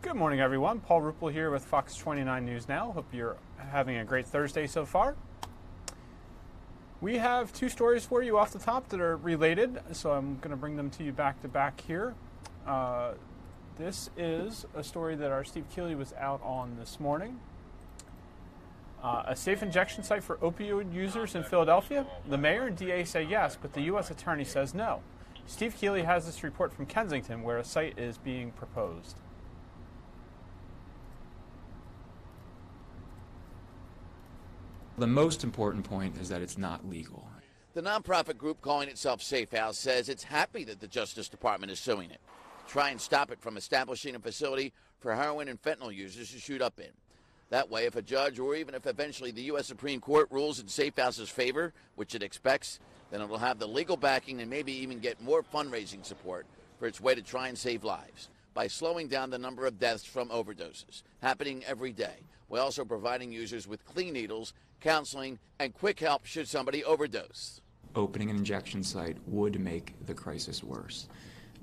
Good morning, everyone. Paul Ruppel here with Fox 29 News Now. Hope you're having a great Thursday so far. We have two stories for you off the top that are related, so I'm going to bring them to you back to back here. This is a story that our Steve Keeley was out on this morning. A safe injection site for opioid users in Philadelphia. The mayor and DA say yes, but the U.S. attorney says no. Steve Keeley has this report from Kensington where a site is being proposed. The most important point is that it's not legal. The nonprofit group calling itself Safe House says it's happy that the Justice Department is suing it to try and stop it from establishing a facility for heroin and fentanyl users to shoot up in. That way, if a judge or even if eventually the U.S. Supreme Court rules in Safe House's favor, which it expects, then it will have the legal backing and maybe even get more fundraising support for its way to try and save lives by slowing down the number of deaths from overdoses happening every day, while also providing users with clean needles, counseling, and quick help should somebody overdose. Opening an injection site would make the crisis worse.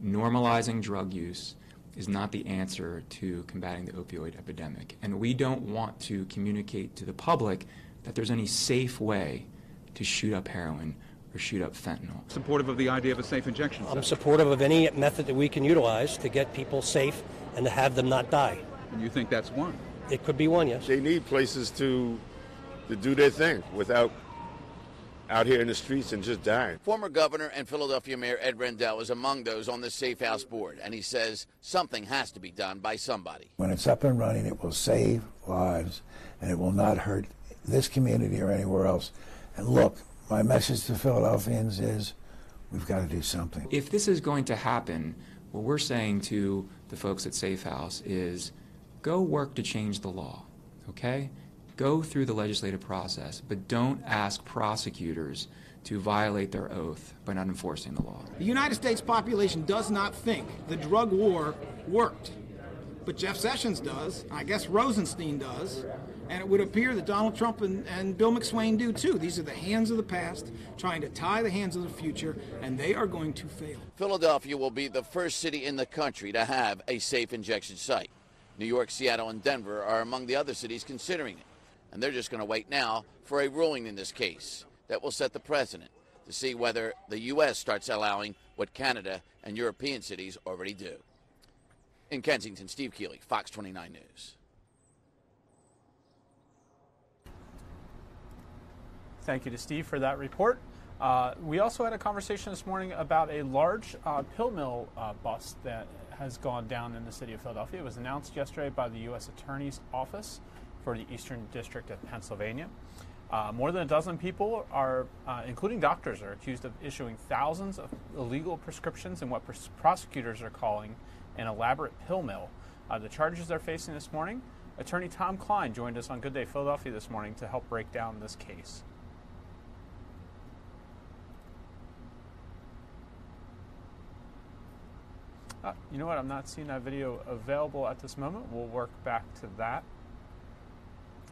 Normalizing drug use is not the answer to combating the opioid epidemic. And we don't want to communicate to the public that there's any safe way to shoot up heroin or shoot up fentanyl. Supportive of the idea of a safe injection site? I'm supportive of any method that we can utilize to get people safe and to have them not die. And you think that's one? It could be one, yes. They need places to do their thing without out here in the streets and just dying. Former Governor and Philadelphia Mayor Ed Rendell is among those on the Safe House board, and he says something has to be done by somebody. When it's up and running, it will save lives, and it will not hurt this community or anywhere else. And look, my message to Philadelphians is we've got to do something. If this is going to happen, what we're saying to the folks at Safe House is go work to change the law, okay? Go through the legislative process, but don't ask prosecutors to violate their oath by not enforcing the law. The United States population does not think the drug war worked, but Jeff Sessions does, I guess Rosenstein does, and it would appear that Donald Trump and Bill McSwain do too. These are the hands of the past trying to tie the hands of the future, and they are going to fail. Philadelphia will be the first city in the country to have a safe injection site. New York, Seattle, and Denver are among the other cities considering it. And they're just going to wait now for a ruling in this case that will set the precedent to see whether the U.S. starts allowing what Canada and European cities already do. In Kensington, Steve Keeley, Fox 29 News. Thank you to Steve for that report. We also had a conversation this morning about a large pill mill bust that has gone down in the city of Philadelphia. It was announced yesterday by the U.S. Attorney's Office for the Eastern District of Pennsylvania. More than a dozen people, including doctors, are accused of issuing thousands of illegal prescriptions in what prosecutors are calling an elaborate pill mill. The charges they're facing this morning, Attorney Tom Klein joined us on Good Day Philadelphia this morning to help break down this case. You know what? I'm not seeing that video available at this moment. We'll work back to that.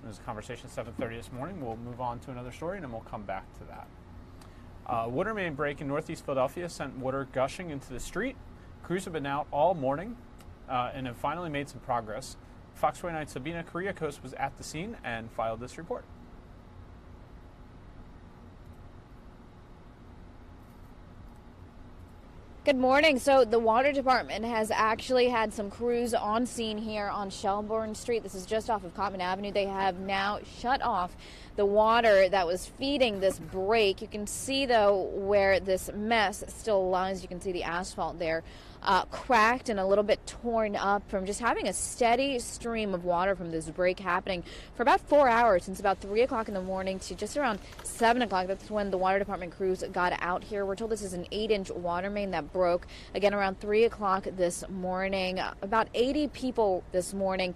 There's a conversation at 7:30 this morning. We'll move on to another story, and then we'll come back to that. Water main break in northeast Philadelphia sent water gushing into the street. Crews have been out all morning and have finally made some progress. Fox 29 Sabina Kiriakos was at the scene and filed this report. Good morning. So the water department has actually had some crews on scene here on Shelbourne Street. This is just off of Cottman Avenue. They have now shut off the water that was feeding this break. You can see, though, where this mess still lies. You can see the asphalt there cracked and a little bit torn up from just having a steady stream of water from this break happening for about 4 hours, since about 3 o'clock in the morning to just around 7 o'clock. That's when the water department crews got out here. We're told this is an 8-inch water main that broke again around 3 o'clock this morning. About 80 people this morning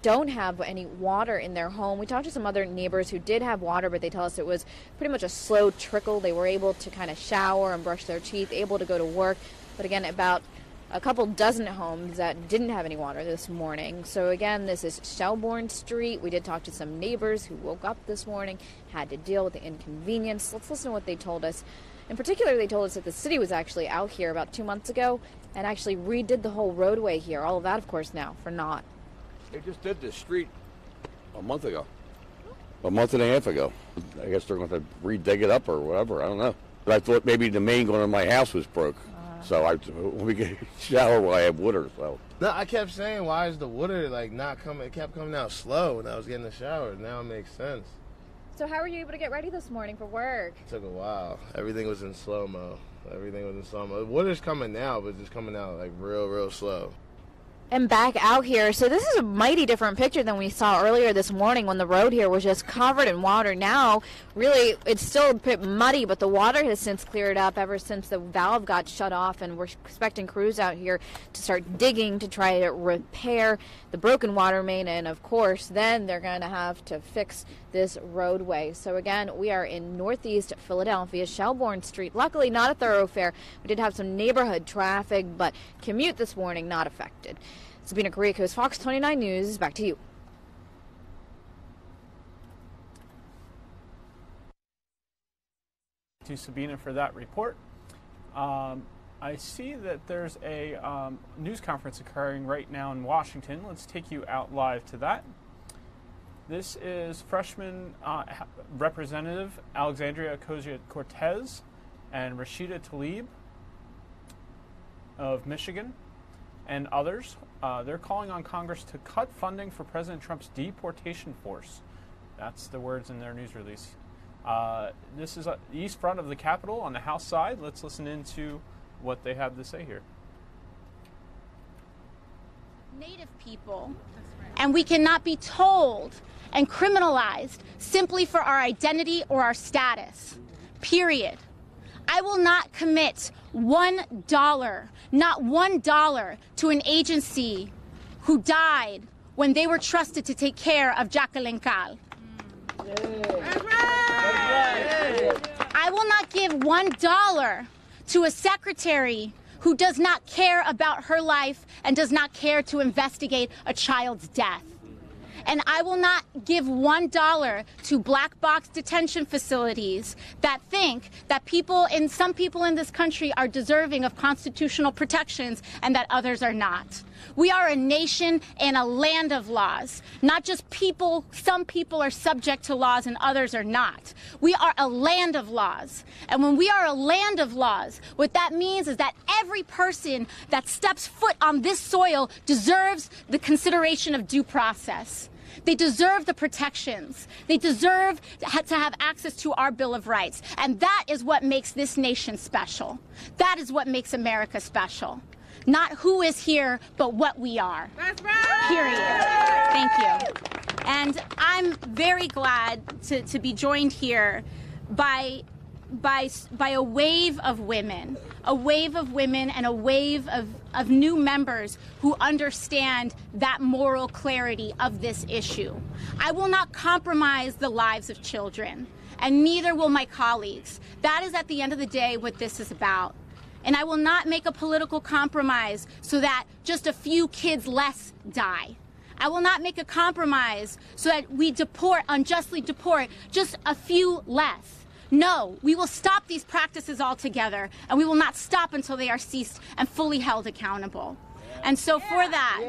don't have any water in their home. We talked to some other neighbors who did have water, but they tell us it was pretty much a slow trickle. They were able to kind of shower and brush their teeth, able to go to work. But again, about a couple dozen homes that didn't have any water this morning. So again, this is Shelbourne Street. We did talk to some neighbors who woke up this morning, had to deal with the inconvenience. Let's listen to what they told us In particular, they told us that the city was actually out here about 2 months ago and actually redid the whole roadway here. All of that, of course, now for naught. They just did this street a month ago. A month and a half ago. I guess they're going to redig it up or whatever. I don't know. But I thought maybe the main going to my house was broke. So when we get a shower, well, I have water. So. No, I kept saying, why is the water not coming? It kept coming out slow when I was getting the shower. Now it makes sense. So how were you able to get ready this morning for work? It took a while. Everything was in slow-mo. The water's coming now, but it's just coming out real slow. And back out here, so this is a mighty different picture than we saw earlier this morning when the road here was just covered in water. Now, really, it's still a bit muddy, but the water has since cleared up ever since the valve got shut off, and we're expecting crews out here to start digging to try to repair the broken water main, and of course, then they're going to have to fix this roadway. So again, we are in northeast Philadelphia, Shelbourne Street. Luckily, not a thoroughfare. We did have some neighborhood traffic, but commute this morning not affected. Sabina Kariakos, Fox 29 News, back to you. To Sabina for that report. I see that there's a news conference occurring right now in Washington. Let's take you out live to that. This is freshman Representative Alexandria Ocasio-Cortez and Rashida Tlaib of Michigan and others. They're calling on Congress to cut funding for President Trump's deportation force. That's the words in their news release. This is the east front of the Capitol on the House side. Let's listen into what they have to say here. Native people, and we cannot be told and criminalized simply for our identity or our status. Period. I will not commit $1, not $1, to an agency who died when they were trusted to take care of Jacqueline Cal. I will not give $1 to a secretary who does not care about her life and does not care to investigate a child's death. And I will not give $1 to black box detention facilities that think that some people in this country are deserving of constitutional protections and that others are not. We are a nation and a land of laws, not just people. Some people are subject to laws and others are not. We are a land of laws. And when we are a land of laws, what that means is that every person that steps foot on this soil deserves the consideration of due process. They deserve the protections. They deserve to have access to our Bill of Rights. And that is what makes this nation special. That is what makes America special. Not who is here, but what we are. That's right. Period. Thank you. And I'm very glad to be joined here by a wave of women and a wave of new members who understand that moral clarity of this issue. I will not compromise the lives of children, and neither will my colleagues. That is, at the end of the day, what this is about. And I will not make a political compromise so that just a few kids less die. I will not make a compromise so that we unjustly deport just a few less. No, we will stop these practices altogether, and we will not stop until they are ceased and fully held accountable. And so for that,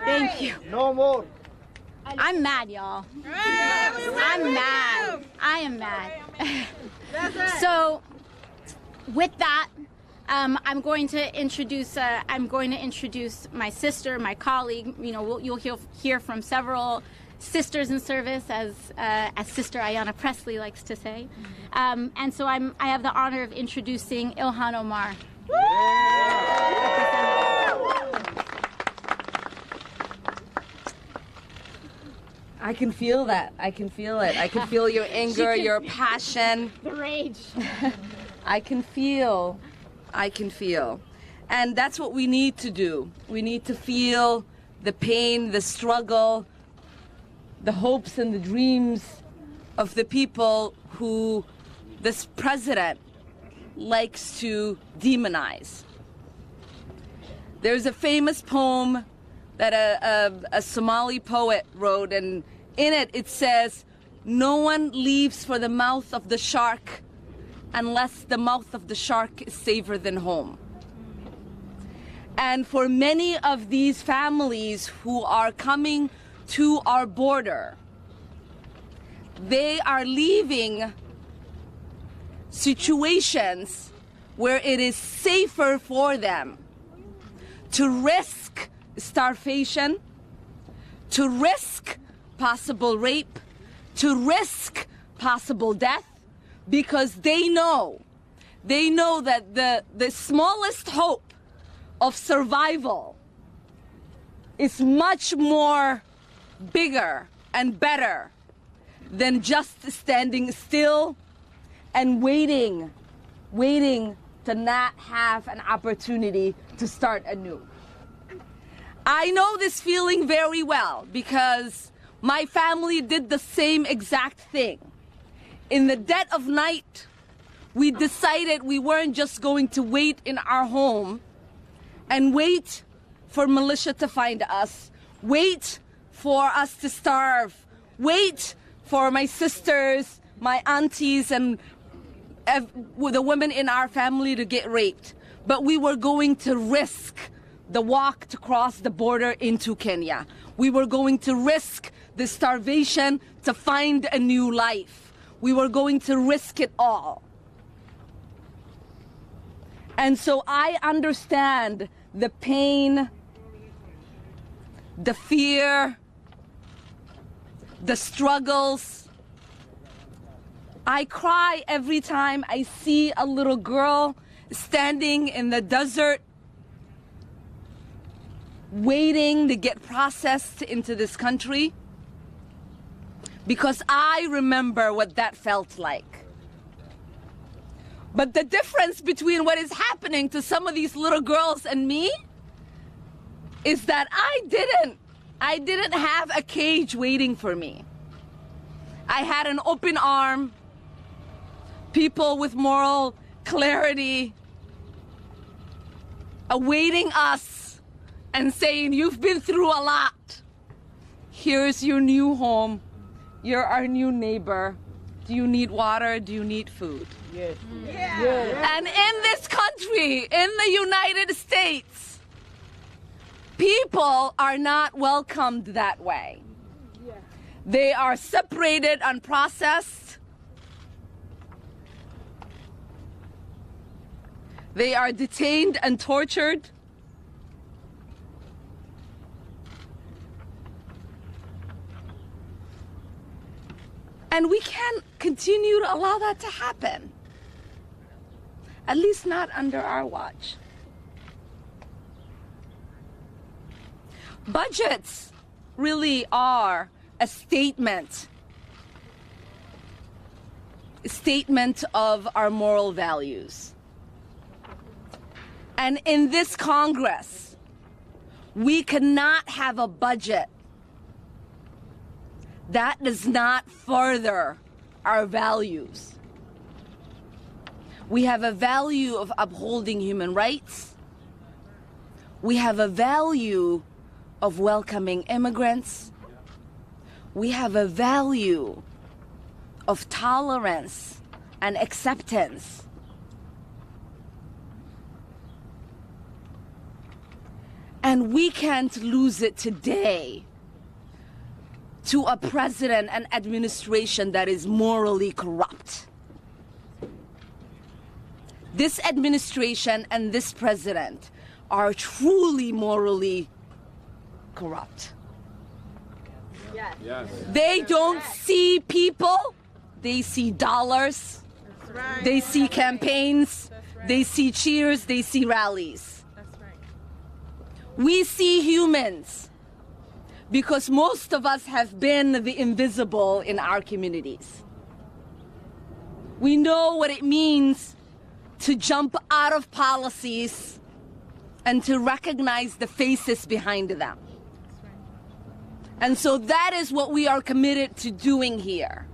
thank you. No more. I'm mad, y'all. I'm mad. I am mad. So with that, I'm going to introduce my sister, my colleague. You'll hear from several sisters in service, as Sister Ayanna Presley likes to say. And so I have the honor of introducing Ilhan Omar. I can feel that. I can feel it. I can feel your anger, your passion. The rage. I can feel. And that's what we need to do. We need to feel the pain, the struggle, the hopes and the dreams of the people who this president likes to demonize. There's a famous poem that a Somali poet wrote, and in it says, "No one leaves for the mouth of the shark unless the mouth of the shark is safer than home. And for many of these families who are coming to our border, they are leaving situations where it is safer for them to risk starvation, to risk possible rape, to risk possible death, because they know that the smallest hope of survival is much more bigger and better than just standing still and waiting to not have an opportunity to start anew. I know this feeling very well because my family did the same exact thing. In the dead of night, we decided we weren't just going to wait in our home and wait for militia to find us, wait for us to starve, wait for my sisters, my aunties, and the women in our family to get raped. But we were going to risk the walk to cross the border into Kenya. We were going to risk the starvation to find a new life. We were going to risk it all. And so I understand the pain, the fear, the struggles. I cry every time I see a little girl standing in the desert waiting to get processed into this country, because I remember what that felt like. But the difference between what is happening to some of these little girls and me is that I didn't have a cage waiting for me. I had an open arm, people with moral clarity awaiting us and saying, you've been through a lot. Here's your new home. You're our new neighbor. Do you need water? Do you need food? Yes. Yeah. Yes. And in this country, in the United States, people are not welcomed that way. Yeah. They are separated and processed. They are detained and tortured. And we can't continue to allow that to happen. At least not under our watch. Budgets really are a statement of our moral values. And in this Congress, we cannot have a budget that does not further our values. We have a value of upholding human rights. We have a value of welcoming immigrants. We have a value of tolerance and acceptance. And we can't lose it today to a president and administration that is morally corrupt. This administration and this president are truly morally corrupt. Yes. Yes. They don't see people, they see dollars, right. They see campaigns, right. They see cheers, they see rallies. That's right. We see humans, because most of us have been the invisible in our communities. We know what it means to jump out of policies and to recognize the faces behind them. And so that is what we are committed to doing here.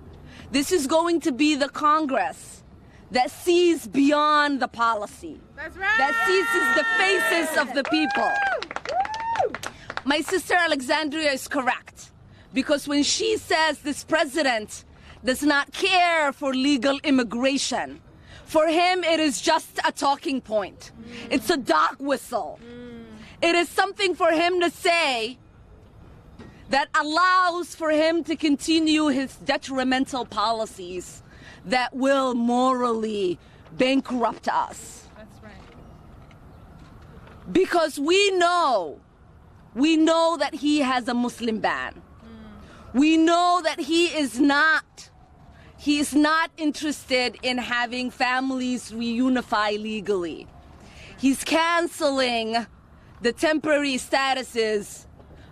This is going to be the Congress that sees beyond the policy. That's right. That sees the faces of the people. My sister Alexandria is correct, because when she says this president does not care for legal immigration, For him, it is just a talking point. It's a dog whistle. It is something for him to say that allows for him to continue his detrimental policies that will morally bankrupt us. That's right. Because we know that he has a Muslim ban. We know that he is not interested in having families reunify legally. He's canceling the temporary statuses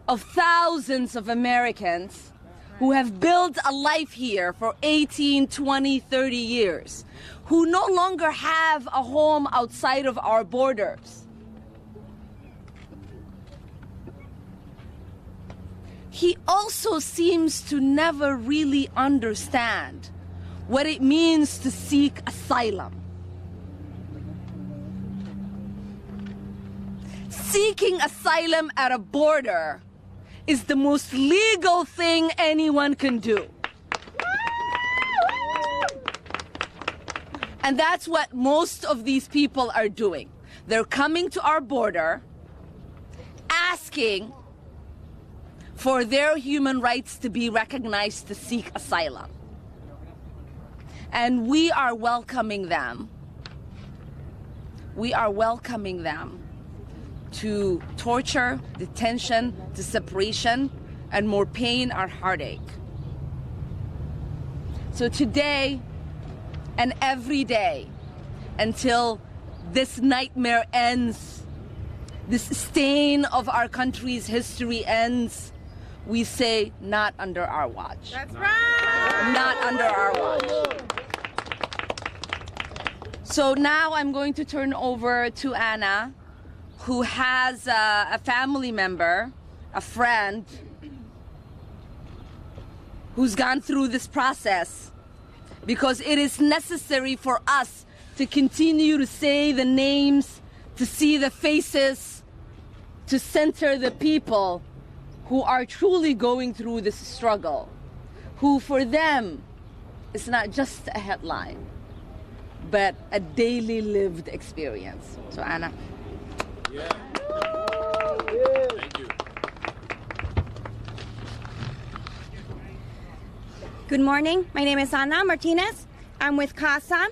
of thousands of Americans who have built a life here for 18, 20, 30 years, who no longer have a home outside of our borders. He also seems to never really understand what it means to seek asylum. Seeking asylum at a border is the most legal thing anyone can do. And that's what most of these people are doing. They're coming to our border, asking for their human rights to be recognized to seek asylum. And we are welcoming them. We are welcoming them to torture, detention, to separation, and more pain or heartache. So today and every day until this nightmare ends, this stain of our country's history ends, we say, not under our watch. That's right. Not under our watch. So now I'm going to turn over to Anna, who has a family member, a friend, who's gone through this process, because it is necessary for us to continue to say the names, to see the faces, to center the people who are truly going through this struggle, who for them is not just a headline, but a daily lived experience. So Anna. Yeah. Thank you. Good morning. My name is Ana Martinez. I'm with CASA,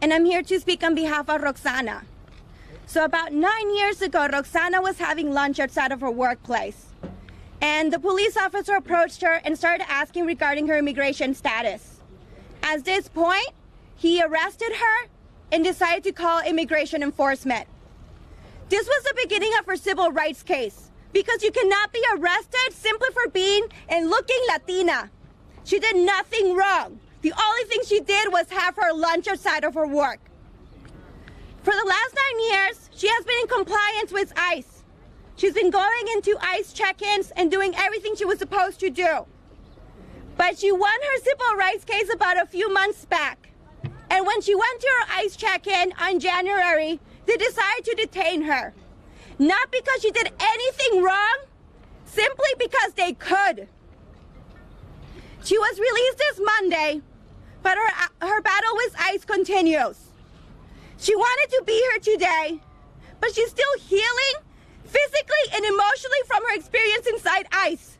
and I'm here to speak on behalf of Roxana. So about 9 years ago, Roxana was having lunch outside of her workplace, and the police officer approached her and started asking regarding her immigration status. At this point, he arrested her and decided to call immigration enforcement. This was the beginning of her civil rights case, because you cannot be arrested simply for being and looking Latina. She did nothing wrong. The only thing she did was have her lunch outside of her work. For the last 9 years, she has been in compliance with ICE. She's been going into ICE check-ins and doing everything she was supposed to do. But she won her civil rights case about a few months back. And when she went to her ICE check-in on January, they decided to detain her. Not because she did anything wrong, simply because they could. She was released this Monday, but her battle with ICE continues. She wanted to be here today, but she's still healing physically and emotionally from her experience inside ICE.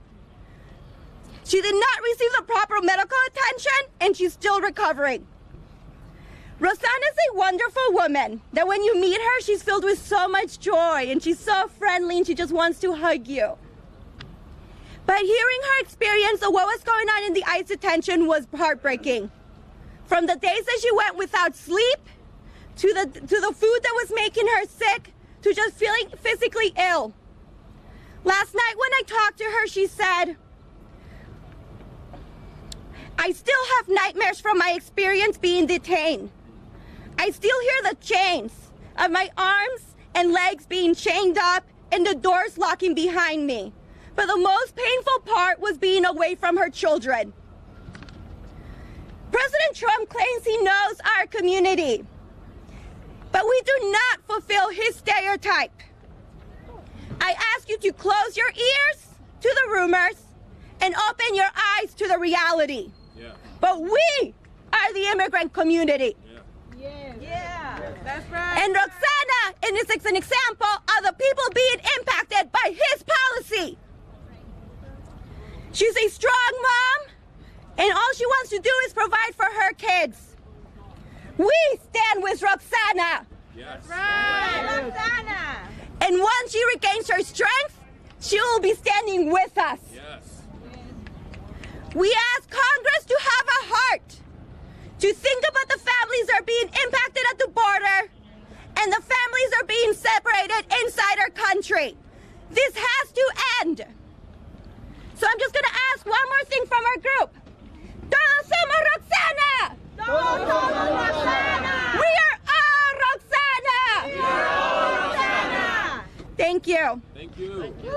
She did not receive the proper medical attention, and she's still recovering. Roxana is a wonderful woman that when you meet her, she's filled with so much joy, and she's so friendly, and she just wants to hug you. But hearing her experience of what was going on in the ICE detention was heartbreaking. From the days that she went without sleep, to the food that was making her sick, to just feeling physically ill. Last night when I talked to her, she said, I still have nightmares from my experience being detained. I still hear the chains of my arms and legs being chained up and the doors locking behind me. But the most painful part was being away from her children. President Trump claims he knows our community, but we do not fulfill his stereotype. I ask you to close your ears to the rumors and open your eyes to the reality. Yeah. But we are the immigrant community. Yes. That's right. And Roxana is an example of the people being impacted by his policy. She's a strong mom, and all she wants to do is provide for her kids. We stand with Roxana. Yes. Right, Roxana. And once she regains her strength, she will be standing with us. Yes. We ask Congress to have a heart, to think about the families that are being impacted at the border, and the families are being separated inside our country. This has to end. So I'm just going to ask one more thing from our group. Todos somos Roxana! Todos somos Roxana! We are all Roxana! We are all Roxana! Thank you. Thank you. Thank you.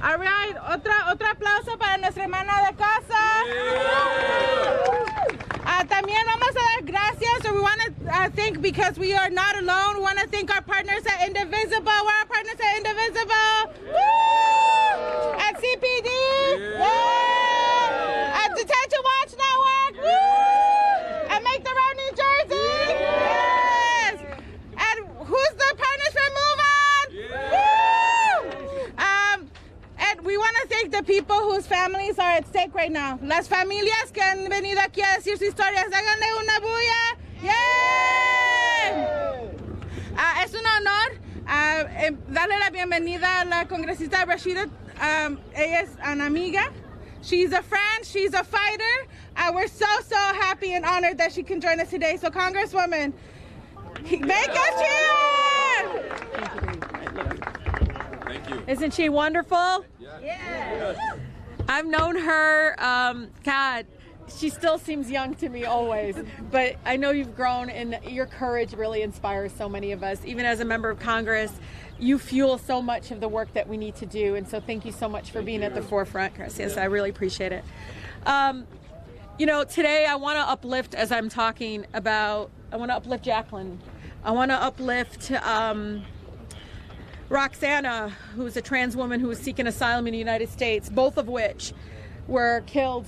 All right, otro aplauso para nuestra hermana de casa. También vamos a dar gracias, or we want to thank, because we are not alone, we want to thank our partners at Indivisible. We're our partners at Indivisible. Woo! At CPD. Yeah! At Detention Watch Network. Woo! At Make the Road New Jersey. Yes! And who's the partners from Move On? Woo! And we want to thank the people whose families are at stake right now. Las familias que han venido aquí a decir sus historias. Háganle una bulla. ¡Yay! Es un honor darle la bienvenida a la congresista Rashida. Ella es una amiga. She's a friend. She's a fighter. We're so happy and honored that she can join us today. So, Congresswoman, make us cheer! Thank you. Isn't she wonderful? Yes. I've known her, God, she still seems young to me always, but I know you've grown, and your courage really inspires so many of us. Even as a member of Congress, you fuel so much of the work that we need to do, and so thank you so much for being at the forefront, Gracias. I really appreciate it. You know, today I want to uplift, as I'm talking about, I want to uplift Jacqueline. I want to uplift Roxana, who's a trans woman who was seeking asylum in the United States, both of which were killed,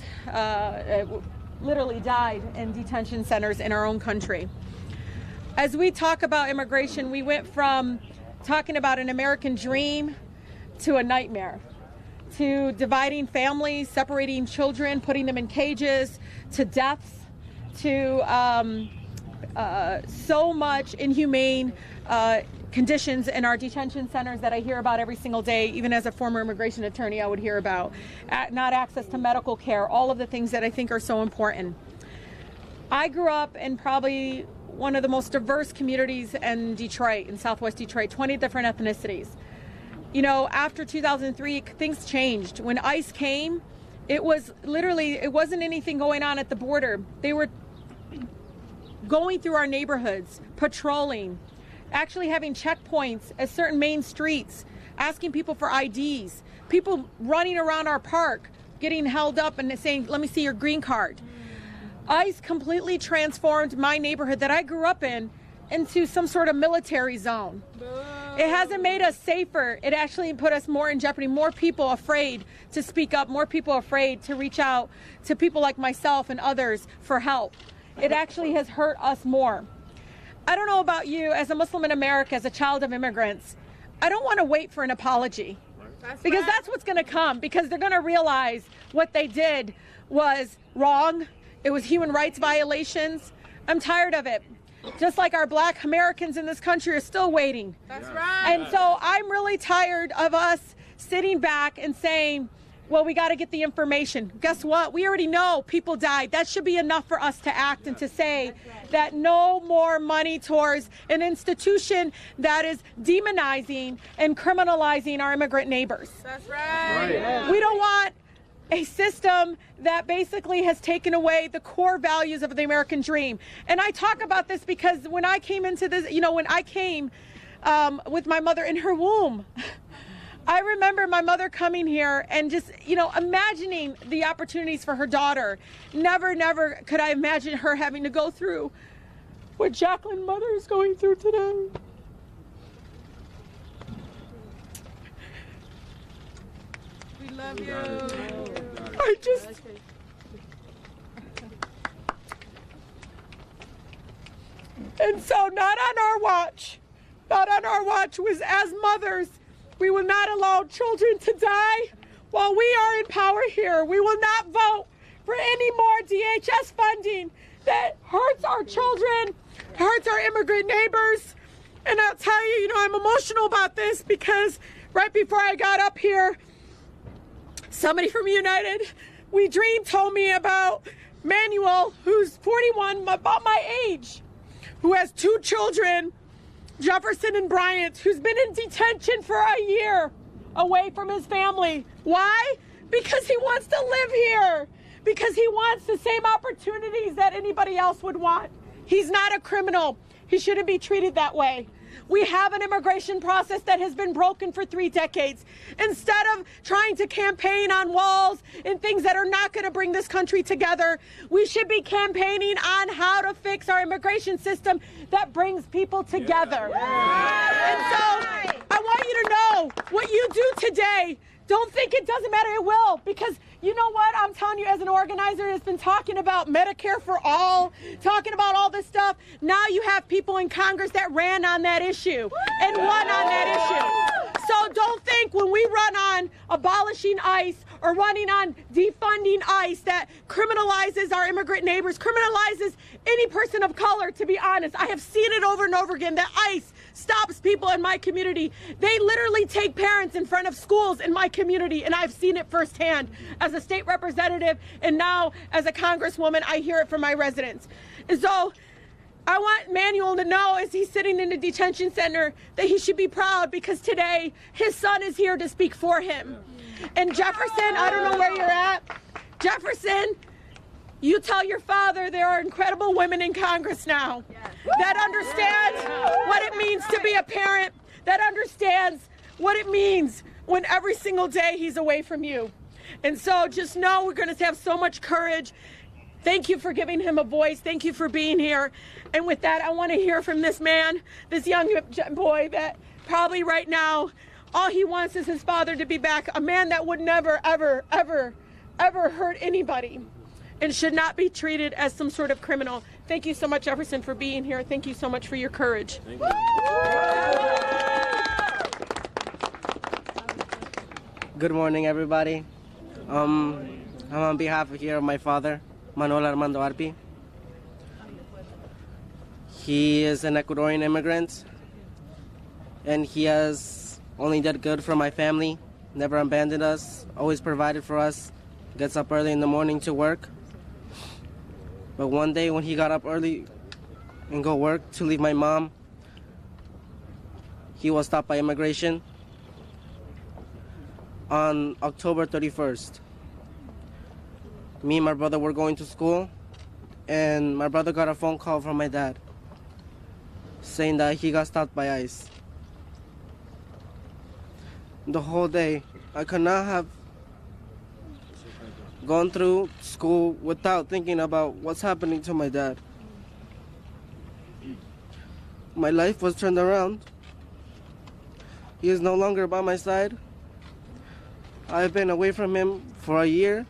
literally died in detention centers in our own country. As we talk about immigration, we went from talking about an American dream to a nightmare, to dividing families, separating children, putting them in cages, to deaths, to so much inhumane conditions in our detention centers that I hear about every single day. Even as a former immigration attorney, I would hear about not access to medical care, all of the things that I think are so important. I grew up in probably one of the most diverse communities in Detroit, in Southwest Detroit, 20 different ethnicities. You know, after 2003, things changed. When ICE came, it was literally, it wasn't anything going on at the border. They were going through our neighborhoods, patrolling, actually having checkpoints at certain main streets, asking people for IDs, people running around our park, getting held up and saying, let me see your green card. ICE completely transformed my neighborhood that I grew up in into some sort of military zone. It hasn't made us safer. It actually put us more in jeopardy, more people afraid to speak up, more people afraid to reach out to people like myself and others for help. It actually has hurt us more. I don't know about you, as a Muslim in America, as a child of immigrants, I don't want to wait for an apology. Because that's what's going to come, because they're going to realize what they did was wrong. It was human rights violations. I'm tired of it. Just like our black Americans in this country are still waiting. That's right. And so I'm really tired of us sitting back and saying, well, we got to get the information. Guess what? We already know people died. That should be enough for us to act and to say that no more money towards an institution that is demonizing and criminalizing our immigrant neighbors. That's right. We don't want a system that basically has taken away the core values of the American dream. And I talk about this because when I came into this, you know, when I came with my mother in her womb, I remember my mother coming here and just, you know, imagining the opportunities for her daughter. Never could I imagine her having to go through what Jacqueline's mother is going through today. We love you. I just... And so not on our watch, was as mothers, we will not allow children to die while we are in power here. We will not vote for any more DHS funding that hurts our children, hurts our immigrant neighbors. And I'll tell you, I'm emotional about this because right before I got up here, somebody from United We Dream told me about Manuel, who's 41, about my age, who has 2 children, Jefferson and Bryant, who's been in detention for a year away from his family. Why? Because he wants to live here. Because he wants the same opportunities that anybody else would want. He's not a criminal. He shouldn't be treated that way. We have an immigration process that has been broken for 3 decades. Instead of trying to campaign on walls and things that are not going to bring this country together, we should be campaigning on how to fix our immigration system that brings people together. And so I want you to know what you do today. Don't think it doesn't matter. It will, because you know what? I'm telling you, as an organizer that's been talking about Medicare for all, talking about all this stuff, now you have people in Congress that ran on that issue and won on that issue. So don't think when we run on abolishing ICE or running on defunding ICE that criminalizes our immigrant neighbors, criminalizes any person of color, to be honest. I have seen it over and over again that ICE stops people in my community. They literally take parents in front of schools in my community, and I've seen it firsthand as a state representative, and now as a congresswoman, I hear it from my residents. And so I want Manuel to know, as he's sitting in the detention center, that he should be proud, because today his son is here to speak for him. And Jefferson, I don't know where you're at. Jefferson, you tell your father there are incredible women in Congress now that understand what it means to be a parent, that understands what it means when every single day he's away from you. And so just know we're going to have so much courage. Thank you for giving him a voice. Thank you for being here. And with that, I want to hear from this man, this young boy that probably right now, all he wants is his father to be back, a man that would never, ever, ever, ever hurt anybody and should not be treated as some sort of criminal. Thank you so much, Jefferson, for being here. Thank you so much for your courage. Thank you. Good morning, everybody. I'm on behalf of my father, Manuel Armando Arpi. He is an Ecuadorian immigrant, and he has only did good for my family, never abandoned us, always provided for us, gets up early in the morning to work. But one day when he got up early and go work to leave my mom, he was stopped by immigration on October 31st. Me and my brother were going to school, and my brother got a phone call from my dad saying that he got stopped by ICE. The whole day, I could not have gone through school without thinking about what's happening to my dad. My life was turned around. He is no longer by my side. I've been away from him for a year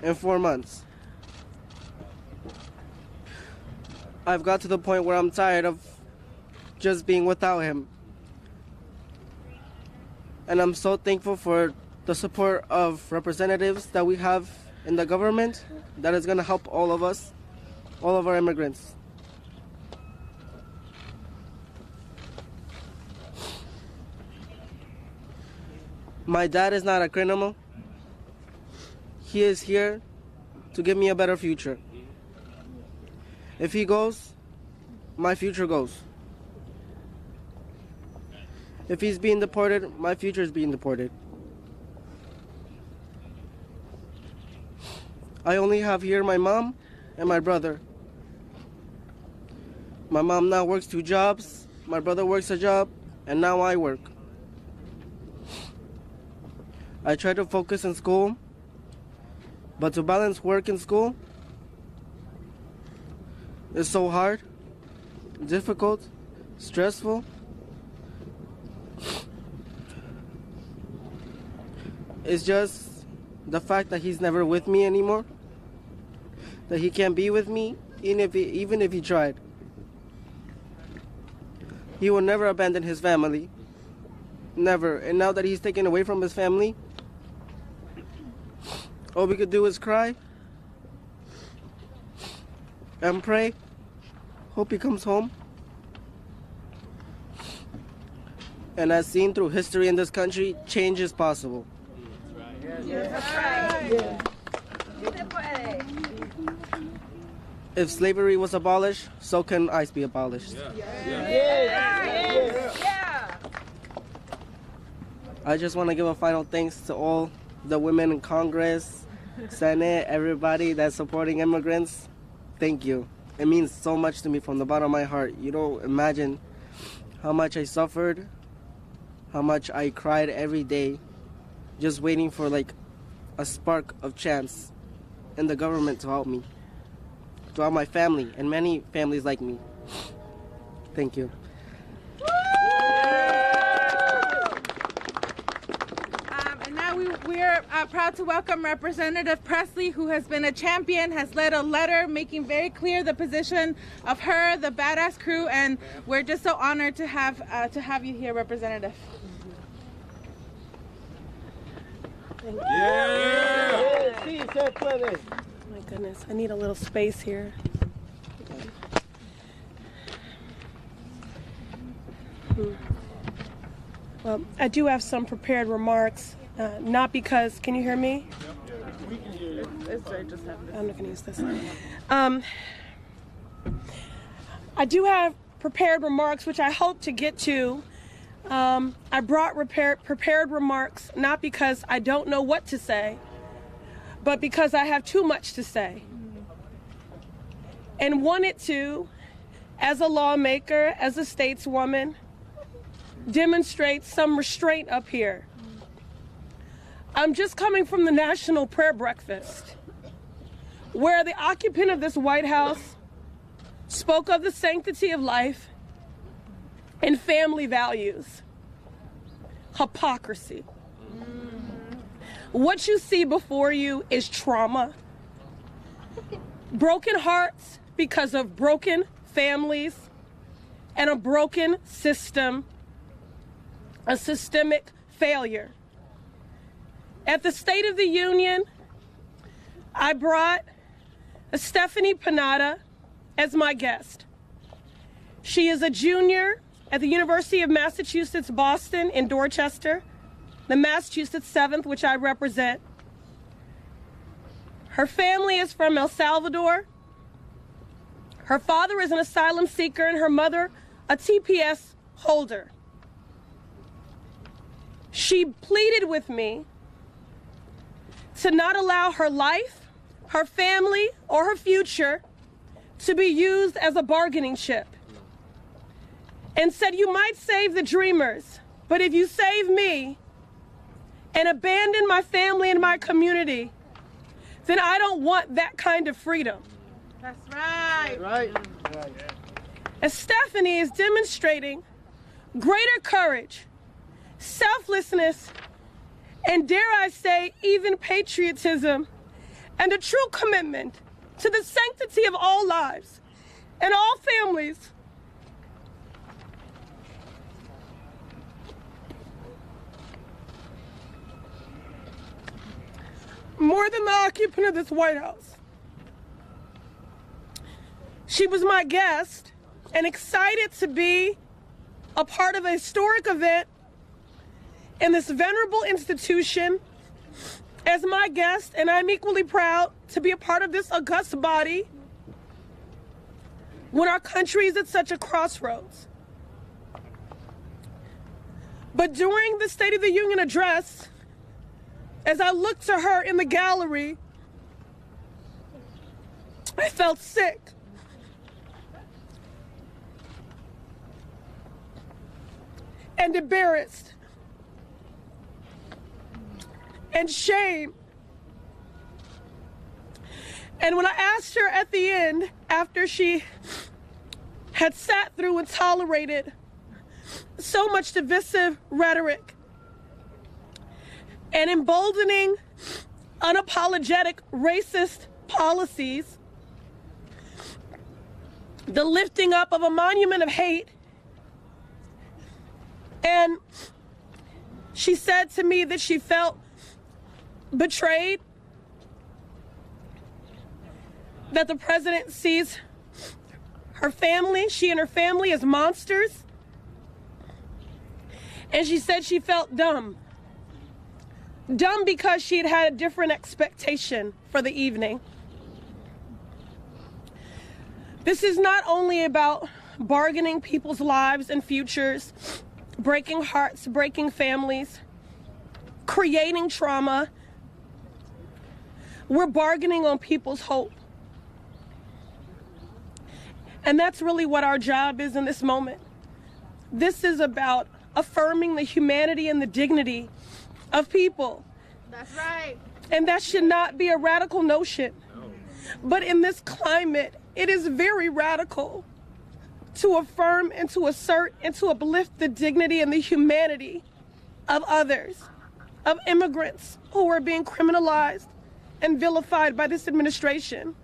and 4 months. I've got to the point where I'm tired of just being without him. And I'm so thankful for the support of representatives that we have in the government that is going to help all of us, all of our immigrants. My dad is not a criminal. He is here to give me a better future. If he goes, my future goes. If he's being deported, my future is being deported. I only have here my mom and my brother. My mom now works 2 jobs, my brother works a job, and now I work. I try to focus in school, but to balance work and school is so hard, difficult, stressful. It's just the fact that he's never with me anymore, that he can't be with me, even if he tried. he will never abandon his family. Never. And now that he's taken away from his family, all we could do is cry and pray. Hope he comes home. And as seen through history in this country, change is possible. If slavery was abolished, so can ICE be abolished. I just want to give a final thanks to all the women in Congress, Senate, everybody that's supporting immigrants. Thank you. It means so much to me from the bottom of my heart. You don't imagine how much I suffered, how much I cried every day, just waiting for like a spark of chance in the government to help me, to help my family and many families like me. Thank you. And now we are proud to welcome Representative Presley, who has been a champion, has led a letter making very clear the position of her, the Badass Crew, and we're just so honored to have you here, Representative. Thank you. My goodness, I need a little space here. Well, I do have some prepared remarks, not because, can you hear me? We can hear you. I'm not going to use this. I do have prepared remarks, which I hope to get to. I brought prepared remarks not because I don't know what to say, but because I have too much to say. And wanted to, as a lawmaker, as a stateswoman, demonstrate some restraint up here. I'm just coming from the National Prayer Breakfast, where the occupant of this White House spoke of the sanctity of life and family values. Hypocrisy. What you see before you is trauma. Broken hearts because of broken families and a broken system, a systemic failure. At the State of the Union, I brought Stephanie Panada as my guest. She is a junior at the University of Massachusetts, Boston in Dorchester, the Massachusetts 7th, which I represent. Her family is from El Salvador. Her father is an asylum seeker and her mother a TPS holder. She pleaded with me to not allow her life, her family, or her future to be used as a bargaining chip. And said, you might save the dreamers, but if you save me and abandon my family and my community, then I don't want that kind of freedom. That's right. Right. As Stephanie is demonstrating greater courage, selflessness, and dare I say, even patriotism, and a true commitment to the sanctity of all lives and all families. More than the occupant of this White House. She was my guest and excited to be a part of a historic event in this venerable institution as my guest, and I'm equally proud to be a part of this august body when our country is at such a crossroads. But during the State of the Union address, as I looked to her in the gallery, I felt sick. And embarrassed. And shame. And when I asked her at the end, after she had sat through and tolerated so much divisive rhetoric and emboldening, unapologetic, racist policies, the lifting up of a monument of hate And she said to me that she felt betrayed, that the president sees her family, she and her family, as monsters. And she said she felt dumb. Dumb because she had had a different expectation for the evening. This is not only about bargaining people's lives and futures, breaking hearts, breaking families, creating trauma. We're bargaining on people's hope. And that's really what our job is in this moment. This is about affirming the humanity and the dignity of people. That's right. And that should not be a radical notion. But in this climate, it is very radical to affirm and to assert and to uplift the dignity and the humanity of others, of immigrants who are being criminalized and vilified by this administration.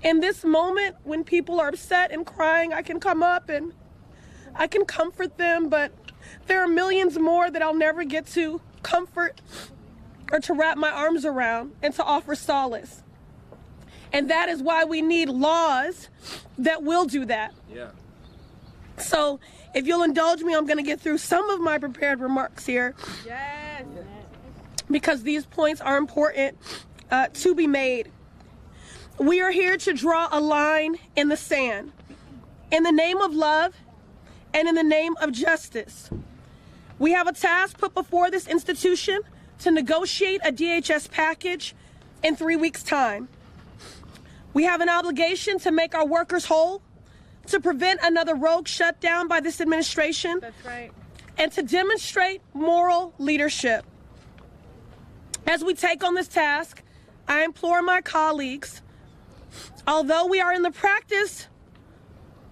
In this moment, when people are upset and crying, I can come up and I can comfort them, but there are millions more that I'll never get to comfort or to wrap my arms around and to offer solace. And that is why we need laws that will do that. Yeah. So if you'll indulge me, I'm going to get through some of my prepared remarks here. Yes. Because these points are important to be made. We are here to draw a line in the sand. In the name of love and in the name of justice. We have a task put before this institution to negotiate a DHS package in 3 weeks' time. We have an obligation to make our workers whole, to prevent another rogue shutdown by this administration. That's right. And to demonstrate moral leadership. As we take on this task, I implore my colleagues, although we are in the practice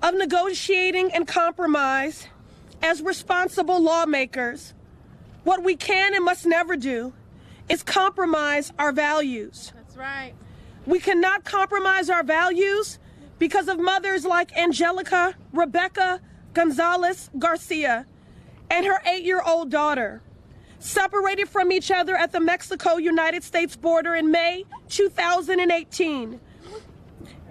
of negotiating and compromise as responsible lawmakers, what we can and must never do is compromise our values. That's right. We cannot compromise our values because of mothers like Angelica Rebecca Gonzalez Garcia and her 8-year-old daughter, separated from each other at the Mexico-United States border in May 2018.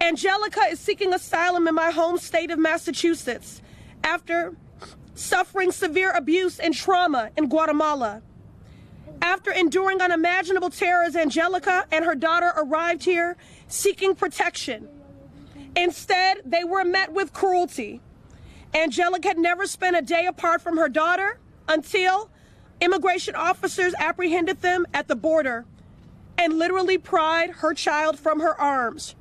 Angelica is seeking asylum in my home state of Massachusetts after suffering severe abuse and trauma in Guatemala. After enduring unimaginable terrors, Angelica and her daughter arrived here seeking protection. Instead, they were met with cruelty. Angelica had never spent a day apart from her daughter until immigration officers apprehended them at the border and literally pried her child from her arms.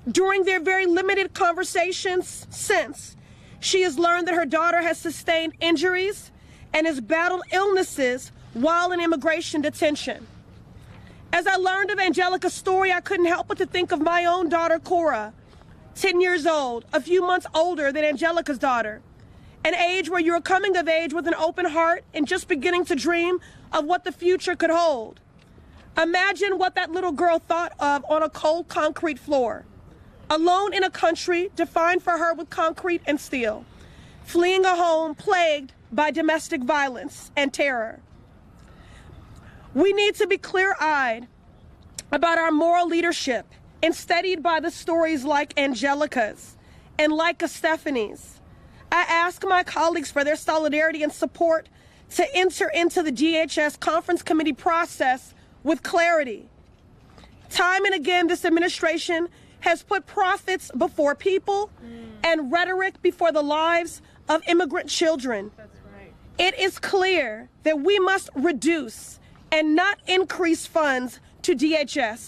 During their very limited conversations since, she has learned that her daughter has sustained injuries and has battled illnesses while in immigration detention. As I learned of Angelica's story, I couldn't help but to think of my own daughter, Cora, 10 years old, a few months older than Angelica's daughter, an age where you're coming of age with an open heart and just beginning to dream of what the future could hold. Imagine what that little girl thought of on a cold concrete floor, alone in a country defined for her with concrete and steel, fleeing a home plagued by domestic violence and terror. We need to be clear-eyed about our moral leadership and steadied by the stories like Angelica's and like Stephanie's. I ask my colleagues for their solidarity and support to enter into the DHS Conference Committee process with clarity. Time and again, this administration has put profits before people and rhetoric before the lives of immigrant children. That's right. It is clear that we must reduce and not increase funds to DHS.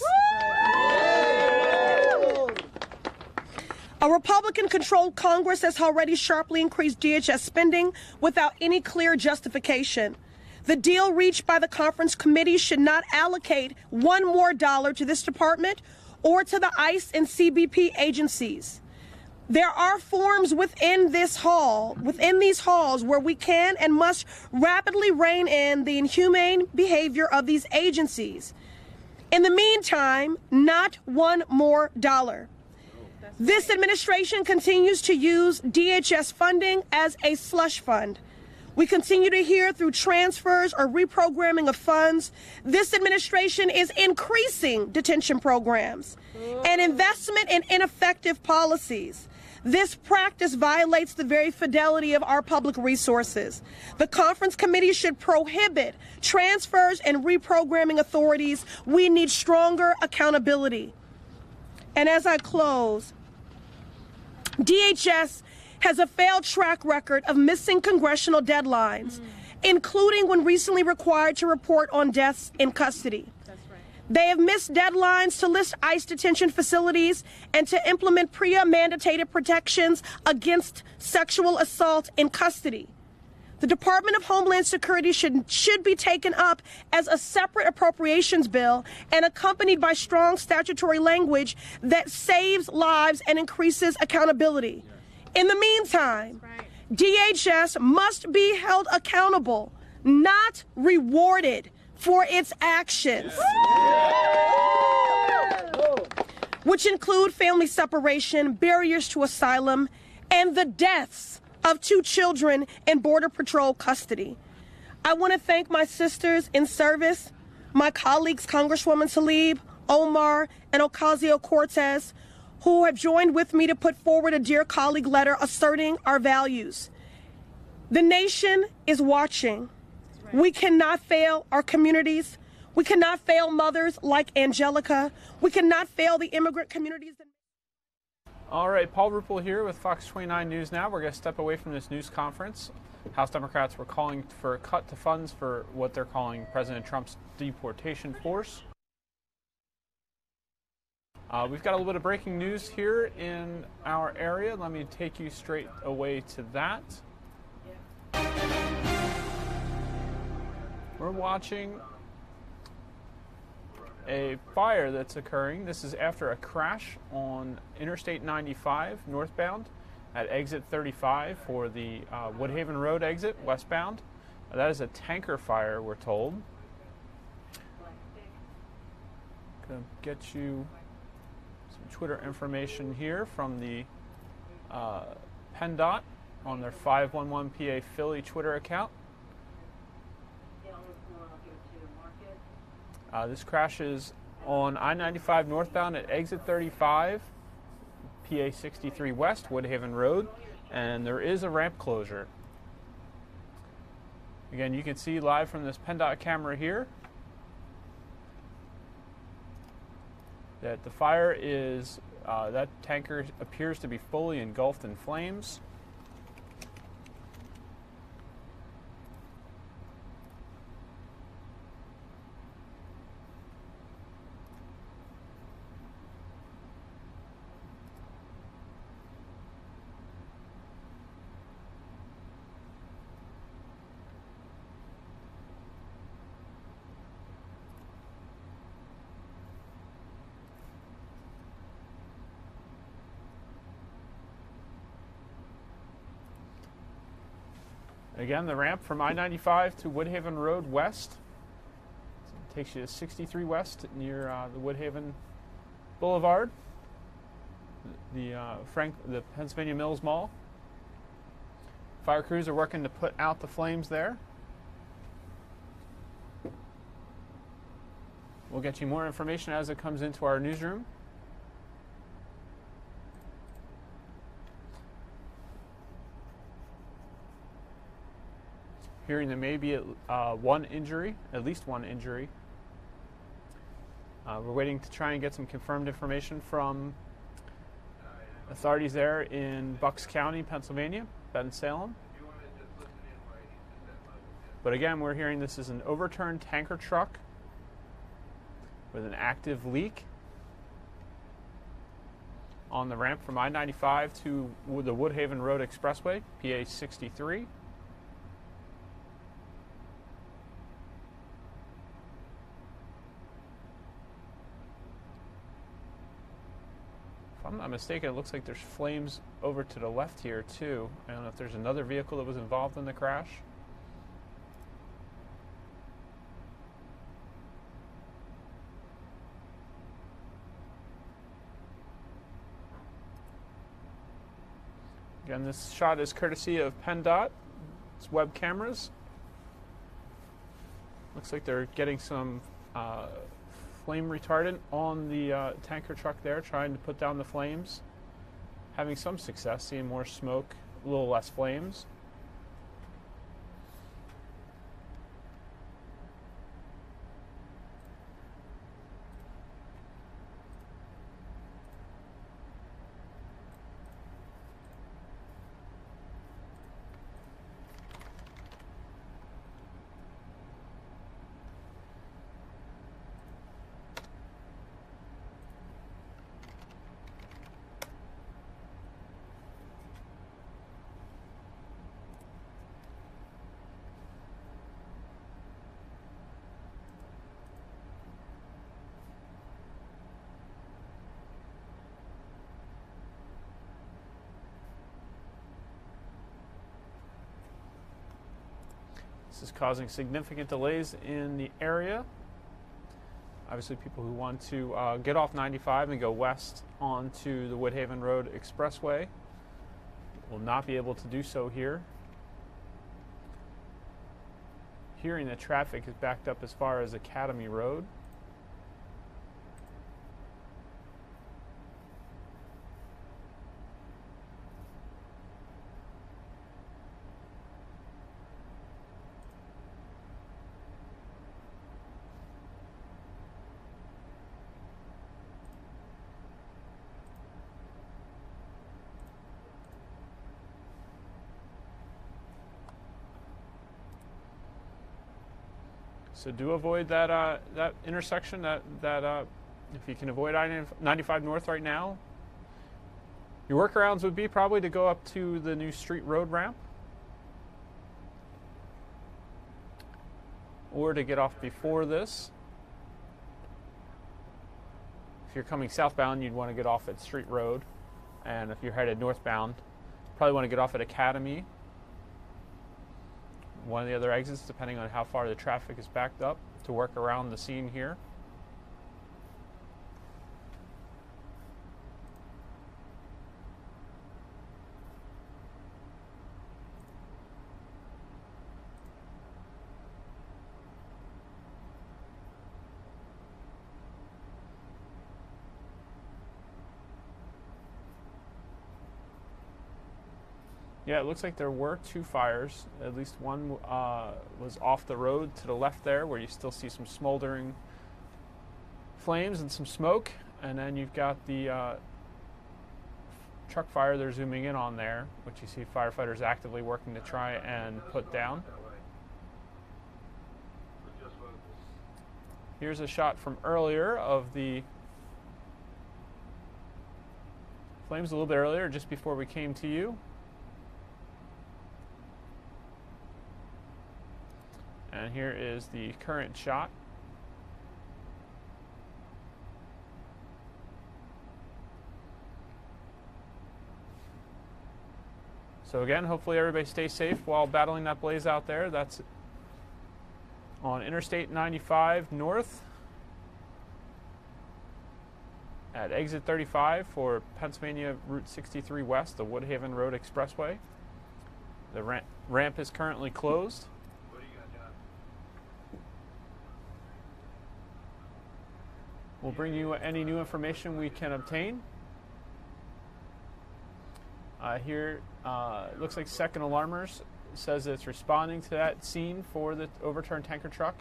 A Republican-controlled Congress has already sharply increased DHS spending without any clear justification. The deal reached by the conference committee should not allocate $1 more to this department or to the ICE and CBP agencies. There are forms within these halls where we can and must rapidly rein in the inhumane behavior of these agencies. In the meantime, not $1 more. This administration continues to use DHS funding as a slush fund. We continue to hear through transfers or reprogramming of funds, this administration is increasing detention programs and investment in ineffective policies. This practice violates the very fidelity of our public resources. The conference committee should prohibit transfers and reprogramming authorities. We need stronger accountability. And as I close, DHS has a failed track record of missing congressional deadlines, including when recently required to report on deaths in custody. They have missed deadlines to list ICE detention facilities and to implement PREA-mandated protections against sexual assault in custody. The Department of Homeland Security should be taken up as a separate appropriations bill and accompanied by strong statutory language that saves lives and increases accountability. In the meantime, DHS must be held accountable, not rewarded for its actions, which include family separation, barriers to asylum, and the deaths of 2 children in Border Patrol custody. I want to thank my sisters in service, my colleagues, Congresswoman Tlaib, Omar, and Ocasio-Cortez, who have joined with me to put forward a Dear Colleague letter asserting our values. The nation is watching. We cannot fail our communities. We cannot fail mothers like Angelica. We cannot fail the immigrant communities. All right, Paul Ruppel here with Fox 29 News Now. We're going to step away from this news conference. House Democrats were calling for a cut to funds for what they're calling President Trump's deportation force. We've got a little bit of breaking news here in our area. Let me take you straight away to that. We're watching a fire that's occurring. This is after a crash on Interstate 95 northbound at exit 35 for the Woodhaven Road exit westbound. That is a tanker fire, we're told. Gonna get you some Twitter information here from the PennDOT on their 511 PA Philly Twitter account. This crash is on I-95 northbound at exit 35, PA 63 West, Woodhaven Road, and there is a ramp closure. Again, you can see live from this PennDOT camera here that the fire is, that tanker appears to be fully engulfed in flames. Again, the ramp from I-95 to Woodhaven Road West. It takes you to 63 West near the Woodhaven Boulevard, the Pennsylvania Mills Mall. Fire crews are working to put out the flames there. We'll get you more information as it comes into our newsroom. Hearing there may be at least one injury. We're waiting to try and get some confirmed information from authorities there in Bucks County, Pennsylvania, Bensalem. But again, we're hearing this is an overturned tanker truck with an active leak on the ramp from I-95 to the Woodhaven Road Expressway, PA 63. If I'm not mistaken, it looks like there's flames over to the left here too. I don't know if there's another vehicle that was involved in the crash. Again, this shot is courtesy of PennDOT. It's web cameras. Looks like they're getting some flame retardant on the tanker truck there, trying to put down the flames. Having some success, seeing more smoke, a little less flames. This is causing significant delays in the area. Obviously, people who want to get off 95 and go west onto the Woodhaven Road Expressway will not be able to do so here. Hearing that traffic is backed up as far as Academy Road. So do avoid that that intersection. That if you can avoid I-95 North right now, your workarounds would be probably to go up to the new Street Road ramp, or to get off before this. If you're coming southbound, you'd want to get off at Street Road, and if you're headed northbound, probably want to get off at Academy. One of the other exits, depending on how far the traffic is backed up, to work around the scene here. Yeah, it looks like there were two fires. At least one was off the road to the left there, where you still see some smoldering flames and some smoke. And then you've got the truck fire they're zooming in on there, which you see firefighters actively working to try and put down. Here's a shot from earlier of the flames a little bit earlier, just before we came to you. And here is the current shot. So again, hopefully everybody stays safe while battling that blaze out there. That's on Interstate 95 North at exit 35 for Pennsylvania Route 63 West, the Woodhaven Road Expressway. The ramp is currently closed. We'll bring you any new information we can obtain. Here, it looks like Second Alarmers says it's responding to that scene for the overturned tanker truck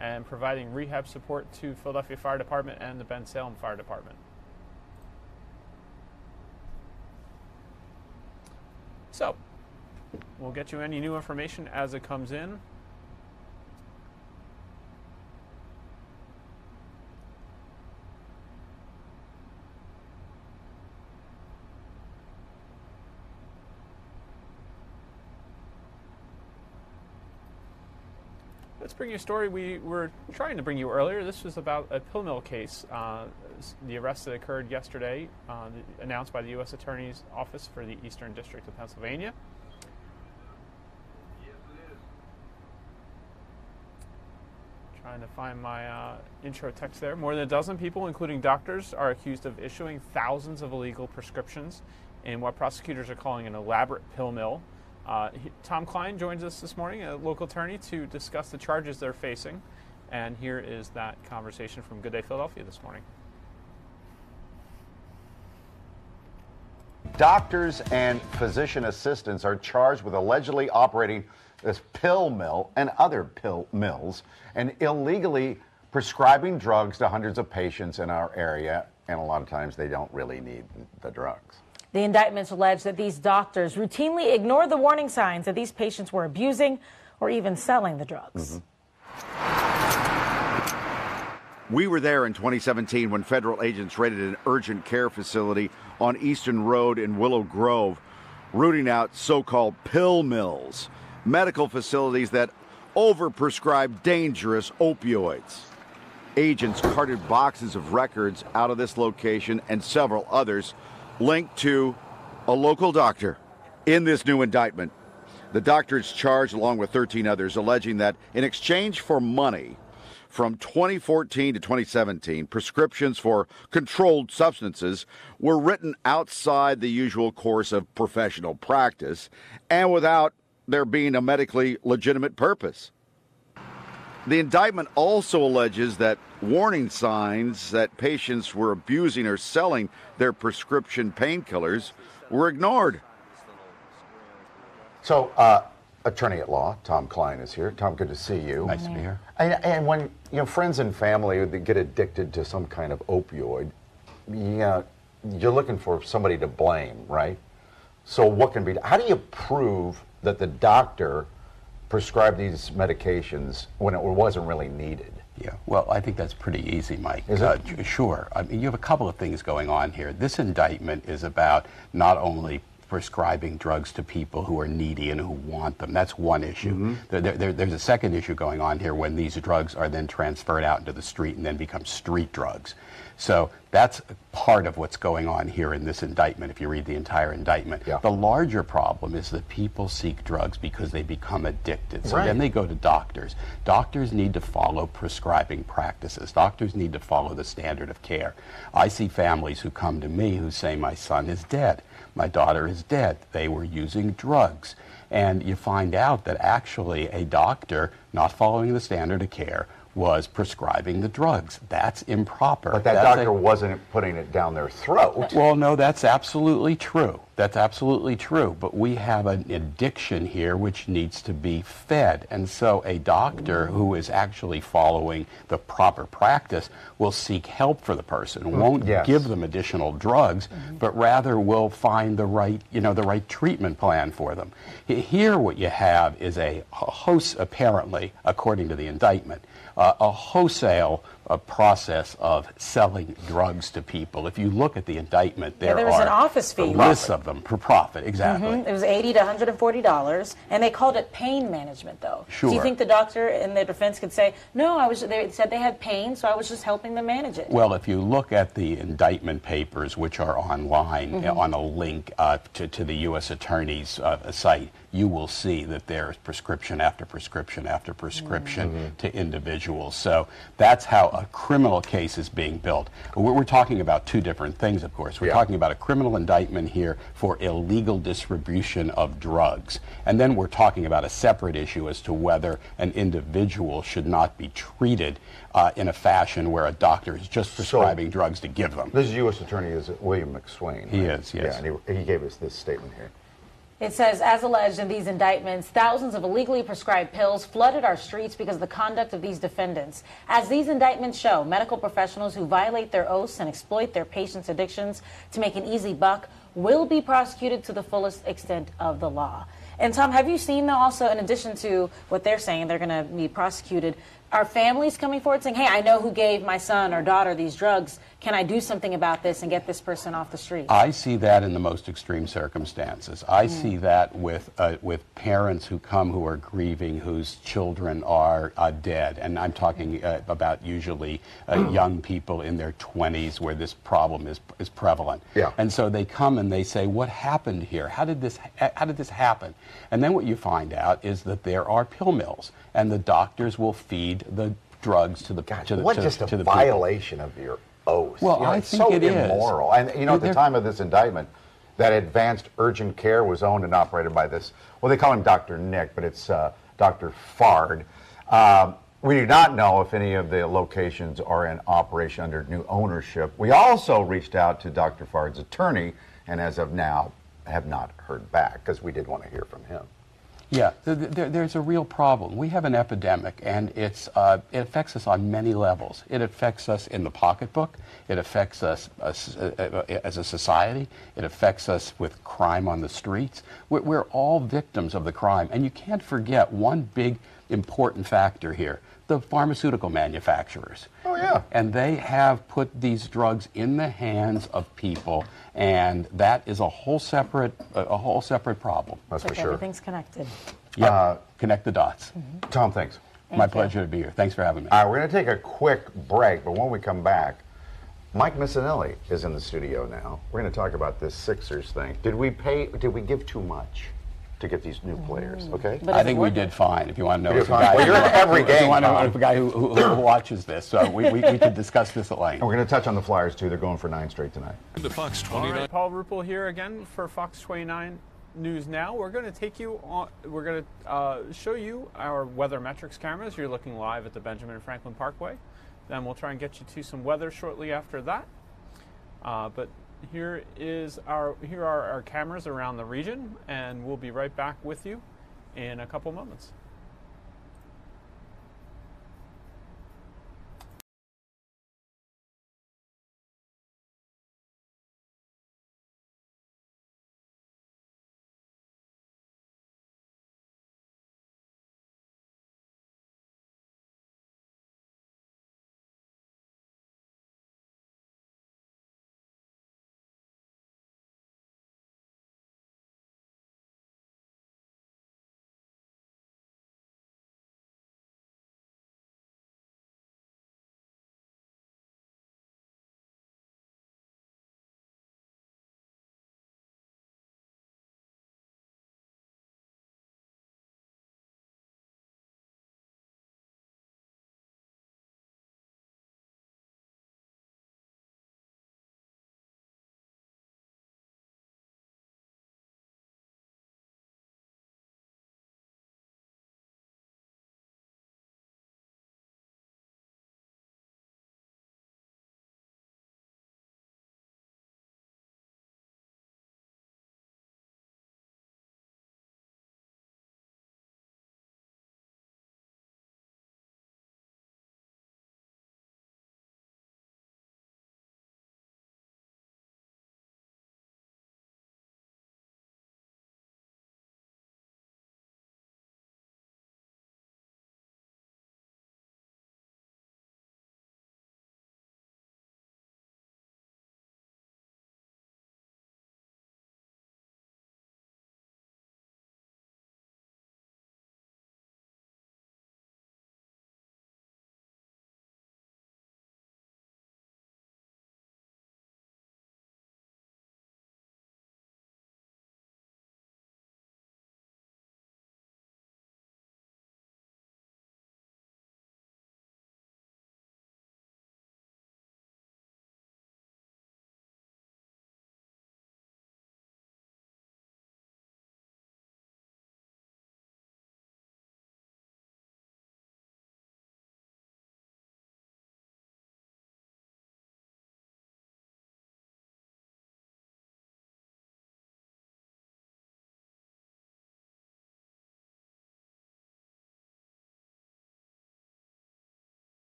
and providing rehab support to Philadelphia Fire Department and the Ben Salem Fire Department. So, we'll get you any new information as it comes in. Let's bring you a story we were trying to bring you earlier. This was about a pill mill case. The arrest that occurred yesterday, announced by the U.S. Attorney's Office for the Eastern District of Pennsylvania. Trying to find my intro text there. More than a dozen people, including doctors, are accused of issuing thousands of illegal prescriptions in what prosecutors are calling an elaborate pill mill. Tom Klein joins us this morning, a local attorney, to discuss the charges they're facing. And here is that conversation from Good Day Philadelphia this morning. Doctors and physician assistants are charged with allegedly operating this pill mill and other pill mills and illegally prescribing drugs to hundreds of patients in our area. And a lot of times they don't really need the drugs. The indictments allege that these doctors routinely ignored the warning signs that these patients were abusing or even selling the drugs. We were there in 2017 when federal agents raided an urgent care facility on Eastern Road in Willow Grove, rooting out so-called pill mills, medical facilities that overprescribe dangerous opioids. Agents carted boxes of records out of this location and several others linked to a local doctor. In this new indictment, the doctor is charged along with 13 others, alleging that in exchange for money from 2014 to 2017, prescriptions for controlled substances were written outside the usual course of professional practice and without there being a medically legitimate purpose. The indictment also alleges that warning signs that patients were abusing or selling their prescription painkillers were ignored. So, attorney at law, Tom Klein is here. Tom, good to see you. Nice to be here. And when friends and family get addicted to some kind of opioid, you're looking for somebody to blame, right? So what can be? How do you prove that the doctor prescribed these medications when it wasn't really needed? Yeah, well, I think that's pretty easy, Mike. Is it? Sure. I mean, you have a couple of things going on here. This indictment is about not only prescribing drugs to people who are needy and who want them. That's one issue. There's a second issue going on here when these drugs are then transferred out into the street and then become street drugs. So that's part of what's going on here in this indictment, if you read the entire indictment. Yeah. The larger problem is that people seek drugs because they become addicted. So then they go to doctors. Doctors need to follow prescribing practices. Doctors need to follow the standard of care. I see families who come to me who say, my son is dead. My daughter is dead. They were using drugs. And you find out that actually a doctor, not following the standard of care, was prescribing the drugs. That's improper. But that doctor wasn't putting it down their throat. Well, no, that's absolutely true. That's absolutely true. But we have an addiction here which needs to be fed. And so a doctor who is actually following the proper practice will seek help for the person, won't give them additional drugs, but rather will find the right, the right treatment plan for them. Here what you have is a host, apparently, according to the indictment, a wholesale process of selling drugs to people. If you look at the indictment, there was an office fee. Lists of them for profit, exactly. It was $80 to $140, and they called it pain management, though. Sure. Do you think the doctor in their defense could say, no, they said they had pain, so I was just helping them manage it? Well, if you look at the indictment papers, which are online on a link to the U.S. Attorney's site, you will see that there is prescription after prescription after prescription to individuals. So that's how a criminal case is being built. We're talking about two different things, of course. We're talking about a criminal indictment here for illegal distribution of drugs. And then we're talking about a separate issue as to whether an individual should not be treated in a fashion where a doctor is just prescribing drugs to give them. This U.S. Attorney is William McSwain. He is, yes. Yeah, and he gave us this statement here. It says, as alleged in these indictments, thousands of illegally prescribed pills flooded our streets because of the conduct of these defendants. As these indictments show, medical professionals who violate their oaths and exploit their patients' addictions to make an easy buck will be prosecuted to the fullest extent of the law. And Tom, have you seen, though, also, in addition to what they're saying, they're going to be prosecuted, are families coming forward saying, hey, I know who gave my son or daughter these drugs. Can I do something about this and get this person off the street? I see that in the most extreme circumstances. I see that with parents who come who are grieving, whose children are dead. And I'm talking about usually young people in their 20s where this problem is prevalent. Yeah. And so they come and they say, what happened here? How did this happen? And then what you find out is that there are pill mills, and the doctors will feed the drugs to the the violation of your oath. Well, I think it's so it is immoral. And at the time of this indictment, that advanced urgent care was owned and operated by this, well, they call him Dr. Nick, but it's Dr. Fard. We do not know if any of the locations are in operation under new ownership. We also reached out to Dr. Fard's attorney, and as of now, have not heard back, because we did want to hear from him. Yeah, there's a real problem. We have an epidemic, and it affects us on many levels. It affects us in the pocketbook. It affects us as a society. It affects us with crime on the streets. We're all victims of the crime, and you can't forget one big important factor here: the pharmaceutical manufacturers. Oh, yeah. And they have put these drugs in the hands of people, and that is a whole separate problem. That's Like for sure. everything's connected. Yeah, connect the dots. Tom, thanks. My pleasure to be here. Thanks for having me. All right, we're going to take a quick break, but when we come back, Mike Missanelli is in the studio now. We're going to talk about this Sixers thing. Did we give too much to get these new players, okay? I think we did fine. If you want to know, We did fine. Well, you're at every game, If you want to know Tom. if a guy who watches this, so we could discuss this at length. And we're going to touch on the Flyers, too. They're going for 9 straight tonight. The Fox 29. All right, Paul Ruppel here again for Fox 29 News Now. We're going to take you on. We're going to show you our weather metrics cameras. You're looking live at the Benjamin Franklin Parkway. Then we'll try and get you to some weather shortly after that. But here are our cameras around the region, and we'll be right back with you in a couple moments.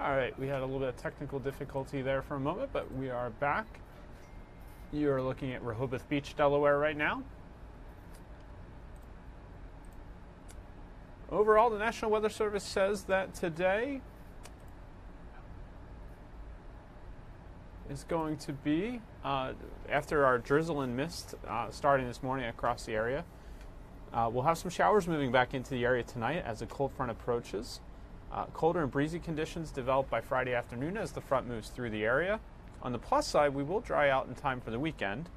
All right, we had a little bit of technical difficulty there for a moment, but we are back. You're looking at Rehoboth Beach, Delaware right now. Overall, the National Weather Service says that today is going to be, after our drizzle and mist starting this morning across the area, we'll have some showers moving back into the area tonight as a cold front approaches. Colder and breezy conditions develop by Friday afternoon as the front moves through the area. On the plus side, we will dry out in time for the weekend.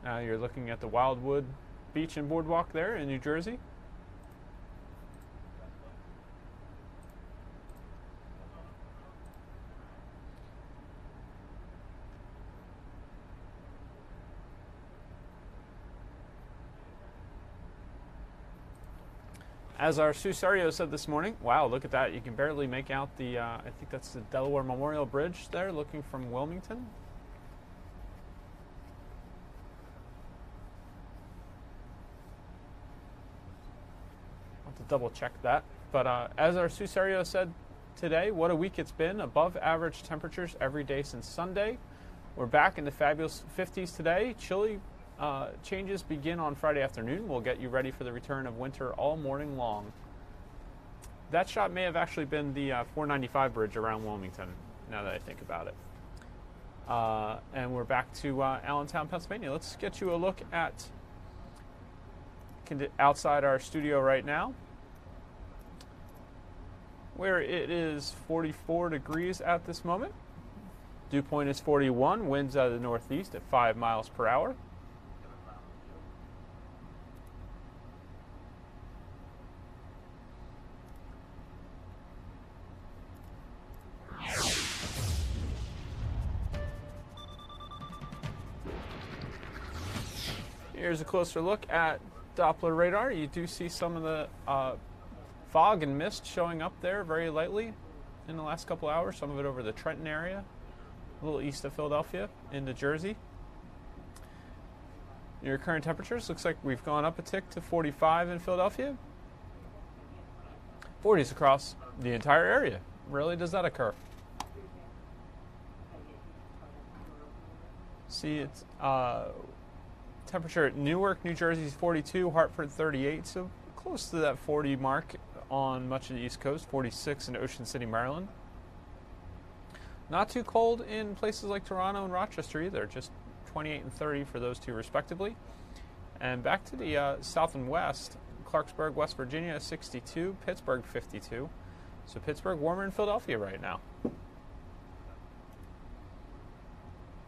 Now you're looking at the Wildwood Beach and Boardwalk there in New Jersey. As our Sue Serio said this morning, wow, look at that. You can barely make out the, I think that's the Delaware Memorial Bridge there, looking from Wilmington. I'll have to double check that. But as our Sue Serio said today, what a week it's been. Above average temperatures every day since Sunday. We're back in the fabulous 50s today. Chilly changes begin on Friday afternoon. We'll get you ready for the return of winter all morning long. That shot may have actually been the 495 bridge around Wilmington, now that I think about it. And we're back to Allentown, Pennsylvania. Let's get you a look at outside our studio right now, where it is 44 degrees at this moment. Dew point is 41, winds out of the northeast at 5 miles per hour. Here's a closer look at Doppler radar. You do see some of the fog and mist showing up there very lightly in the last couple hours. Some of it over the Trenton area, a little east of Philadelphia into Jersey. Your current temperatures, looks like we've gone up a tick to 45 in Philadelphia. 40s across the entire area. Rarely does that occur. See, it's temperature at Newark, New Jersey is 42, Hartford 38, so close to that 40 mark on much of the East Coast, 46 in Ocean City, Maryland. Not too cold in places like Toronto and Rochester either, just 28 and 30 for those two respectively. And back to the south and west, Clarksburg, West Virginia 62, Pittsburgh 52. So Pittsburgh warmer in Philadelphia right now.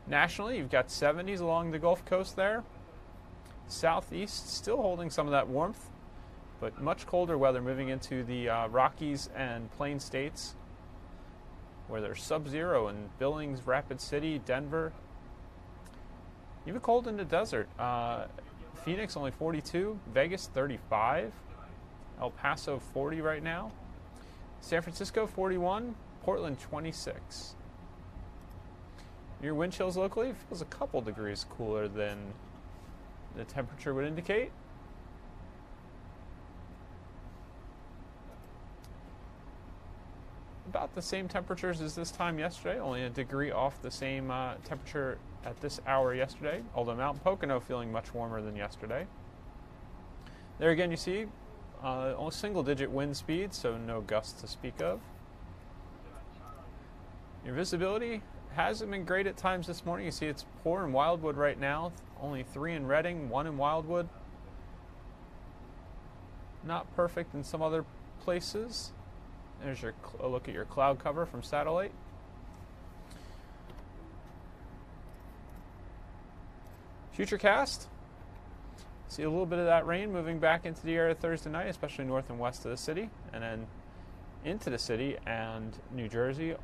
Nationally, you've got 70s along the Gulf Coast there. Southeast still holding some of that warmth, but much colder weather moving into the Rockies and Plain States, where there's sub-zero in Billings, Rapid City, Denver. Even cold in the desert. Phoenix only 42, Vegas 35, El Paso 40 right now, San Francisco 41, Portland 26. Your wind chills locally feels a couple degrees cooler than the temperature would indicate. About the same temperatures as this time yesterday, only a degree off the same temperature at this hour yesterday, although Mount Pocono feeling much warmer than yesterday. There again you see only single-digit wind speed, so no gusts to speak of. Your visibility hasn't been great at times this morning. You see it's poor in Wildwood right now, only 3 in Reading, 1 in Wildwood. Not perfect in some other places. There's a look at your cloud cover from satellite. Futurecast. See a little bit of that rain moving back into the area Thursday night, especially north and west of the city, and then into the city and New Jersey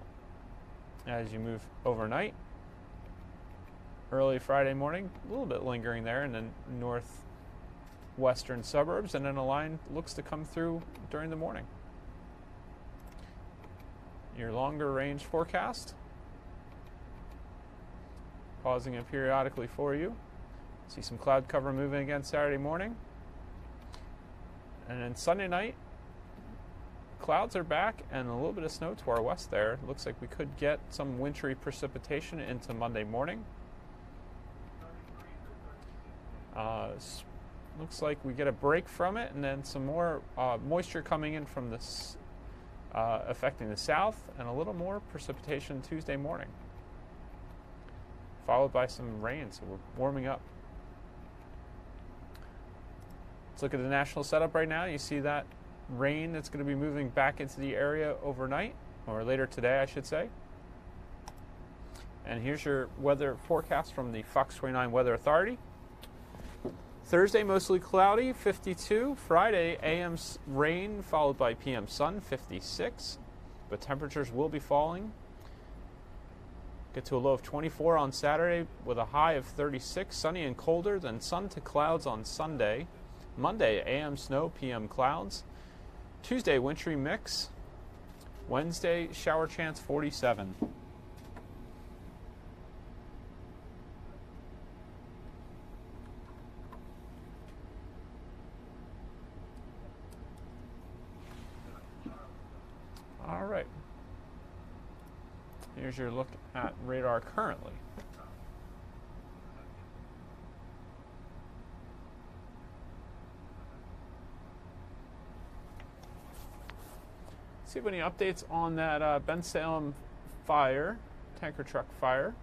as you move overnight. Early Friday morning, a little bit lingering there in the northwestern suburbs, and then a line looks to come through during the morning. Your longer range forecast. Pausing it periodically for you. See some cloud cover moving again Saturday morning. And then Sunday night, clouds are back and a little bit of snow to our west there. Looks like we could get some wintry precipitation into Monday morning. Looks like we get a break from it, and then some more moisture coming in from this affecting the south, and a little more precipitation Tuesday morning, followed by some rain, so we're warming up. Let's look at the national setup right now. You see that rain that's going to be moving back into the area overnight, or later today, I should say. And here's your weather forecast from the Fox 29 Weather Authority. Thursday, mostly cloudy, 52. Friday, AM rain followed by PM sun, 56. But temperatures will be falling. Get to a low of 24 on Saturday with a high of 36. Sunny and colder, then sun to clouds on Sunday. Monday, AM snow, PM clouds. Tuesday, wintry mix. Wednesday, shower chance, 47. All right. Here's your look at radar currently. See if any updates on that Ben Salem fire, tanker truck fire.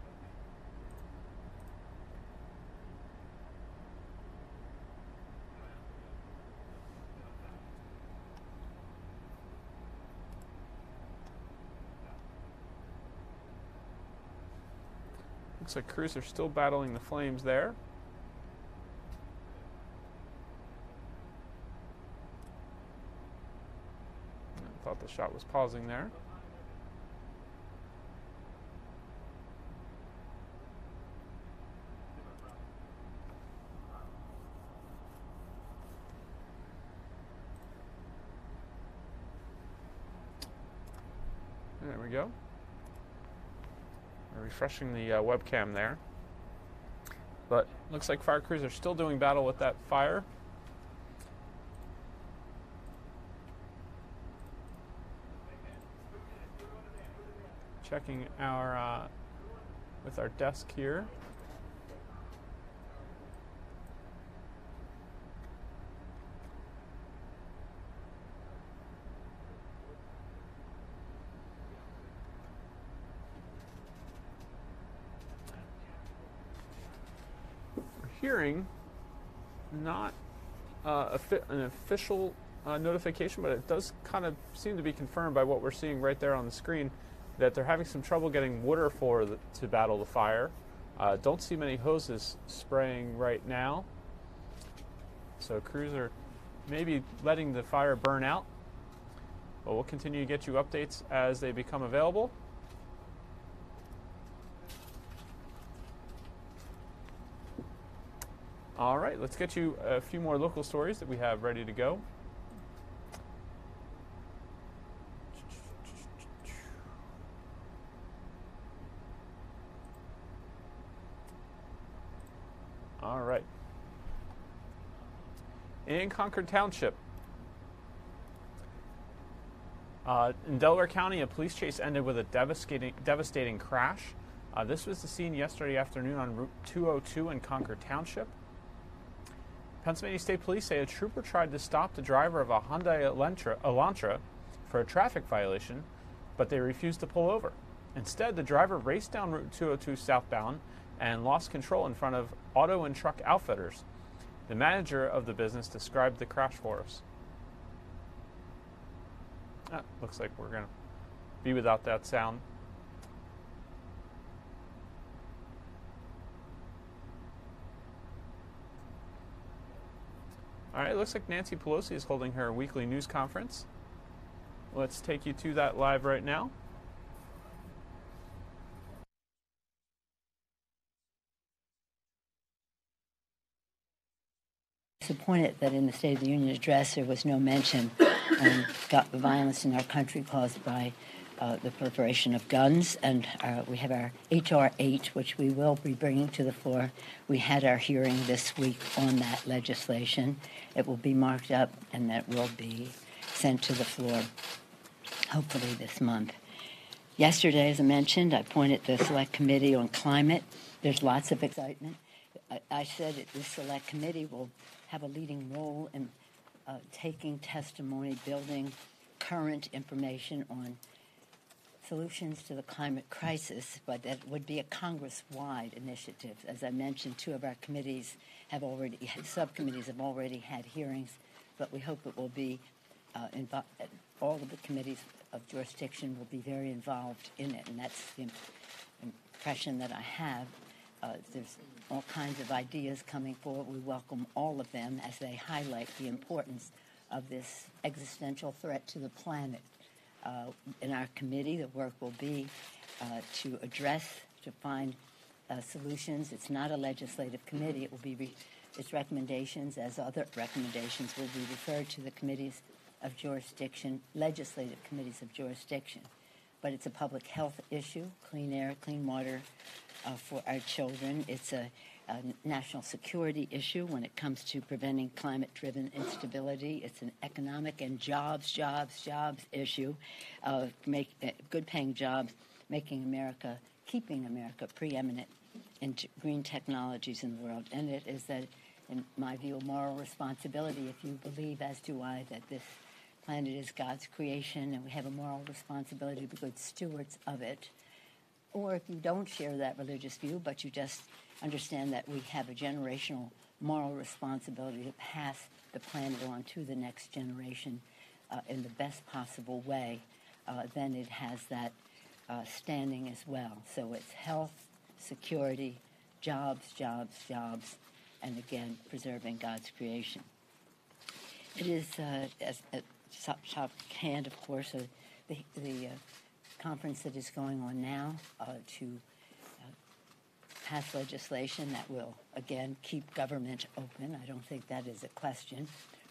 Looks like crews are still battling the flames there. I thought the shot was pausing there. There we go. Refreshing the webcam there. But looks like fire crews are still doing battle with that fire. Checking our with our desk here. Hearing not an official notification, but it does kind of seem to be confirmed by what we're seeing right there on the screen, that they're having some trouble getting water to battle the fire. Don't see many hoses spraying right now, so crews are maybe letting the fire burn out, but we'll continue to get you updates as they become available. All right, let's get you a few more local stories that we have ready to go. All right. In Concord Township, in Delaware County, a police chase ended with a devastating crash. This was the scene yesterday afternoon on Route 202 in Concord Township. Pennsylvania State Police say a trooper tried to stop the driver of a Hyundai Elantra for a traffic violation, but they refused to pull over. Instead, the driver raced down Route 202 southbound and lost control in front of Auto and Truck Outfitters. The manager of the business described the crash for us. Looks like we're going to be without that sound. All right, it looks like Nancy Pelosi is holding her weekly news conference. Let's take you to that live right now. Disappointed that in the State of the Union address there was no mention of the violence in our country caused by the proliferation of guns, and we have our H.R. 8, which we will be bringing to the floor. We had our hearing this week on that legislation. It will be marked up, and that will be sent to the floor, hopefully this month. Yesterday, as I mentioned, I appointed the Select Committee on Climate. There's lots of excitement. I said that this Select Committee will have a leading role in taking testimony, building current information on solutions to the climate crisis, but that would be a Congress-wide initiative. As I mentioned, two of our subcommittees have already had hearings, but we hope it will be all of the committees of jurisdiction will be very involved in it, and that's the impression that I have. There's all kinds of ideas coming forward. We welcome all of them as they highlight the importance of this existential threat to the planet. In our committee, the work will be to find solutions. It's not a legislative committee. It will be its recommendations, as other recommendations, will be referred to the committees of jurisdiction, legislative committees of jurisdiction. But it's a public health issue, clean air, clean water for our children. It's a national security issue when it comes to preventing climate-driven instability. It's an economic and jobs issue, good-paying jobs, keeping America preeminent in green technologies in the world. And it is that, in my view, a moral responsibility, if you believe, as do I, that this planet is God's creation and we have a moral responsibility to be good stewards of it. Or if you don't share that religious view, but you just understand that we have a generational moral responsibility to pass the planet on to the next generation in the best possible way, then it has that standing as well. So it's health, security, jobs, and again, preserving God's creation. It is, as a top hand, of course, the conference that is going on now to pass legislation that will, again, keep government open. I don't think that is a question.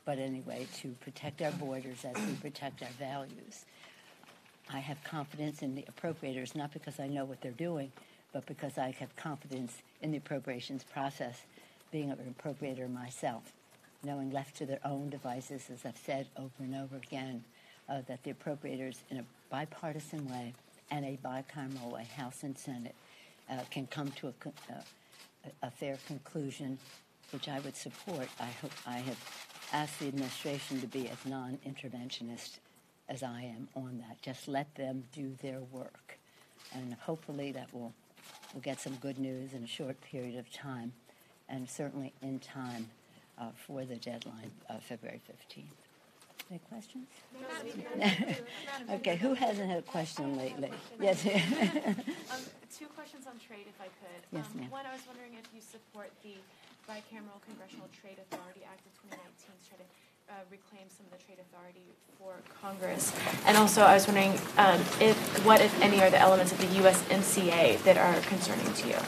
But anyway, to protect our borders as we protect our values. I have confidence in the appropriators, not because I know what they're doing, but because I have confidence in the appropriations process, being an appropriator myself, knowing left to their own devices, as I've said over and over again, that the appropriators, in a bipartisan way and a bicameral way, House and Senate, can come to a fair conclusion, which I would support. I have asked the administration to be as non-interventionist as I am on that. Just let them do their work. And hopefully that we'll get some good news in a short period of time, and certainly in time for the deadline of February 15th. Any questions? Okay, who hasn't had a question lately? Yes. Two questions on trade, if I could. Yes, ma'am. One, I was wondering if you support the Bicameral Congressional Trade Authority Act of 2019 to try to reclaim some of the trade authority for Congress. And also, I was wondering what, if any, are the elements of the USMCA that are concerning to you?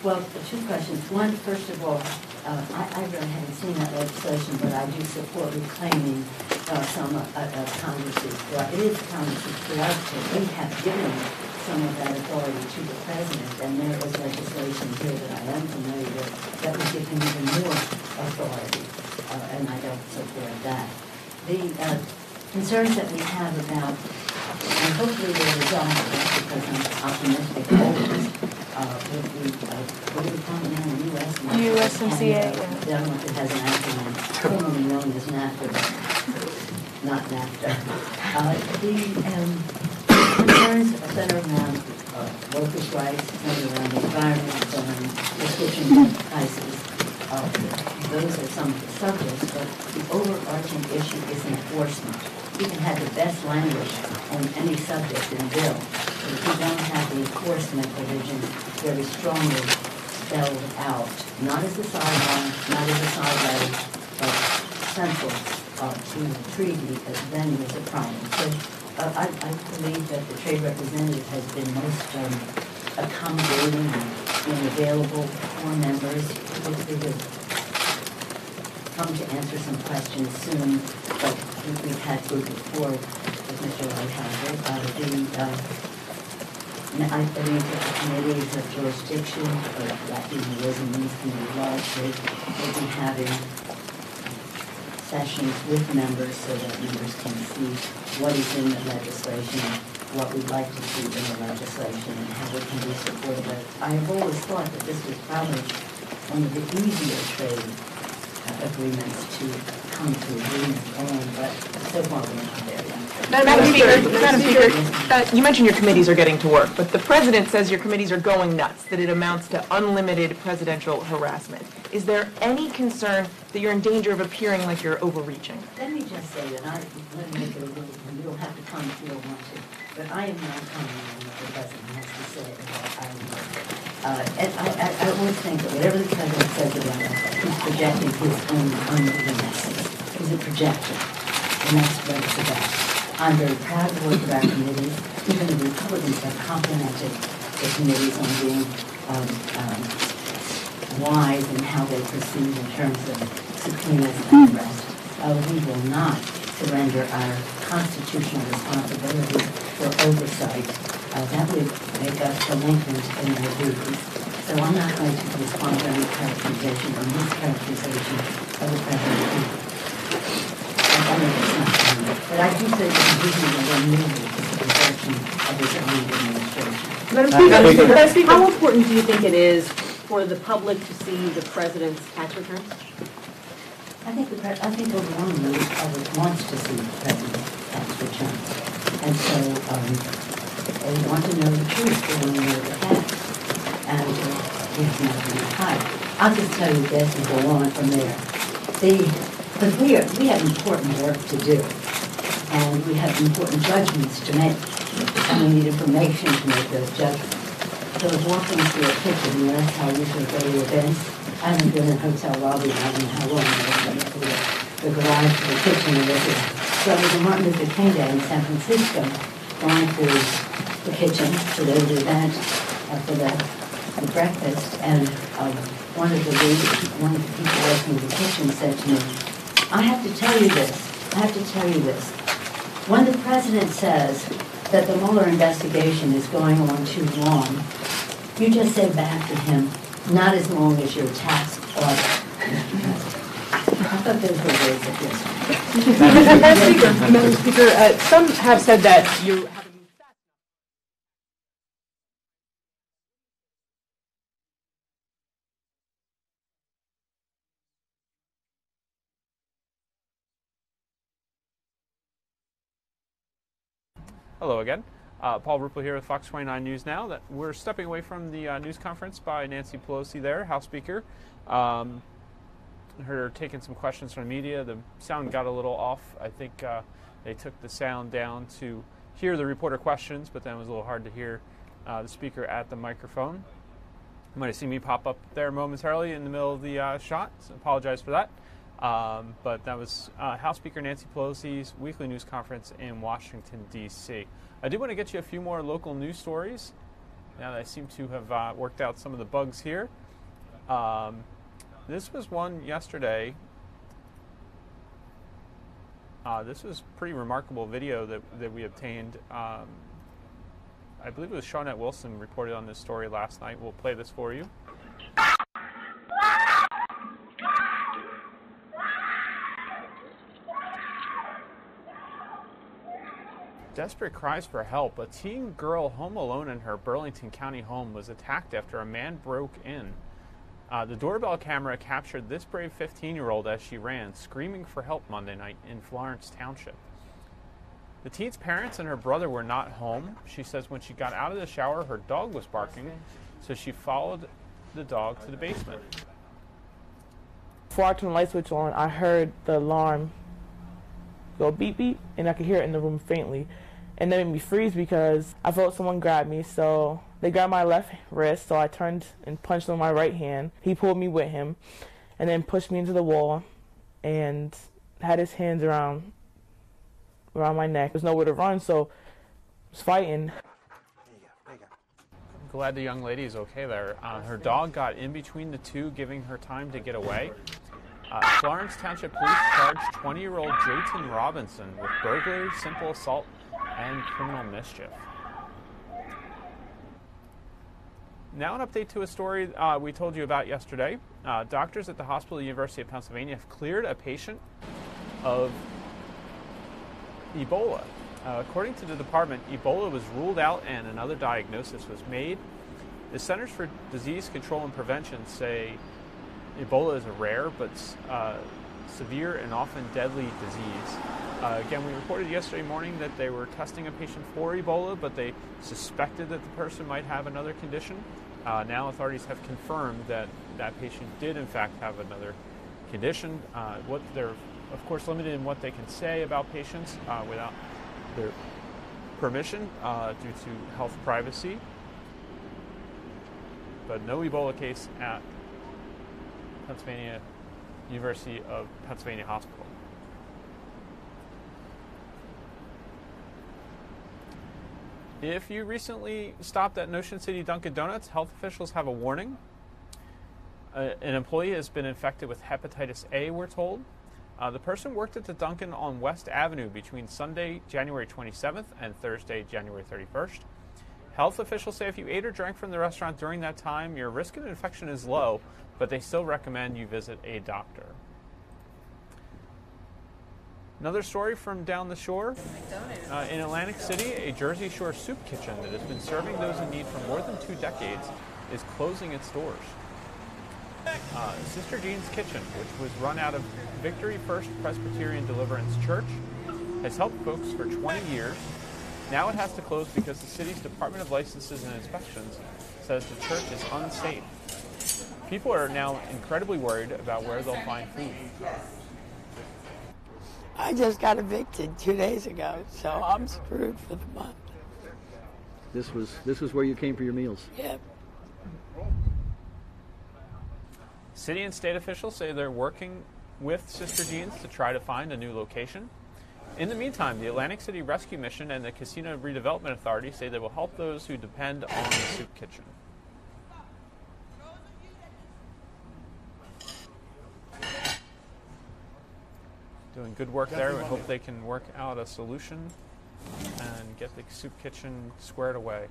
Well, two questions. One, first of all, I really haven't seen that legislation, but I do support reclaiming some of Congress's. It is Congress's prerogative. We have given some of that authority to the president, and there is legislation here that I am familiar with that would give him even more authority, and I don't support that. The concerns that we have about, and hopefully they're resolved, because I'm optimistic always, with the, what do we call it now, USMCA, the other one that has an acronym, formerly known as NAFTA, not NAFTA. The concerns center around workers' rights, center around the environment, prescription prices. Those are some of the subjects, but the overarching issue is enforcement. You can have the best language on any subject in a bill, but if you don't have the enforcement provisions very strongly spelled out, not as a sideline, not as a side letter, but central to the treaty, then there's a problem. So I believe that the trade representative has been most accommodating and available for members. Hopefully will come to answer some questions soon, but we've had good rapport with Mr. Whitehouse. I believe that the committees of jurisdiction, or that even was in these committee largely, will be having sessions with members so that members can see what is in the legislation, what we'd like to see in the legislation, and how we can be supportive of it. I have always thought that this was probably one of the easier trade agreements to come to agreement on, but so far we're not there yet. Madam Speaker, you mentioned your committees are getting to work, but the President says your committees are going nuts, that it amounts to unlimited presidential harassment. Is there any concern that you're in danger of appearing like you're overreaching? Let me just say that let me make it a little, and you don't have to comment if you don't want to, but I am not commenting on what the President has to say about our work. And I always think that whatever the President says about us, he's projecting his own message. He's a projector, and that's what it's about. I'm very proud to work with our committees. Even the Republicans have complimented the committees on being wise in how they proceed in terms of subpoenas and arrest. We will not surrender our constitutional responsibility for oversight. That would make us delinquent in our duties. So I'm not going to respond to any characterization or mischaracterization of the President. But I do say that the vision of removal is the direction of his own administration. Madam Speaker, how important do you think it is for the public to see the President's tax returns? I think overwhelmingly the public wants to see the President's tax returns. And so they want to know the truth. They want to know the facts. And we have nothing to hide. I'll just tell you this and go on from there. Because we have important work to do, and we have important judgments to make, and we need information to make those judgments. So if walking through a kitchen, and that's how I usually go to events. I haven't been in a hotel lobby, I don't know how long I've been to the garage to the kitchen. And this is, so it was a Martin Luther King Day in San Francisco, going to the kitchen to the event for the breakfast, and one of the people working in the kitchen said to me, I have to tell you this. When the President says that the Mueller investigation is going on too long, you just say back to him, not as long as your tax audit. I thought those were ways of this. Madam Speaker, some have said that you have Hello again. Paul Rupel here with Fox 29 News Now. That we're stepping away from the news conference by Nancy Pelosi there, House Speaker. Her taking some questions from the media. The sound got a little off. I think they took the sound down to hear the reporter questions, but then it was a little hard to hear the speaker at the microphone. You might have seen me pop up there momentarily in the middle of the shot, so I apologize for that. But that was House Speaker Nancy Pelosi's weekly news conference in Washington, D.C. I do want to get you a few more local news stories now that I seem to have worked out some of the bugs here. This was one yesterday. This was pretty remarkable video that we obtained. I believe it was Shawnette Wilson reported on this story last night. We'll play this for you. Desperate cries for help. A teen girl home alone in her Burlington County home was attacked after a man broke in. The doorbell camera captured this brave 15-year-old as she ran, screaming for help Monday night in Florence Township. The teen's parents and her brother were not home. She says when she got out of the shower, her dog was barking, so she followed the dog to the basement. Before I turned the light switch on, I heard the alarm go beep beep, and I could hear it in the room faintly. And that made me freeze because I felt someone grab me. So they grabbed my left wrist, so I turned and punched on my right hand. He pulled me with him and then pushed me into the wall and had his hands around my neck. There's nowhere to run, so I was fighting. I'm glad the young lady is okay there. Her dog got in between the two, giving her time to get away. Florence Township Police charged 20-year-old Jayton Robinson with burglary, simple assault, and criminal mischief. Now an update to a story we told you about yesterday. Doctors at the hospital at the University of Pennsylvania have cleared a patient of Ebola. According to the department, Ebola was ruled out and another diagnosis was made. The Centers for Disease Control and Prevention say Ebola is a rare but severe and often deadly disease. Again, we reported yesterday morning that they were testing a patient for Ebola, but they suspected that the person might have another condition. Now authorities have confirmed that that patient did in fact have another condition. What they're, of course, limited in what they can say about patients without their permission due to health privacy. But no Ebola case at Pennsylvania University of Pennsylvania Hospital. If you recently stopped at Notion City Dunkin' Donuts, health officials have a warning. An employee has been infected with hepatitis A, we're told. The person worked at the Dunkin' on West Avenue between Sunday, January 27th and Thursday, January 31st. Health officials say if you ate or drank from the restaurant during that time, your risk of infection is low, but they still recommend you visit a doctor. Another story from down the shore. In Atlantic City, a Jersey Shore soup kitchen that has been serving those in need for more than 2 decades is closing its doors. Sister Jean's Kitchen, which was run out of Victory First Presbyterian Deliverance Church, has helped folks for 20 years. Now it has to close because the city's Department of Licenses and Inspections says the church is unsafe. People are now incredibly worried about where they'll find food. I just got evicted 2 days ago, so I'm screwed for the month. This was where you came for your meals? Yep. City and state officials say they're working with Sister Jean's to try to find a new location. In the meantime, the Atlantic City Rescue Mission and the Casino Redevelopment Authority say they will help those who depend on the soup kitchen. Doing good work there. We hope they can work out a solution and get the soup kitchen squared away.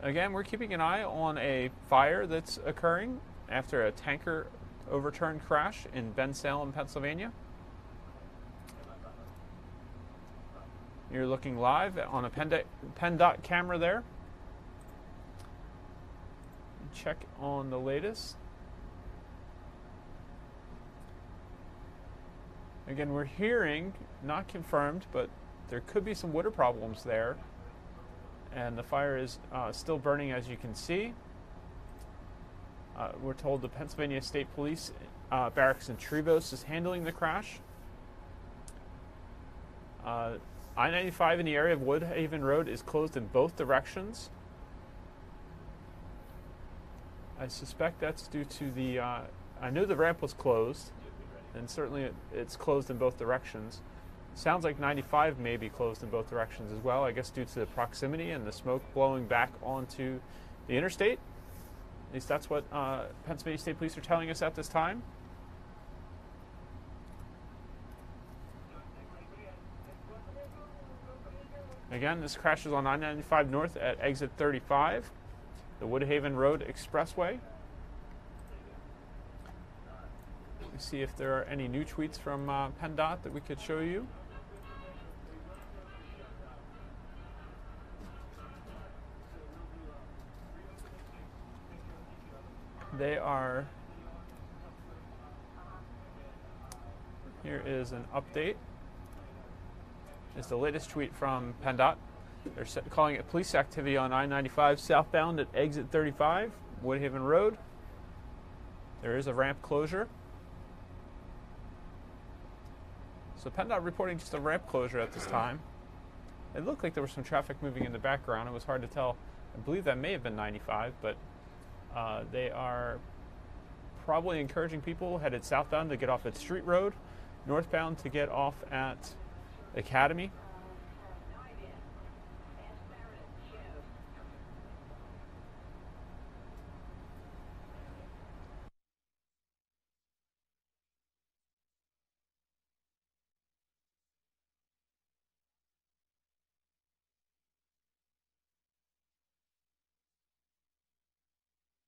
Again, we're keeping an eye on a fire that's occurring after a tanker overturned crash in Bensalem, Pennsylvania. You're looking live on a PennDOT camera there. Check on the latest. Again, we're hearing, not confirmed, but there could be some water problems there. And the fire is still burning, as you can see. We're told the Pennsylvania State Police barracks in Trevose is handling the crash. I-95 in the area of Woodhaven Road is closed in both directions. I suspect that's due to the, I knew the ramp was closed, and certainly it's closed in both directions. Sounds like 95 may be closed in both directions as well, I guess due to the proximity and the smoke blowing back onto the interstate. At least that's what Pennsylvania State Police are telling us at this time. Again, this crash is on I-95 North at exit 35, the Woodhaven Road Expressway. Let me see if there are any new tweets from PennDOT that we could show you. They are, here is an update. It's the latest tweet from PennDOT. They're calling it police activity on I-95 southbound at exit 35, Woodhaven Road. There is a ramp closure. So PennDOT reporting just a ramp closure at this time. It looked like there was some traffic moving in the background. It was hard to tell. I believe that may have been 95, but they are probably encouraging people headed southbound to get off at Street Road, northbound to get off at Academy.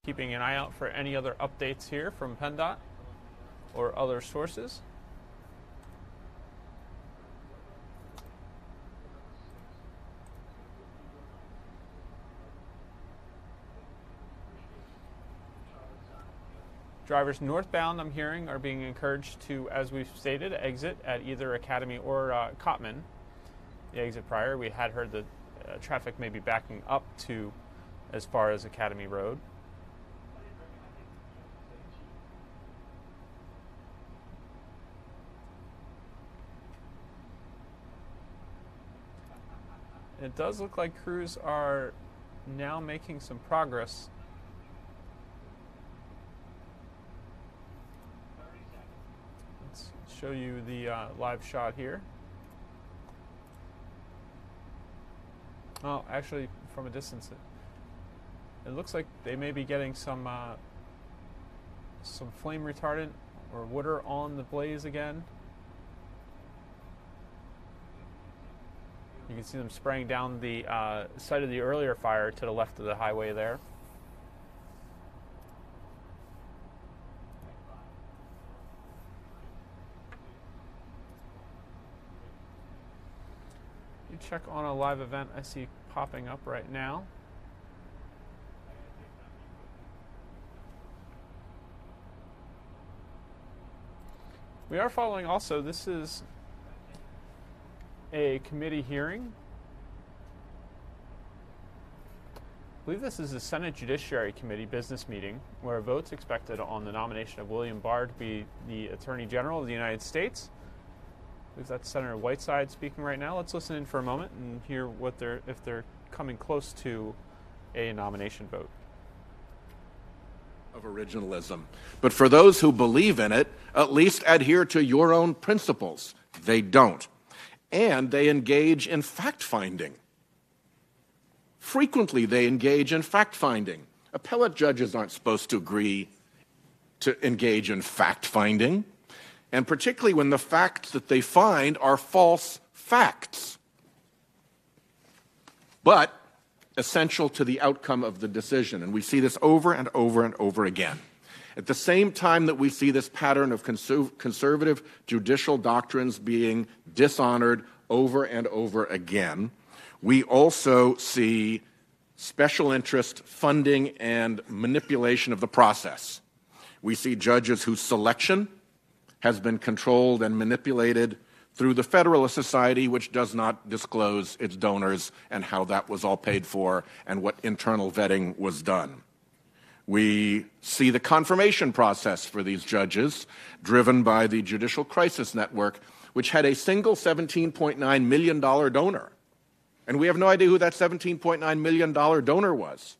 Keeping an eye out for any other updates here from PennDOT or other sources. Drivers northbound, I'm hearing, are being encouraged to, as we've stated, exit at either Academy or Cottman. The exit prior, we had heard that traffic may be backing up to as far as Academy Road. It does look like crews are now making some progress. Let's show you the live shot here. Oh, actually, from a distance, it looks like they may be getting some flame retardant or water on the blaze again. You can see them spraying down the site of the earlier fire to the left of the highway there. You check on a live event I see popping up right now. We are following also, this is a committee hearing. I believe this is the Senate Judiciary Committee business meeting where a vote's expected on the nomination of William Barr to be the Attorney General of the United States. I believe that's Senator Whiteside speaking right now. Let's listen in for a moment and hear what if they're coming close to a nomination vote. Of originalism. But for those who believe in it, at least adhere to your own principles. They don't. And they engage in fact-finding. Frequently, they engage in fact-finding. Appellate judges aren't supposed to agree to engage in fact-finding, and particularly when the facts that they find are false facts, but essential to the outcome of the decision. And we see this over and over and over again. At the same time that we see this pattern of conservative judicial doctrines being dishonored over and over again, we also see special interest funding and manipulation of the process. We see judges whose selection has been controlled and manipulated through the Federalist Society, which does not disclose its donors and how that was all paid for and what internal vetting was done. We see the confirmation process for these judges, driven by the Judicial Crisis Network, which had a single $17.9 million donor. And we have no idea who that $17.9 million donor was.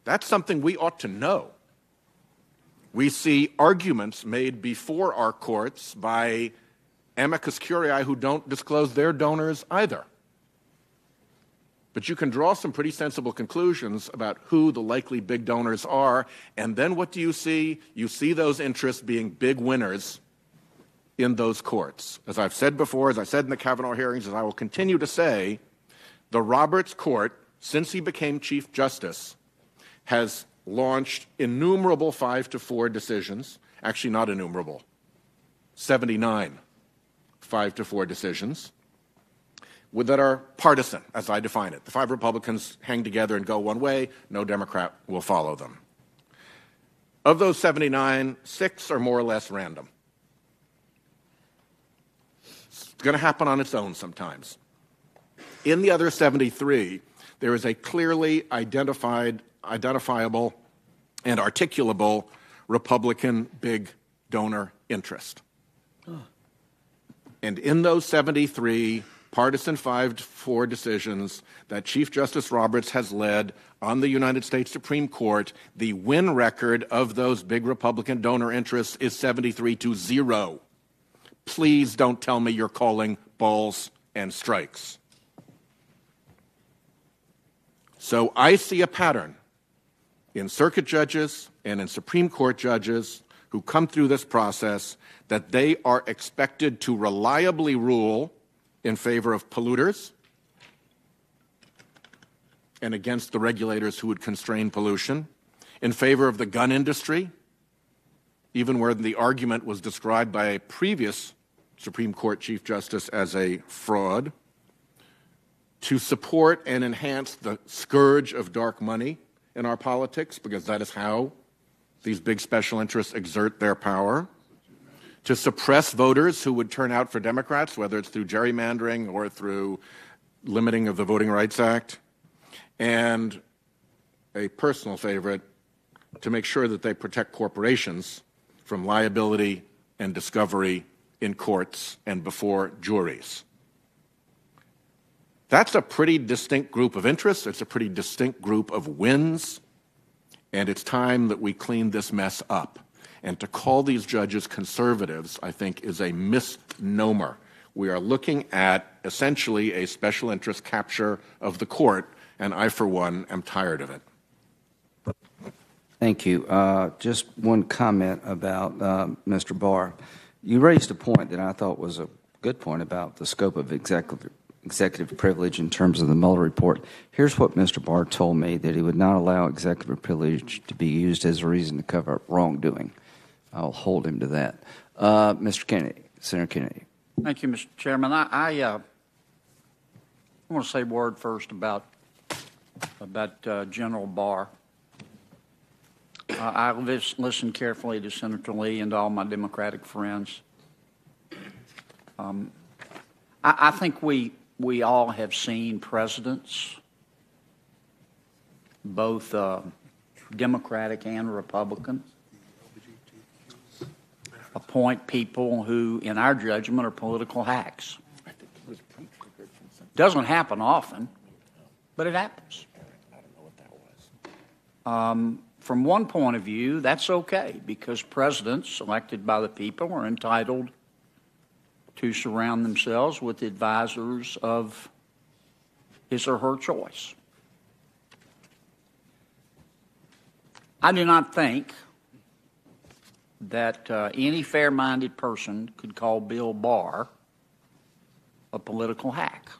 That's something we ought to know. We see arguments made before our courts by amicus curiae who don't disclose their donors either. But you can draw some pretty sensible conclusions about who the likely big donors are, and then what do you see? You see those interests being big winners in those courts. As I've said before, as I said in the Kavanaugh hearings, as I will continue to say, the Roberts Court, since he became Chief Justice, has launched innumerable 5-4 decisions, actually not innumerable, 79 5-4 decisions that are partisan, as I define it. The 5 Republicans hang together and go one way, no Democrat will follow them. Of those 79, 6 are more or less random. It's going to happen on its own sometimes. In the other 73, there is a clearly identifiable and articulable Republican big donor interest. And in those 73 partisan 5-4 decisions that Chief Justice Roberts has led on the United States Supreme Court, the win record of those big Republican donor interests is 73-0. Please don't tell me you're calling balls and strikes. So I see a pattern in circuit judges and in Supreme Court judges who come through this process that they are expected to reliably rule in favor of polluters and against the regulators who would constrain pollution, in favor of the gun industry, even where the argument was described by a previous Supreme Court Chief Justice as a fraud, to support and enhance the scourge of dark money in our politics, because that is how these big special interests exert their power, to suppress voters who would turn out for Democrats, whether it's through gerrymandering or through limiting of the Voting Rights Act, and a personal favorite, to make sure that they protect corporations from liability and discovery in courts and before juries. That's a pretty distinct group of interests. It's a pretty distinct group of wins. And it's time that we clean this mess up. And to call these judges conservatives, I think, is a misnomer. We are looking at essentially a special interest capture of the court, and I, for one, am tired of it. Thank you. Just one comment about Mr. Barr. You raised a point that I thought was a good point about the scope of executive privilege in terms of the Mueller report. Here's what Mr. Barr told me, that he would not allow executive privilege to be used as a reason to cover up wrongdoing. I'll hold him to that. Mr. Kennedy, Senator Kennedy. Thank you, Mr. Chairman. I want to say a word first about General Barr. I listened carefully to Senator Lee and to all my Democratic friends. I think we all have seen presidents, both Democratic and Republican, appoint people who, in our judgment, are political hacks. Doesn't happen often, but it happens. From one point of view, that's okay, because presidents elected by the people are entitled to surround themselves with advisors of his or her choice. I do not think that any fair-minded person could call Bill Barr a political hack.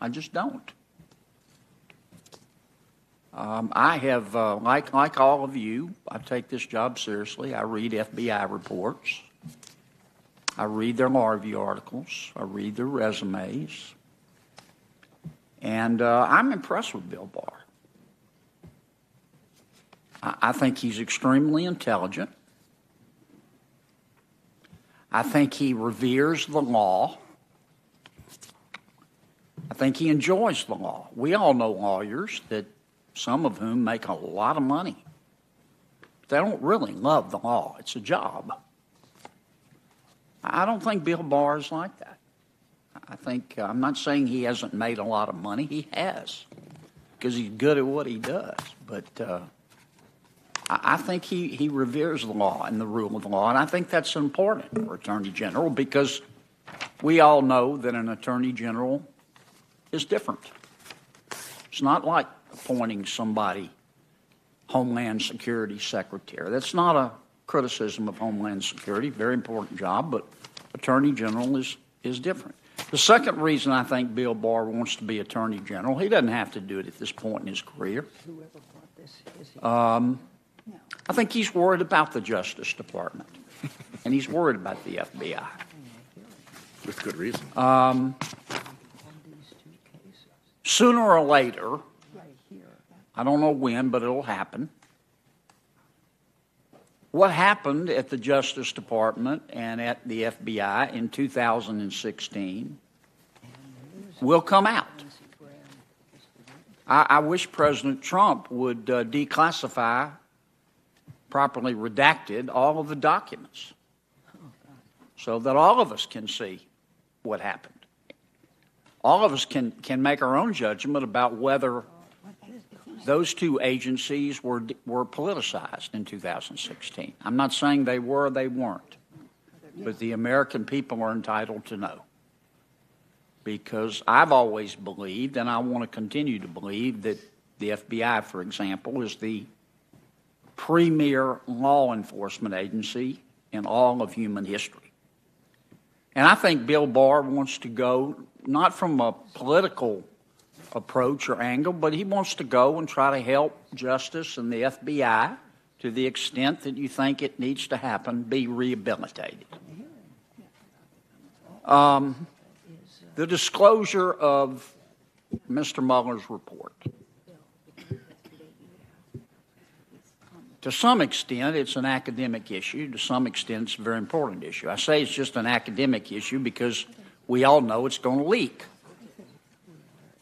I just don't. I have, like all of you, I take this job seriously. I read FBI reports. I read their law review articles. I read their resumes. And I'm impressed with Bill Barr. I think he's extremely intelligent. I think he reveres the law. I think he enjoys the law. We all know lawyers, that some of whom make a lot of money. They don't really love the law. It's a job. I don't think Bill Barr is like that. I think, I'm not saying he hasn't made a lot of money. He has, because he's good at what he does. But I think he reveres the law and the rule of the law, and I think that's important for Attorney General, because we all know that an Attorney General is different. It's not like appointing somebody Homeland Security Secretary. That's not a criticism of Homeland Security, very important job, but Attorney General is different. The second reason I think Bill Barr wants to be Attorney General, he doesn't have to do it at this point in his career. I think he's worried about the Justice Department, and he's worried about the FBI. With good reason. Sooner or later, I don't know when, but it'll happen. What happened at the Justice Department and at the FBI in 2016 will come out. I wish President Trump would declassify, properly redacted, all of the documents so that all of us can see what happened. All of us can make our own judgment about whether those two agencies were politicized in 2016. I'm not saying they were or they weren't, but the American people are entitled to know. Because I've always believed, and I want to continue to believe, that the FBI, for example, is the premier law enforcement agency in all of human history. And I think Bill Barr wants to go, not from a political approach or angle, but he wants to go and try to help justice and the FBI, to the extent that you think it needs to happen, be rehabilitated. The disclosure of Mr. Mueller's report. To some extent, it's an academic issue. To some extent, it's a very important issue. I say it's just an academic issue because we all know it's going to leak.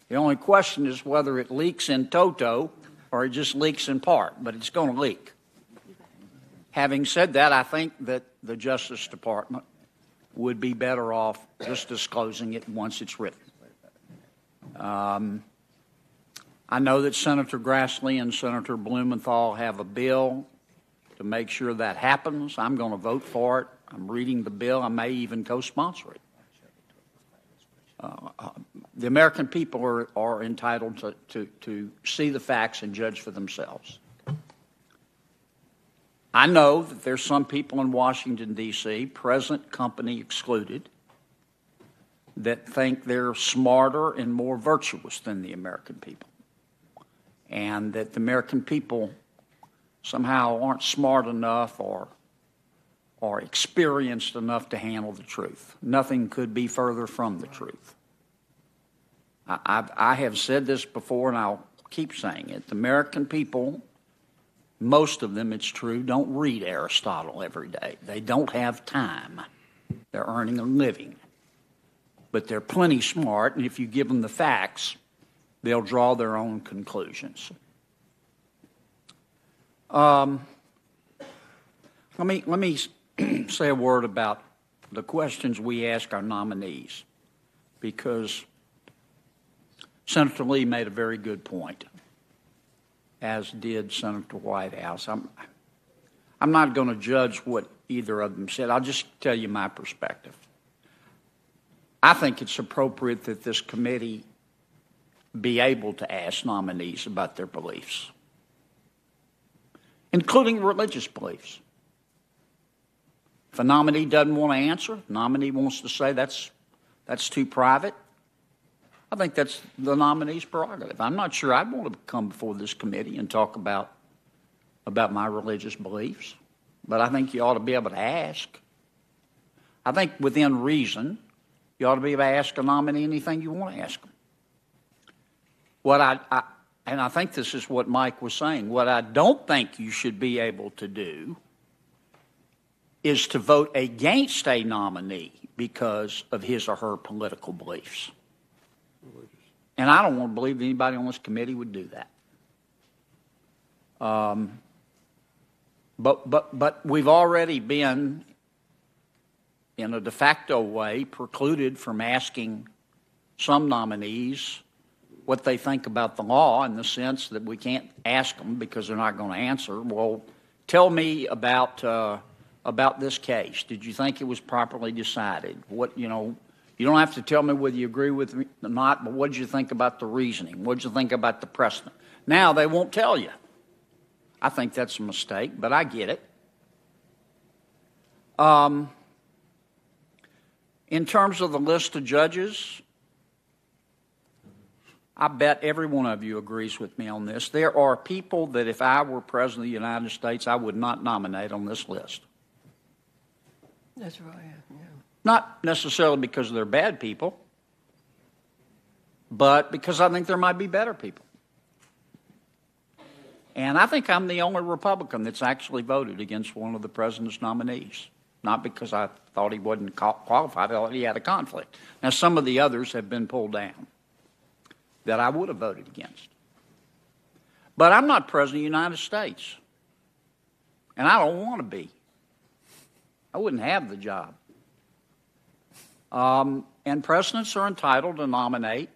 The only question is whether it leaks in toto or it just leaks in part, but it's going to leak. Having said that, I think that the Justice Department would be better off just disclosing it once it's written. I know that Senator Grassley and Senator Blumenthal have a bill to make sure that happens. I'm going to vote for it. I'm reading the bill. I may even co-sponsor it. The American people are entitled to see the facts and judge for themselves. I know that there's some people in Washington, D.C., present company excluded, that think they're smarter and more virtuous than the American people, and that the American people somehow aren't smart enough or experienced enough to handle the truth. Nothing could be further from the truth. I have said this before, and I'll keep saying it. The American people, most of them, it's true, don't read Aristotle every day. They don't have time. They're earning a living. But they're plenty smart, and if you give them the facts, they'll draw their own conclusions. Let me say a word about the questions we ask our nominees, because Senator Lee made a very good point, as did Senator Whitehouse. I'm not going to judge what either of them said. I'll just tell you my perspective. I think it's appropriate that this committee be able to ask nominees about their beliefs, including religious beliefs. If a nominee doesn't want to answer, the nominee wants to say that's too private, I think that's the nominee's prerogative. I'm not sure I'd want to come before this committee and talk about my religious beliefs, but I think you ought to be able to ask. I think within reason, you ought to be able to ask a nominee anything you want to ask them. And I think this is what Mike was saying, what I don't think you should be able to do is to vote against a nominee because of his or her political beliefs. And I don't want to believe anybody on this committee would do that. But we've already been, in a de facto way, precluded from asking some nominees what they think about the law, in the sense that we can't ask them because they're not going to answer. Well, tell me about this case. Did you think it was properly decided? You don't have to tell me whether you agree with me or not, but what did you think about the reasoning? What did you think about the precedent? Now they won't tell you. I think that's a mistake, but I get it. In terms of the list of judges, I bet every one of you agrees with me on this. There are people that if I were President of the United States, I would not nominate on this list. That's right, yeah. Not necessarily because they're bad people, but because I think there might be better people. And I think I'm the only Republican that's actually voted against one of the president's nominees. Not because I thought he wasn't qualified, I thought he had a conflict. Now, some of the others have been pulled down that I would have voted against. But I'm not President of the United States. And I don't want to be. I wouldn't have the job. And presidents are entitled to nominate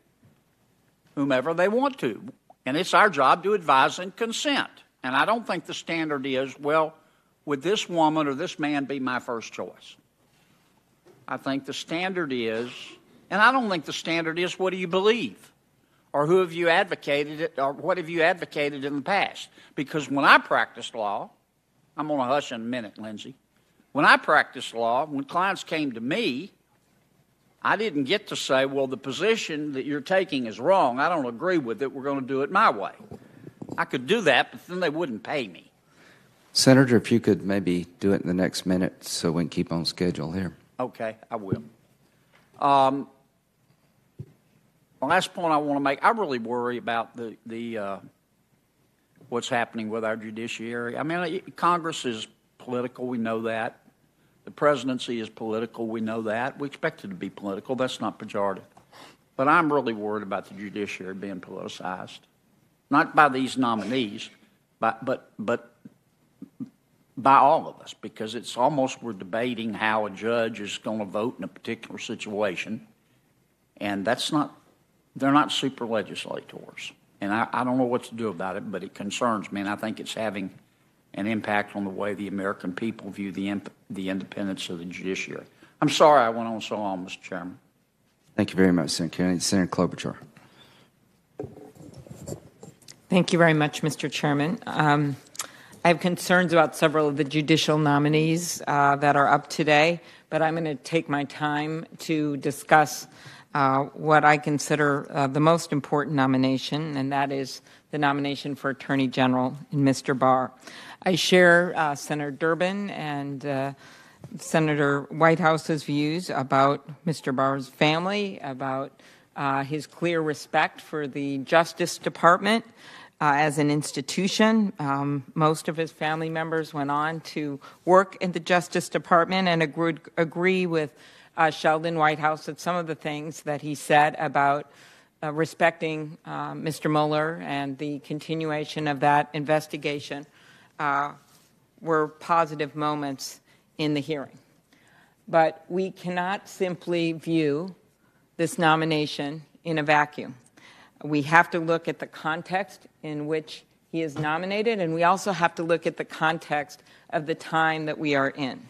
whomever they want to. And it's our job to advise and consent. And I don't think the standard is, well, would this woman or this man be my first choice? I think the standard is, and I don't think the standard is, what do you believe? Or who have you advocated it, or what have you advocated in the past? Because when I practiced law, I'm going to hush in a minute, Lindsay. When I practiced law, when clients came to me, I didn't get to say, well, the position that you're taking is wrong. I don't agree with it. We're going to do it my way. I could do that, but then they wouldn't pay me. Senator, if you could maybe do it in the next minute so we can keep on schedule here. Okay, I will. The last point I want to make, I really worry about the what's happening with our judiciary. I mean, Congress is political. We know that. The presidency is political. We know that. We expect it to be political. That's not pejorative. But I'm really worried about the judiciary being politicized, not by these nominees, but by all of us, because it's almost we're debating how a judge is going to vote in a particular situation, and that's not. They're not super legislators, and I don't know what to do about it, but it concerns me, and I think it's having an impact on the way the American people view the independence of the judiciary. I'm sorry I went on so long, Mr. Chairman. Thank you very much, Senator Kennedy. Senator Klobuchar. Thank you very much, Mr. Chairman. I have concerns about several of the judicial nominees that are up today, but I'm going to take my time to discuss what I consider the most important nomination, and that is the nomination for Attorney General in Mr. Barr. I share Senator Durbin and Senator Whitehouse's views about Mr. Barr's family, about his clear respect for the Justice Department as an institution. Most of his family members went on to work in the Justice Department, and agree with Sheldon Whitehouse that some of the things that he said about respecting Mr. Mueller and the continuation of that investigation were positive moments in the hearing. But we cannot simply view this nomination in a vacuum. We have to look at the context in which he is nominated, and we also have to look at the context of the time that we are in.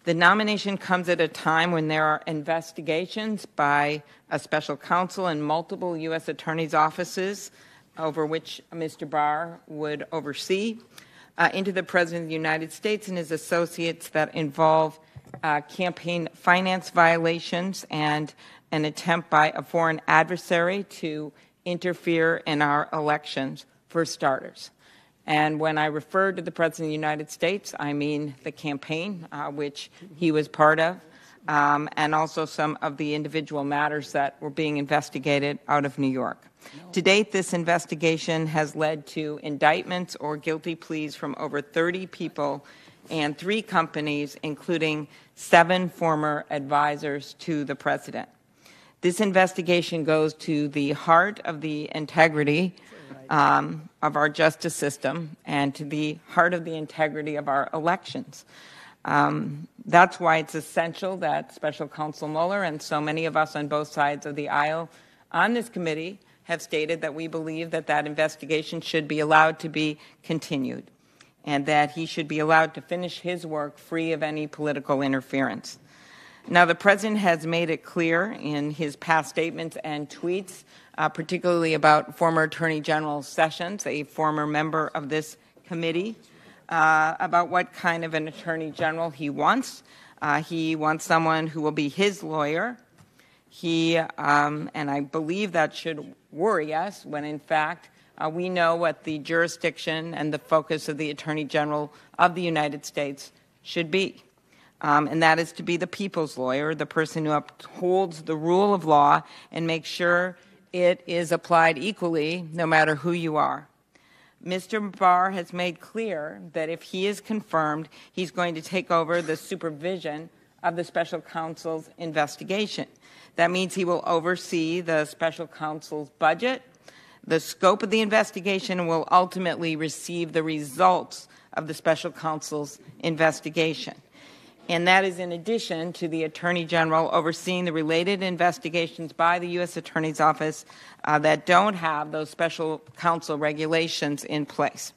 The nomination comes at a time when there are investigations by a special counsel and multiple U.S. attorneys' offices over which Mr. Barr would oversee into the President of the United States and his associates that involve campaign finance violations and an attempt by a foreign adversary to interfere in our elections, for starters. And when I refer to the President of the United States, I mean the campaign, which he was part of, and also some of the individual matters that were being investigated out of New York. To date, this investigation has led to indictments or guilty pleas from over 30 people and 3 companies, including 7 former advisors to the President. This investigation goes to the heart of the integrity of our justice system and to the heart of the integrity of our elections. That's why it's essential that Special Counsel Mueller and so many of us on both sides of the aisle on this committee have stated that we believe that that investigation should be allowed to be continued and that he should be allowed to finish his work free of any political interference. Now, the President has made it clear in his past statements and tweets, particularly about former Attorney General Sessions, a former member of this committee, about what kind of an Attorney General he wants. He wants someone who will be his lawyer. And I believe that should worry us when, in fact, we know what the jurisdiction and the focus of the Attorney General of the United States should be. And that is to be the people's lawyer, the person who upholds the rule of law and makes sure it is applied equally no matter who you are. Mr. Barr has made clear that if he is confirmed, he's going to take over the supervision of the special counsel's investigation. That means he will oversee the special counsel's budget, the scope of the investigation, and will ultimately receive the results of the special counsel's investigation. And that is in addition to the Attorney General overseeing the related investigations by the U.S. Attorney's Office that don't have those special counsel regulations in place.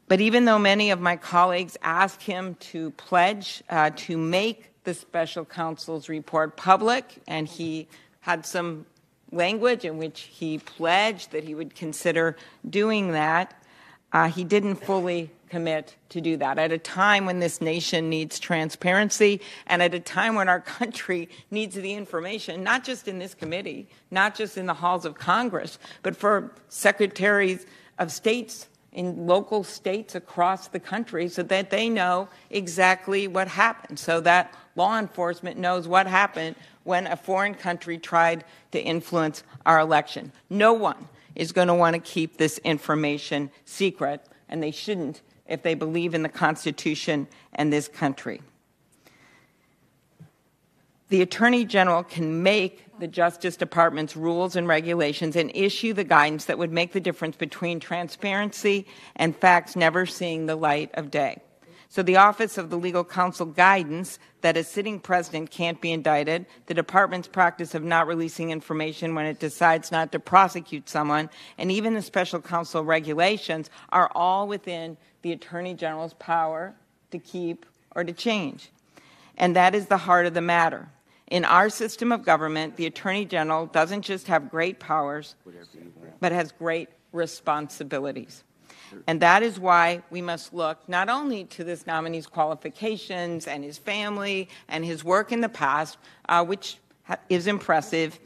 But even though many of my colleagues asked him to pledge to make the special counsel's report public, and he had some language in which he pledged that he would consider doing that, he didn't fully commit to do that at a time when this nation needs transparency and at a time when our country needs the information, not just in this committee, not just in the halls of Congress, but for secretaries of states in local states across the country so that they know exactly what happened, so that law enforcement knows what happened when a foreign country tried to influence our election. No one is going to want to keep this information secret, and they shouldn't if they believe in the Constitution and this country. The Attorney General can make the Justice Department's rules and regulations and issue the guidance that would make the difference between transparency and facts never seeing the light of day. So the Office of the Legal Counsel guidance that a sitting president can't be indicted, the department's practice of not releasing information when it decides not to prosecute someone, and even the special counsel regulations are all within the Attorney General's power to keep or to change. And that is the heart of the matter. In our system of government, the Attorney General doesn't just have great powers, but has great responsibilities. And that is why we must look not only to this nominee's qualifications and his family and his work in the past, which is impressive,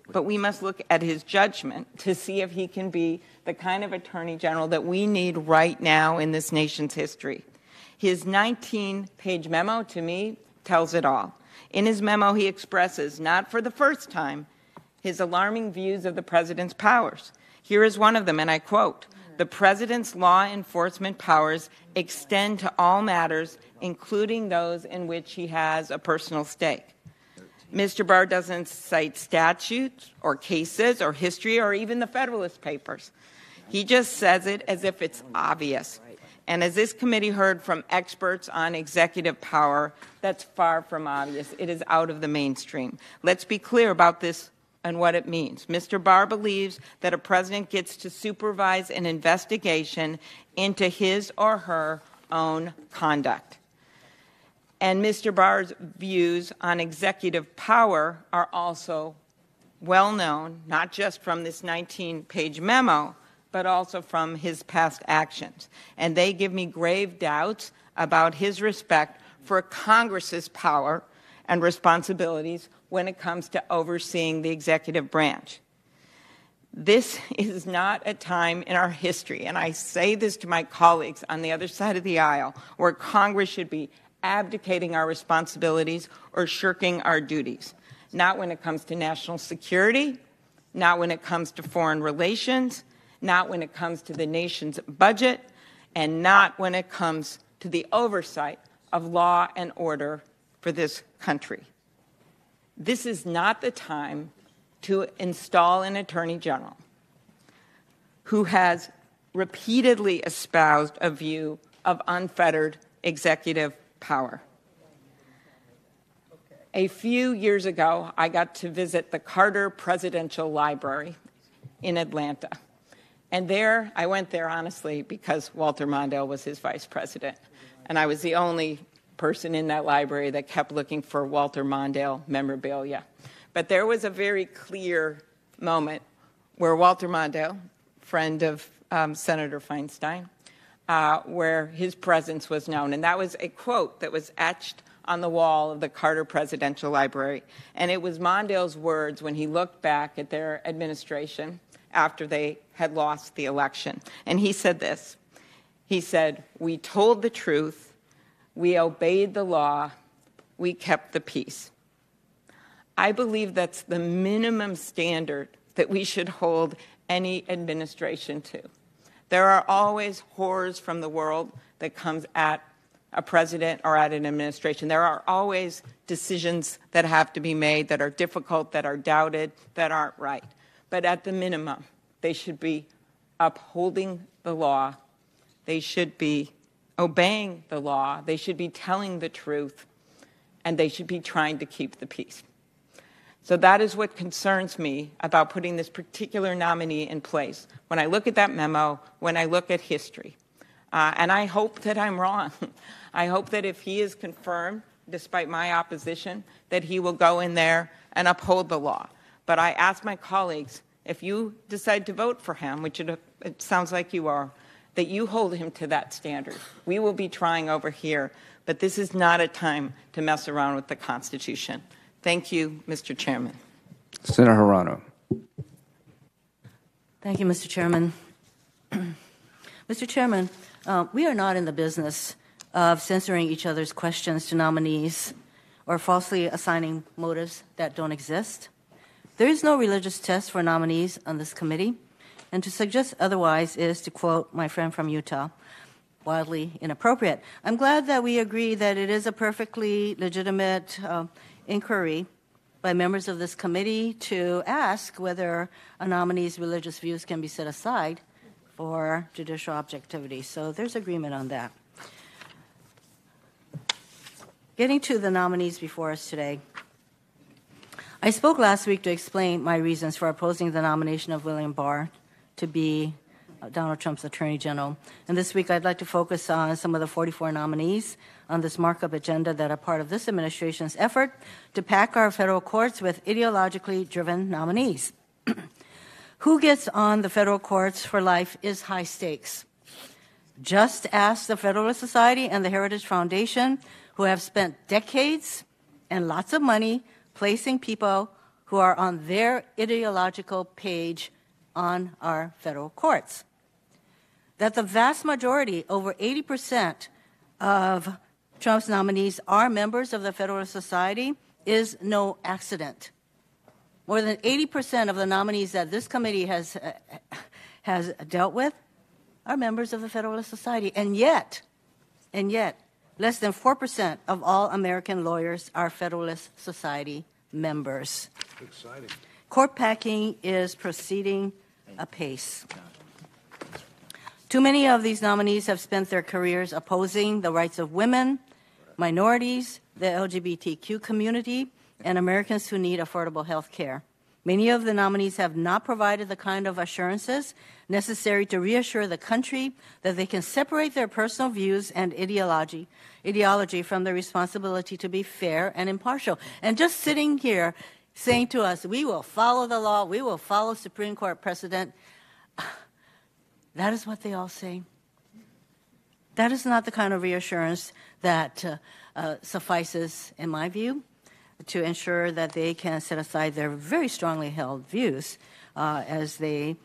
but we must look at his judgment to see if he can be the kind of Attorney General that we need right now in this nation's history. His 19-page memo, to me, tells it all. In his memo, he expresses, not for the first time, his alarming views of the president's powers. Here is one of them, and I quote, "The president's law enforcement powers extend to all matters, including those in which he has a personal stake." Mr. Barr doesn't cite statutes or cases or history or even the Federalist Papers. He just says it as if it's obvious. And as this committee heard from experts on executive power, that's far from obvious. It is out of the mainstream. Let's be clear about this and what it means. Mr. Barr believes that a president gets to supervise an investigation into his or her own conduct. And Mr. Barr's views on executive power are also well known, not just from this 19-page memo, but also from his past actions. And they give me grave doubts about his respect for Congress's power and responsibilities when it comes to overseeing the executive branch. This is not a time in our history, and I say this to my colleagues on the other side of the aisle, where Congress should be abdicating our responsibilities or shirking our duties. Not when it comes to national security, not when it comes to foreign relations, not when it comes to the nation's budget, and not when it comes to the oversight of law and order for this country. This is not the time to install an Attorney General who has repeatedly espoused a view of unfettered executive power. A few years ago, I got to visit the Carter Presidential Library in Atlanta. And there, I went there, honestly, because Walter Mondale was his vice president. And I was the only person in that library that kept looking for Walter Mondale memorabilia. But there was a very clear moment where Walter Mondale, friend of Senator Feinstein, where his presence was known. And that was a quote that was etched on the wall of the Carter Presidential Library. And it was Mondale's words when he looked back at their administration after they had lost the election. And he said this. He said, "We told the truth, we obeyed the law, we kept the peace." I believe that's the minimum standard that we should hold any administration to. There are always horrors from the world that comes at a president or at an administration. There are always decisions that have to be made that are difficult, that are doubted, that aren't right. But at the minimum, they should be upholding the law. They should be obeying the law. They should be telling the truth. And they should be trying to keep the peace. So that is what concerns me about putting this particular nominee in place. When I look at that memo, when I look at history, and I hope that I'm wrong. I hope that if he is confirmed, despite my opposition, that he will go in there and uphold the law. But I ask my colleagues, if you decide to vote for him, which it sounds like you are, that you hold him to that standard. We will be trying over here, but this is not a time to mess around with the Constitution. Thank you, Mr. Chairman. Senator Hirono. Thank you, Mr. Chairman. Mr. Chairman, we are not in the business of censoring each other's questions to nominees or falsely assigning motives that don't exist. There is no religious test for nominees on this committee, and to suggest otherwise is, to quote my friend from Utah, wildly inappropriate. I'm glad that we agree that it is a perfectly legitimate inquiry by members of this committee to ask whether a nominee's religious views can be set aside for judicial objectivity. So there's agreement on that. Getting to the nominees before us today, I spoke last week to explain my reasons for opposing the nomination of William Barr to be Donald Trump's Attorney General. And this week I'd like to focus on some of the 44 nominees on this markup agenda that are part of this administration's effort to pack our federal courts with ideologically driven nominees. Who gets on the federal courts for life is high stakes. Just ask the Federalist Society and the Heritage Foundation, who have spent decades and lots of money placing people who are on their ideological page on our federal courts. That the vast majority, over 80% of Trump's nominees are members of the Federalist Society is no accident. More than 80% of the nominees that this committee has dealt with are members of the Federalist Society. And yet, less than 4% of all American lawyers are Federalist Society members. Exciting. Court packing is proceeding apace. Too many of these nominees have spent their careers opposing the rights of women, minorities, the LGBTQ community, and Americans who need affordable health care. Many of the nominees have not provided the kind of assurances necessary to reassure the country that they can separate their personal views and ideology from the responsibility to be fair and impartial. And just sitting here saying to us, we will follow the law, we will follow Supreme Court precedent, that is what they all say. That is not the kind of reassurance that suffices, in my view, to ensure that they can set aside their very strongly held views as they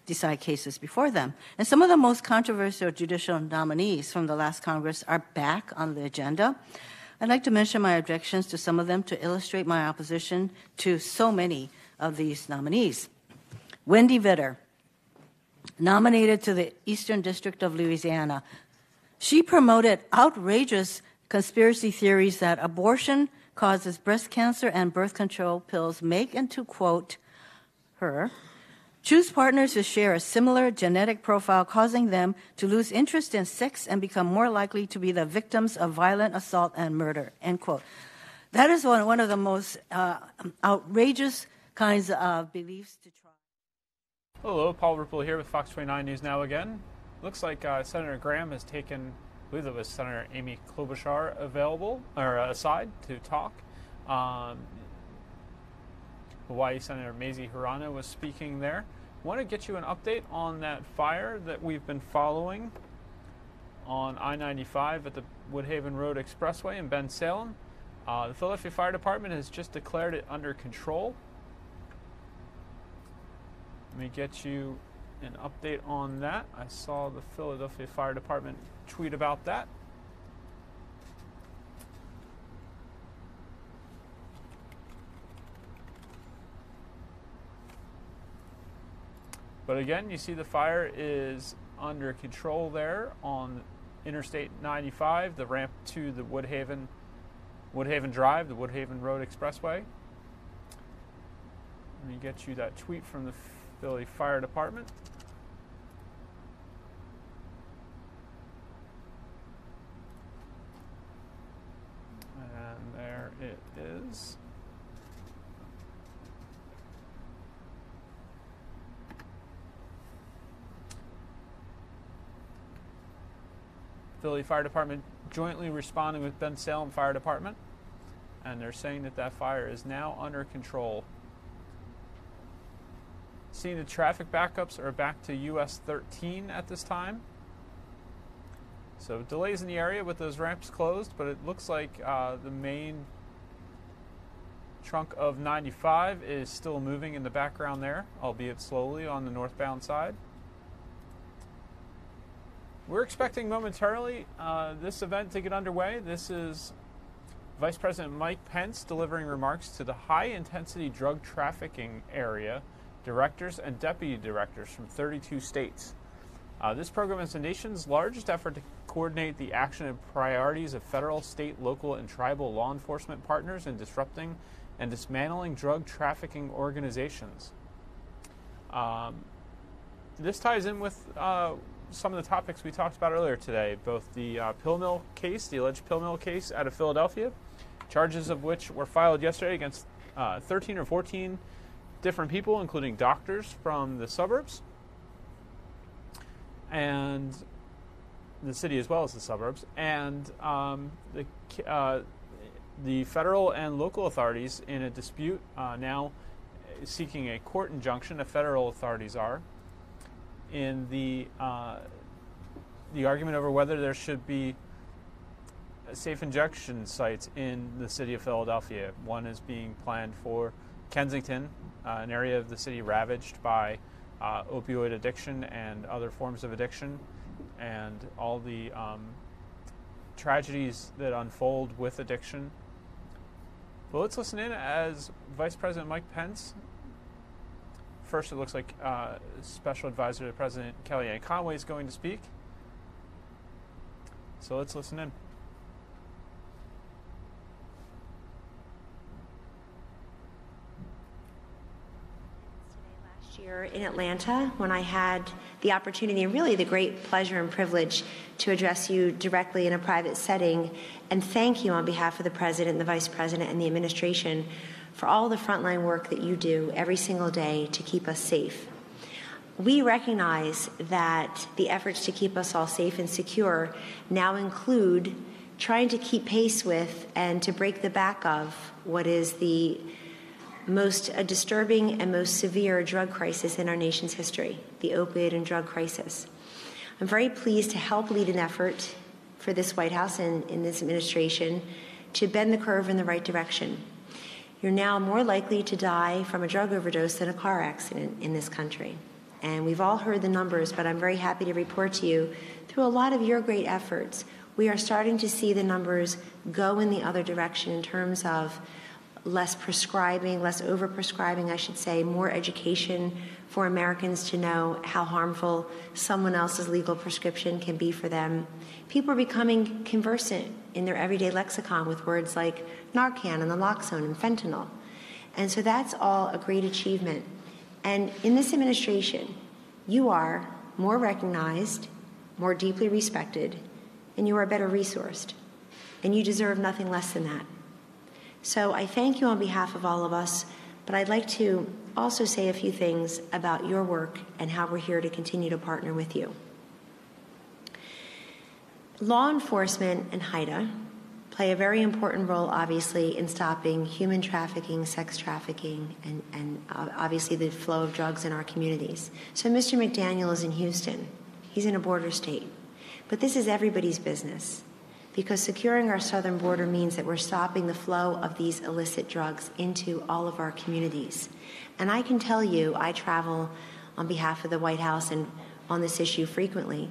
decide cases before them. And some of the most controversial judicial nominees from the last Congress are back on the agenda. I'd like to mention my objections to some of them to illustrate my opposition to so many of these nominees. Wendy Vitter, nominated to the Eastern District of Louisiana. She promoted outrageous conspiracy theories that abortion causes breast cancer and birth control pills make, and to quote her, choose partners who share a similar genetic profile, causing them to lose interest in sex and become more likely to be the victims of violent assault and murder, end quote. That is one of the most outrageous kinds of beliefs to try. Hello, Paul Ripple here with Fox 29 News Now again. Looks like Senator Graham has taken, I believe it was Senator Amy Klobuchar aside to talk. Hawaii Senator Mazie Hirono was speaking there. I want to get you an update on that fire that we've been following on I-95 at the Woodhaven Road Expressway in Bensalem. The Philadelphia Fire Department has just declared it under control. Let me get you an update on that. I saw the Philadelphia Fire Department tweet about that. But again, you see the fire is under control there on Interstate 95, the ramp to the Woodhaven Drive, the Woodhaven Road Expressway. Let me get you that tweet from the Philly Fire Department. And there it is. Philly Fire Department jointly responding with Bensalem Fire Department, and they're saying that that fire is now under control. Seeing the traffic backups are back to US 13 at this time. So delays in the area with those ramps closed, but it looks like the main trunk of 95 is still moving in the background there, albeit slowly on the northbound side. We're expecting momentarily this event to get underway. This is Vice President Mike Pence delivering remarks to the high-intensity drug trafficking area directors and deputy directors from 32 states. This program is the nation's largest effort to coordinate the action and priorities of federal, state, local, and tribal law enforcement partners in disrupting and dismantling drug trafficking organizations. This ties in with some of the topics we talked about earlier today, both the pill mill case, the alleged pill mill case out of Philadelphia, charges of which were filed yesterday against 13 or 14 different people, including doctors from the suburbs and the city as well as the suburbs, and the federal and local authorities in a dispute now seeking a court injunction. The federal authorities are in the argument over whether there should be safe injection sites in the city of Philadelphia. One is being planned for Kensington, an area of the city ravaged by opioid addiction and other forms of addiction, and all the tragedies that unfold with addiction. But let's listen in as Vice President Mike Pence. First, it looks like Special Advisor to President Kellyanne Conway is going to speak. So let's listen in. Year in Atlanta, when I had the opportunity and really the great pleasure and privilege to address you directly in a private setting and thank you on behalf of the President, the Vice President, and the administration for all the frontline work that you do every single day to keep us safe. We recognize that the efforts to keep us all safe and secure now include trying to keep pace with and to break the back of what is the most disturbing and most severe drug crisis in our nation's history, the opioid and drug crisis. I'm very pleased to help lead an effort for this White House and in this administration to bend the curve in the right direction. You're now more likely to die from a drug overdose than a car accident in this country. And we've all heard the numbers, but I'm very happy to report to you, through a lot of your great efforts, we are starting to see the numbers go in the other direction in terms of less prescribing, less overprescribing, I should say, more education for Americans to know how harmful someone else's legal prescription can be for them. People are becoming conversant in their everyday lexicon with words like Narcan and naloxone and fentanyl. And so that's all a great achievement. And in this administration, you are more recognized, more deeply respected, and you are better resourced. And you deserve nothing less than that. So I thank you on behalf of all of us, but I'd like to also say a few things about your work and how we're here to continue to partner with you. Law enforcement and HIDTA play a very important role, obviously, in stopping human trafficking, sex trafficking, and obviously the flow of drugs in our communities. So Mr. McDaniel is in Houston. He's in a border state. But this is everybody's business, because securing our southern border means that we're stopping the flow of these illicit drugs into all of our communities. And I can tell you, I travel on behalf of the White House and on this issue frequently.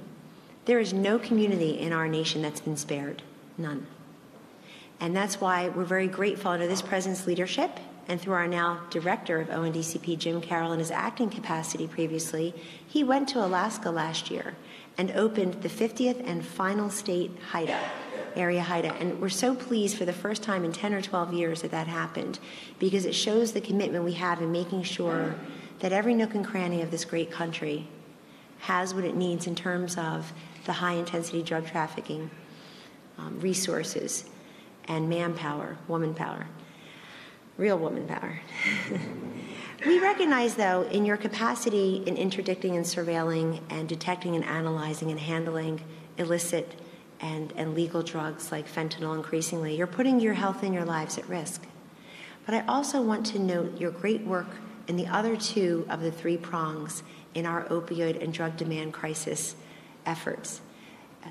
There is no community in our nation that's been spared, none. And that's why we're very grateful under this president's leadership and through our now director of ONDCP, Jim Carroll, in his acting capacity previously. He went to Alaska last year and opened the 50th and final state HIDTA, area HIDTA. And we're so pleased for the first time in 10 or 12 years that that happened, because it shows the commitment we have in making sure that every nook and cranny of this great country has what it needs in terms of the high-intensity drug trafficking resources and manpower, woman power, real woman power. We recognize, though, in your capacity in interdicting and surveilling and detecting and analyzing and handling illicit and legal drugs like fentanyl increasingly, you're putting your health and your lives at risk. But I also want to note your great work in the other two of the three prongs in our opioid and drug demand crisis efforts.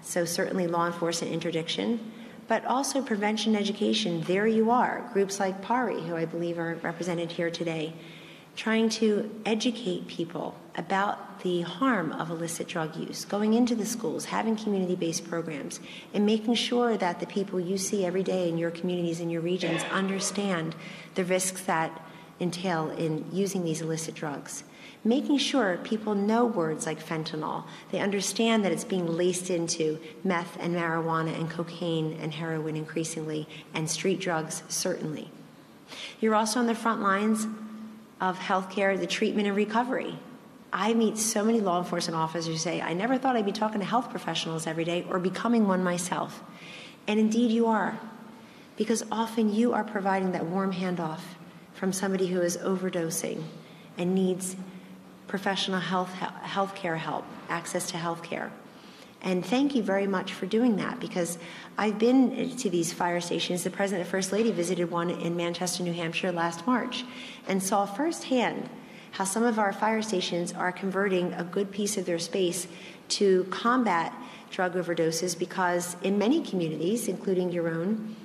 So certainly law enforcement interdiction, but also prevention education. There you are, groups like PARI, who I believe are represented here today, trying to educate people about the harm of illicit drug use, going into the schools, having community-based programs, and making sure that the people you see every day in your communities and your regions understand the risks that entail in using these illicit drugs. Making sure people know words like fentanyl. They understand that it's being laced into meth and marijuana and cocaine and heroin increasingly, and street drugs certainly. You're also on the front lines of healthcare, the treatment and recovery. I meet so many law enforcement officers who say, I never thought I'd be talking to health professionals every day or becoming one myself. And indeed you are, because often you are providing that warm handoff from somebody who is overdosing and needs professional health care help, access to health care. And thank you very much for doing that, because I've been to these fire stations. The President and First Lady visited one in Manchester, New Hampshire last March and saw firsthand how some of our fire stations are converting a good piece of their space to combat drug overdoses, because in many communities, including your own,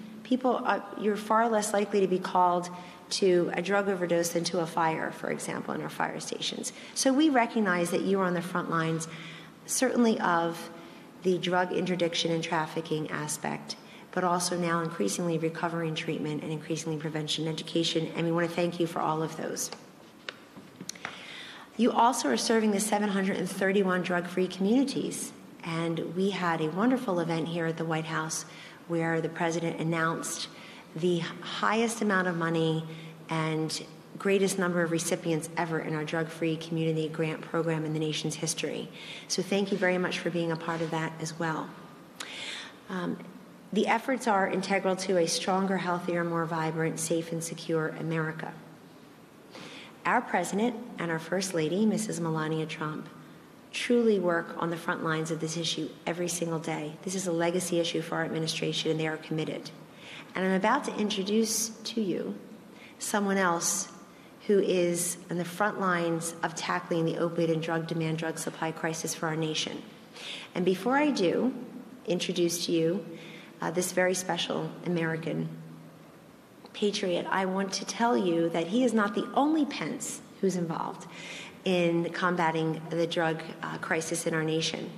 you're far less likely to be called to a drug overdose than to a fire, for example, in our fire stations. So we recognize that you are on the front lines, certainly of the drug interdiction and trafficking aspect, but also now increasingly recovery and treatment and increasingly prevention and education, and we want to thank you for all of those. You also are serving the 731 drug-free communities, and we had a wonderful event here at the White House where the President announced the highest amount of money and greatest number of recipients ever in our drug-free community grant program in the nation's history. So thank you very much for being a part of that as well. The efforts are integral to a stronger, healthier, more vibrant, safe, and secure America. Our President and our First Lady, Mrs. Melania Trump, truly work on the front lines of this issue every single day. This is a legacy issue for our administration, and they are committed. And I'm about to introduce to you someone else who is on the front lines of tackling the opioid and drug demand, drug supply crisis for our nation. And before I do introduce to you this very special American patriot, I want to tell you that he is not the only Pence who's involved in combating the drug crisis in our nation.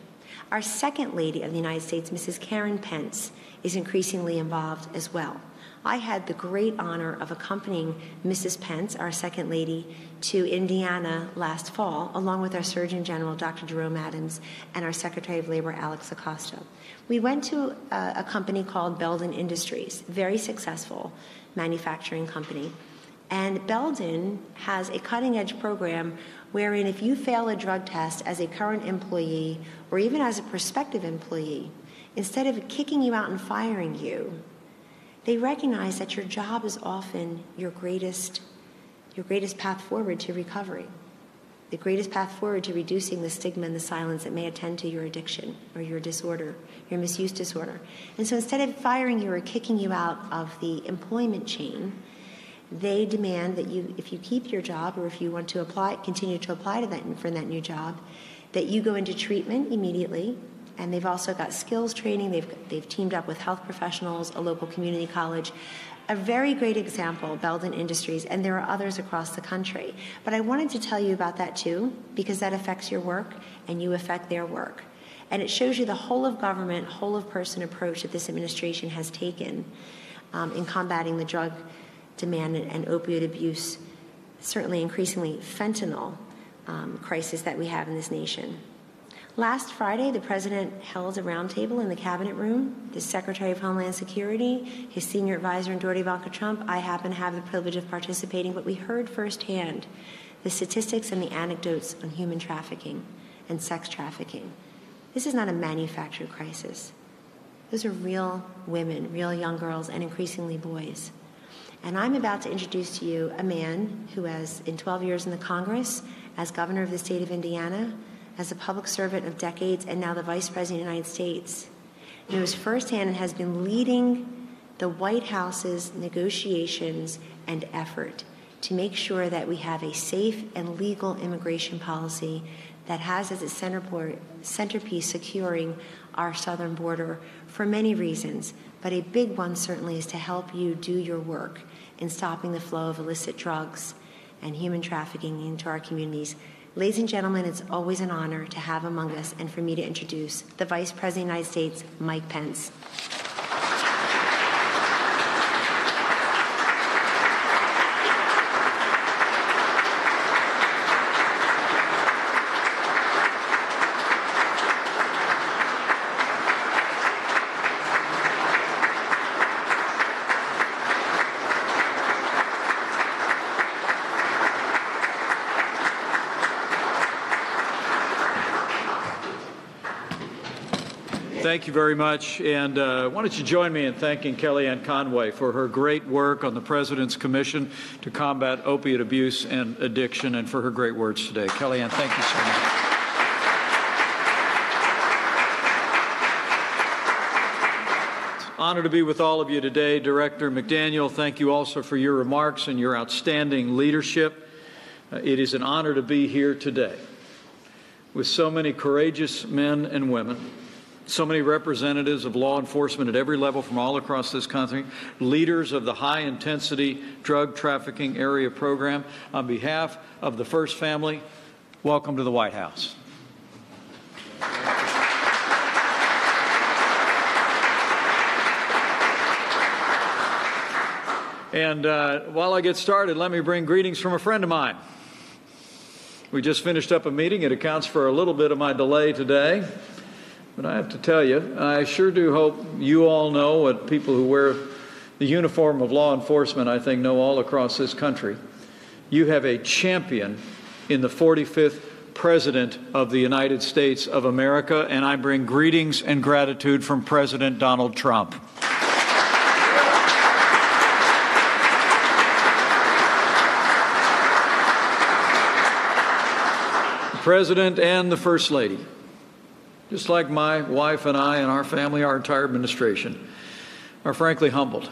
Our Second Lady of the United States, Mrs. Karen Pence, is increasingly involved as well. I had the great honor of accompanying Mrs. Pence, our Second Lady, to Indiana last fall, along with our Surgeon General, Dr. Jerome Adams, and our Secretary of Labor, Alex Acosta. We went to a company called Belden Industries, very successful manufacturing company. And Belden has a cutting-edge program wherein if you fail a drug test as a current employee or even as a prospective employee, instead of kicking you out and firing you, they recognize that your job is often your greatest path forward to recovery, the greatest path forward to reducing the stigma and the silence that may attend to your addiction or your disorder, your misuse disorder. And so instead of firing you or kicking you out of the employment chain, they demand that you, if you keep your job or if you want to continue to apply to for that new job, that you go into treatment immediately. And they've also got skills training. They've teamed up with health professionals, a local community college. A very great example, Belden Industries, and there are others across the country. But I wanted to tell you about that too, because that affects your work and you affect their work. And it shows you the whole of government, whole of person approach that this administration has taken in combating the drug demand and opioid abuse, certainly increasingly fentanyl crisis that we have in this nation. Last Friday, the President held a roundtable in the Cabinet Room. The Secretary of Homeland Security, his senior advisor, and Daughter Ivanka Trump. I happen to have the privilege of participating, but we heard firsthand the statistics and the anecdotes on human trafficking and sex trafficking. This is not a manufactured crisis. Those are real women, real young girls, and increasingly boys. And I'm about to introduce to you a man who has, in 12 years in the Congress, as governor of the state of Indiana, as a public servant of decades, and now the Vice President of the United States, knows firsthand and has been leading the White House's negotiations and effort to make sure that we have a safe and legal immigration policy that has as its centerpiece securing our southern border for many reasons, but a big one certainly is to help you do your work in stopping the flow of illicit drugs and human trafficking into our communities. Ladies and gentlemen, it's always an honor to have among us and for me to introduce the Vice President of the United States, Mike Pence. Thank you very much. And why don't you join me in thanking Kellyanne Conway for her great work on the President's Commission to combat opiate abuse and addiction, and for her great words today. Kellyanne, thank you so much. Honor to be with all of you today. Director McDaniel, thank you also for your remarks and your outstanding leadership. It is an honor to be here today with so many courageous men and women, so many representatives of law enforcement at every level from all across this country, leaders of the high-intensity drug trafficking area program. On behalf of the First Family, welcome to the White House. And while I get started, let me bring greetings from a friend of mine. We just finished up a meeting. It accounts for a little bit of my delay today. But I have to tell you, I sure do hope you all know what people who wear the uniform of law enforcement, I think, know all across this country. You have a champion in the 45th President of the United States of America, and I bring greetings and gratitude from President Donald Trump. The President and the First Lady, just like my wife and I and our family, our entire administration, are frankly humbled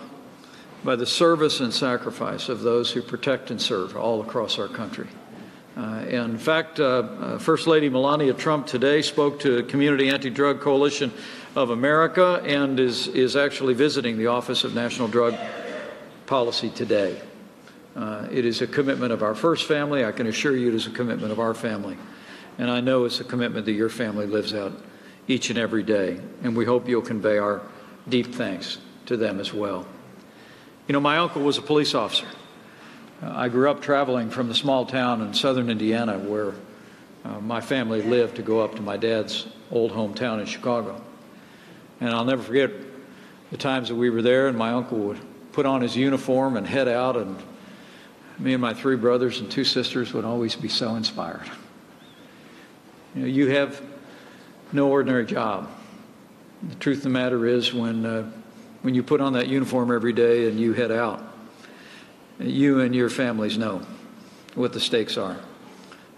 by the service and sacrifice of those who protect and serve all across our country. In fact, First Lady Melania Trump today spoke to Community Anti-Drug Coalition of America and is actually visiting the Office of National Drug Policy today. It is a commitment of our First Family. I can assure you it is a commitment of our family. And I know it's a commitment that your family lives out each and every day. And we hope you'll convey our deep thanks to them as well. You know, my uncle was a police officer. I grew up traveling from the small town in southern Indiana where my family lived to go up to my dad's old hometown in Chicago. And I'll never forget the times that we were there and my uncle would put on his uniform and head out, and me and my 3 brothers and 2 sisters would always be so inspired. You know, you have no ordinary job. The truth of the matter is when you put on that uniform every day and you head out, you and your families know what the stakes are.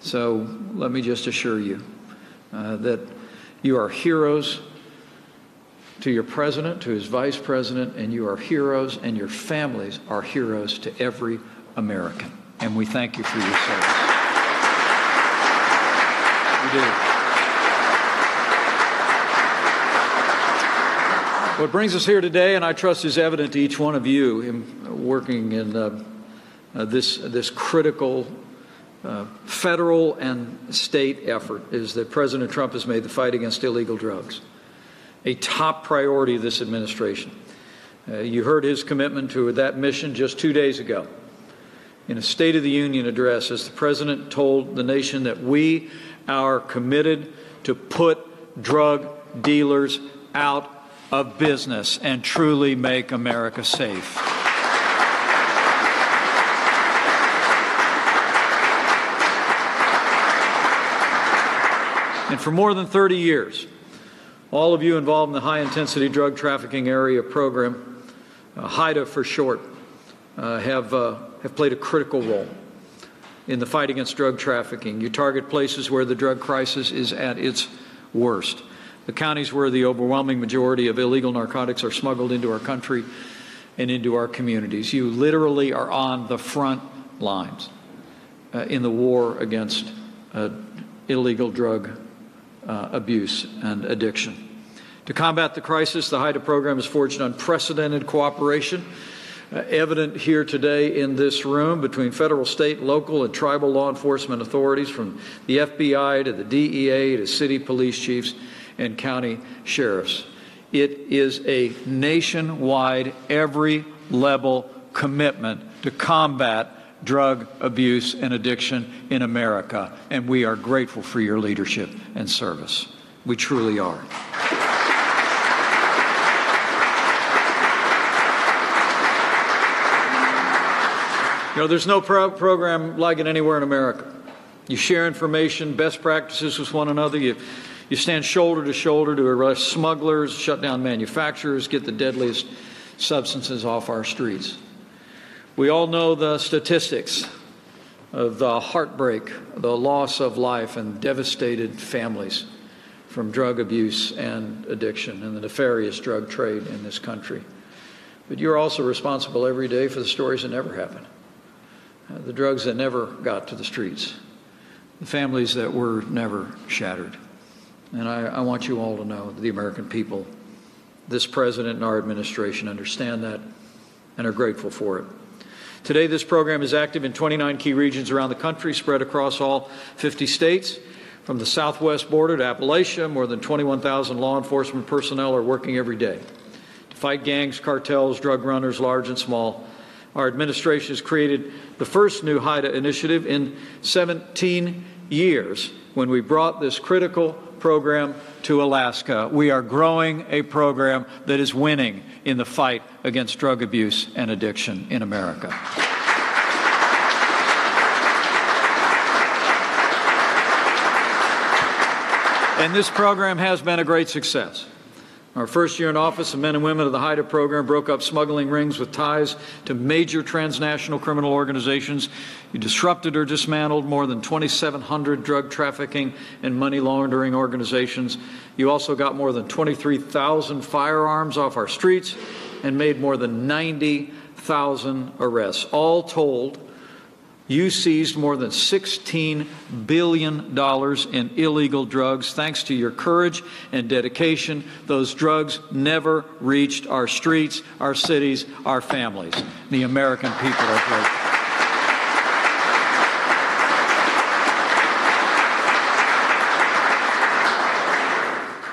So let me just assure you that you are heroes to your president, to his vice president, and you are heroes, and your families are heroes to every American. And we thank you for your service. We do. What brings us here today, and I trust is evident to each one of you in working in this critical federal and state effort, is that President Trump has made the fight against illegal drugs a top priority of this administration. You heard his commitment to that mission just 2 days ago in a State of the Union address, as the President told the nation that we are committed to put drug dealers out of business and truly make America safe. And for more than 30 years, all of you involved in the high-intensity drug trafficking area program, HIDTA for short, have played a critical role in the fight against drug trafficking. You target places where the drug crisis is at its worst, the counties where the overwhelming majority of illegal narcotics are smuggled into our country and into our communities. You literally are on the front lines in the war against illegal drug abuse and addiction. To combat the crisis, the HIDTA program has forged unprecedented cooperation, evident here today in this room, between federal, state, local, and tribal law enforcement authorities, from the FBI to the DEA to city police chiefs and county sheriffs. It is a nationwide, every level commitment to combat drug abuse and addiction in America, and we are grateful for your leadership and service. We truly are. You know, there's no program like it anywhere in America. You share information, best practices with one another. You stand shoulder to shoulder to arrest smugglers, shut down manufacturers, get the deadliest substances off our streets. We all know the statistics of the heartbreak, the loss of life, and devastated families from drug abuse and addiction and the nefarious drug trade in this country. But you're also responsible every day for the stories that never happened. The drugs that never got to the streets, the families that were never shattered. And I want you all to know that the American people, this president and our administration understand that and are grateful for it. Today, this program is active in 29 key regions around the country, spread across all 50 states. From the southwest border to Appalachia, more than 21,000 law enforcement personnel are working every day to fight gangs, cartels, drug runners, large and small. Our administration has created the first new HIDTA initiative in 17 years when we brought this critical program to Alaska. We are growing a program that is winning in the fight against drug abuse and addiction in America. And this program has been a great success. Our first year in office, the men and women of the HIDTA program broke up smuggling rings with ties to major transnational criminal organizations. You disrupted or dismantled more than 2,700 drug trafficking and money laundering organizations. You also got more than 23,000 firearms off our streets and made more than 90,000 arrests. All told, you seized more than $16 billion in illegal drugs. Thanks to your courage and dedication, those drugs never reached our streets, our cities, our families. The American people are grateful.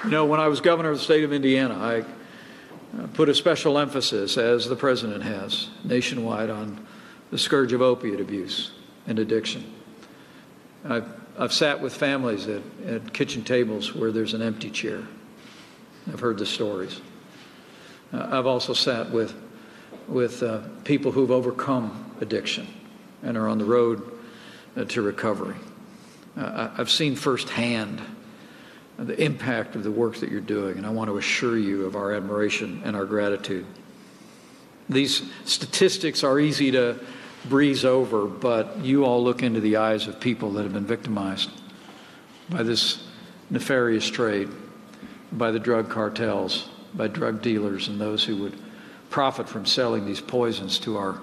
You know, when I was governor of the state of Indiana, I put a special emphasis, as the president has, nationwide on the scourge of opiate abuse and addiction. I've sat with families at kitchen tables where there's an empty chair. I've heard the stories. I've also sat with people who've overcome addiction and are on the road to recovery. I've seen firsthand the impact of the work that you're doing, and I want to assure you of our admiration and our gratitude. These statistics are easy to breeze over, but you all look into the eyes of people that have been victimized by this nefarious trade, by the drug cartels, by drug dealers, and those who would profit from selling these poisons to our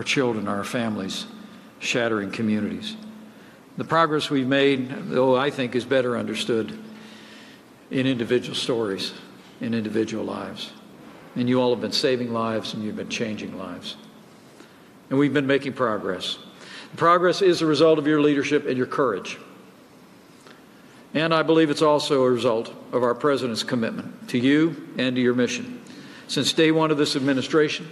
children, our families, shattering communities. The progress we've made, though, I think is better understood in individual stories, in individual lives. And you all have been saving lives, and you've been changing lives. And we've been making progress. The progress is a result of your leadership and your courage. And I believe it's also a result of our president's commitment to you and to your mission. Since day one of this administration,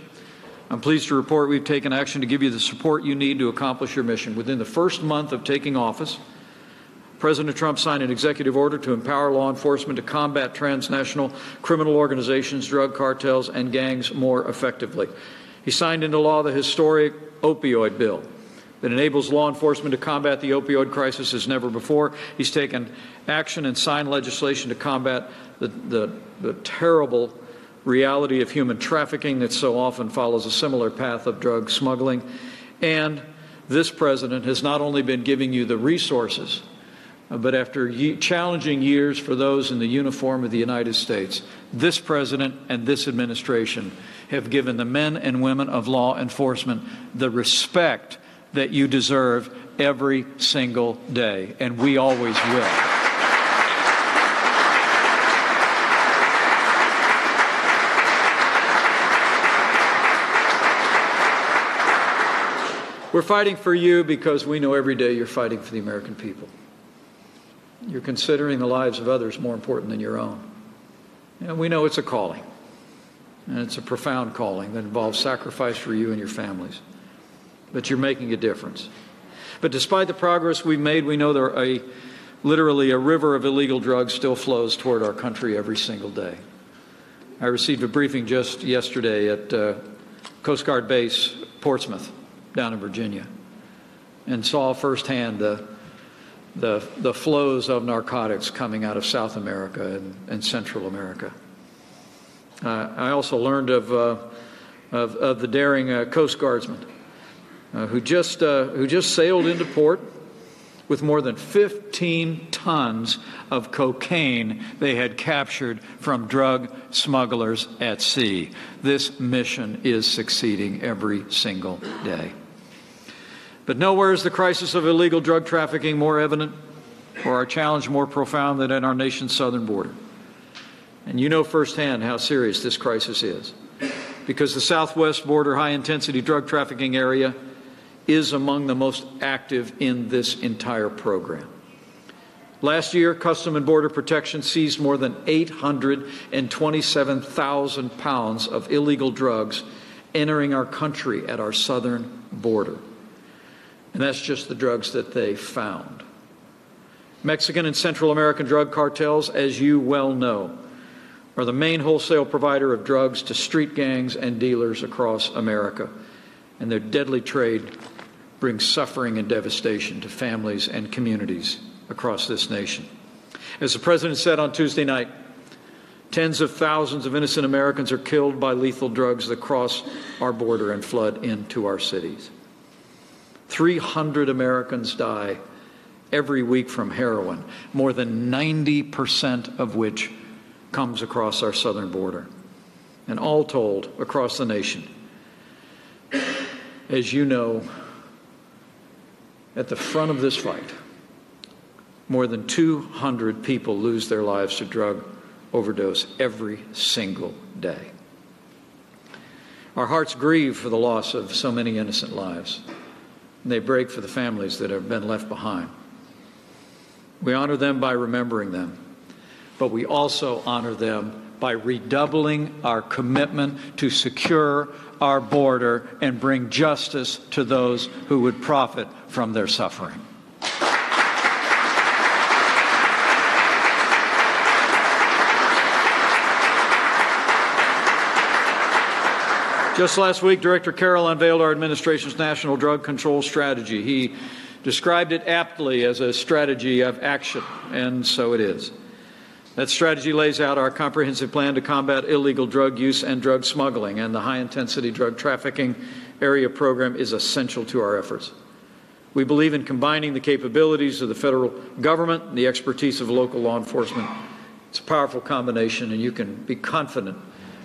I'm pleased to report we've taken action to give you the support you need to accomplish your mission. Within the first month of taking office, President Trump signed an executive order to empower law enforcement to combat transnational criminal organizations, drug cartels, and gangs more effectively. He signed into law the historic opioid bill that enables law enforcement to combat the opioid crisis as never before. He's taken action and signed legislation to combat the terrible reality of human trafficking that so often follows a similar path of drug smuggling. And this president has not only been giving you the resources, but after challenging years for those in the uniform of the United States, this president and this administration have given the men and women of law enforcement the respect that you deserve every single day, and we always will. We're fighting for you because we know every day you're fighting for the American people. You're considering the lives of others more important than your own. And we know it's a calling, and it's a profound calling that involves sacrifice for you and your families. But you're making a difference. But despite the progress we've made, we know literally a river of illegal drugs still flows toward our country every single day. I received a briefing just yesterday at Coast Guard Base Portsmouth down in Virginia, and saw firsthand the flows of narcotics coming out of South America and Central America. I also learned of the daring Coast Guardsman who just sailed into port with more than 15 tons of cocaine they had captured from drug smugglers at sea. This mission is succeeding every single day. But nowhere is the crisis of illegal drug trafficking more evident or our challenge more profound than at our nation's southern border. And you know firsthand how serious this crisis is, because the southwest border high-intensity drug trafficking area is among the most active in this entire program. Last year, Customs and Border Protection seized more than 827,000 pounds of illegal drugs entering our country at our southern border. And that's just the drugs that they found. Mexican and Central American drug cartels, as you well know, are the main wholesale provider of drugs to street gangs and dealers across America. And their deadly trade brings suffering and devastation to families and communities across this nation. As the President said on Tuesday night, tens of thousands of innocent Americans are killed by lethal drugs that cross our border and flood into our cities. 300 Americans die every week from heroin, more than 90% of which comes across our southern border. And all told, across the nation, as you know, at the front of this fight, more than 200 people lose their lives to drug overdose every single day. Our hearts grieve for the loss of so many innocent lives. And they break for the families that have been left behind. We honor them by remembering them, but we also honor them by redoubling our commitment to secure our border and bring justice to those who would profit from their suffering. Just last week, Director Carroll unveiled our administration's national drug control strategy. He described it aptly as a strategy of action, and so it is. That strategy lays out our comprehensive plan to combat illegal drug use and drug smuggling, and the high-intensity drug trafficking area program is essential to our efforts. We believe in combining the capabilities of the federal government and the expertise of local law enforcement. It's a powerful combination, and you can be confident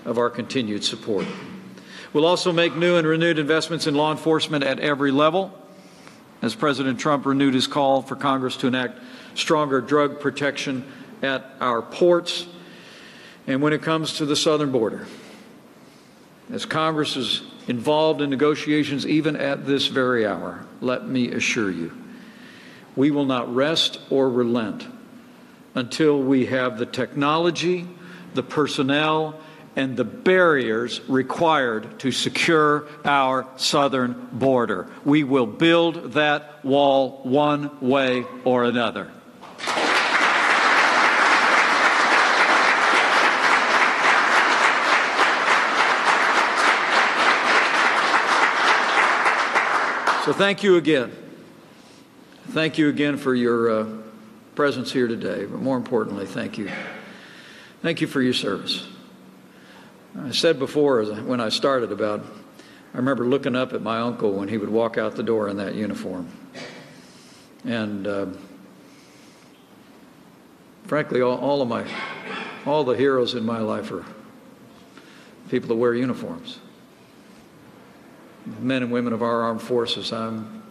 of our continued support. We'll also make new and renewed investments in law enforcement at every level, as President Trump renewed his call for Congress to enact stronger drug protection at our ports and when it comes to the southern border. As Congress is involved in negotiations even at this very hour, let me assure you, we will not rest or relent until we have the technology, the personnel, and the barriers required to secure our southern border. We will build that wall one way or another. So thank you again. Thank you again for your presence here today, but more importantly, thank you. Thank you for your service. I said before when I started I remember looking up at my uncle when he would walk out the door in that uniform. And frankly, all the heroes in my life are people that wear uniforms. Men and women of our armed forces, I'm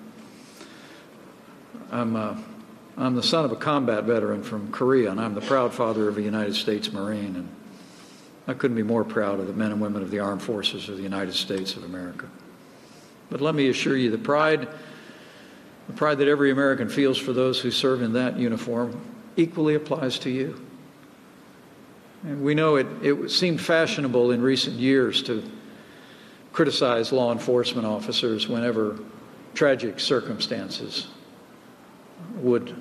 I'm the son of a combat veteran from Korea, and I'm the proud father of a United States Marine. And I couldn't be more proud of the men and women of the armed forces of the United States of America. But let me assure you, the pride that every American feels for those who serve in that uniform equally applies to you. And we know it seemed fashionable in recent years to criticize law enforcement officers whenever tragic circumstances would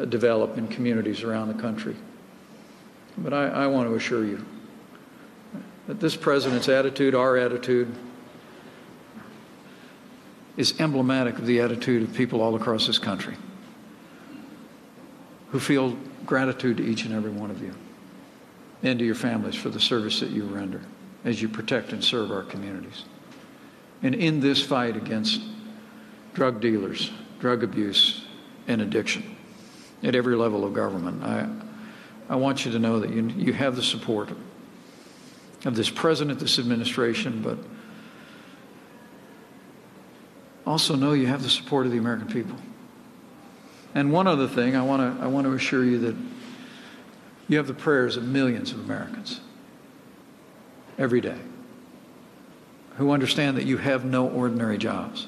develop in communities around the country. But I want to assure you that this president's attitude, our attitude, is emblematic of the attitude of people all across this country who feel gratitude to each and every one of you and to your families for the service that you render as you protect and serve our communities. And in this fight against drug dealers, drug abuse, and addiction at every level of government, I want you to know that you have the support of this president, this administration, but also know you have the support of the American people. And one other thing, I want to assure you that you have the prayers of millions of Americans every day who understand that you have no ordinary jobs.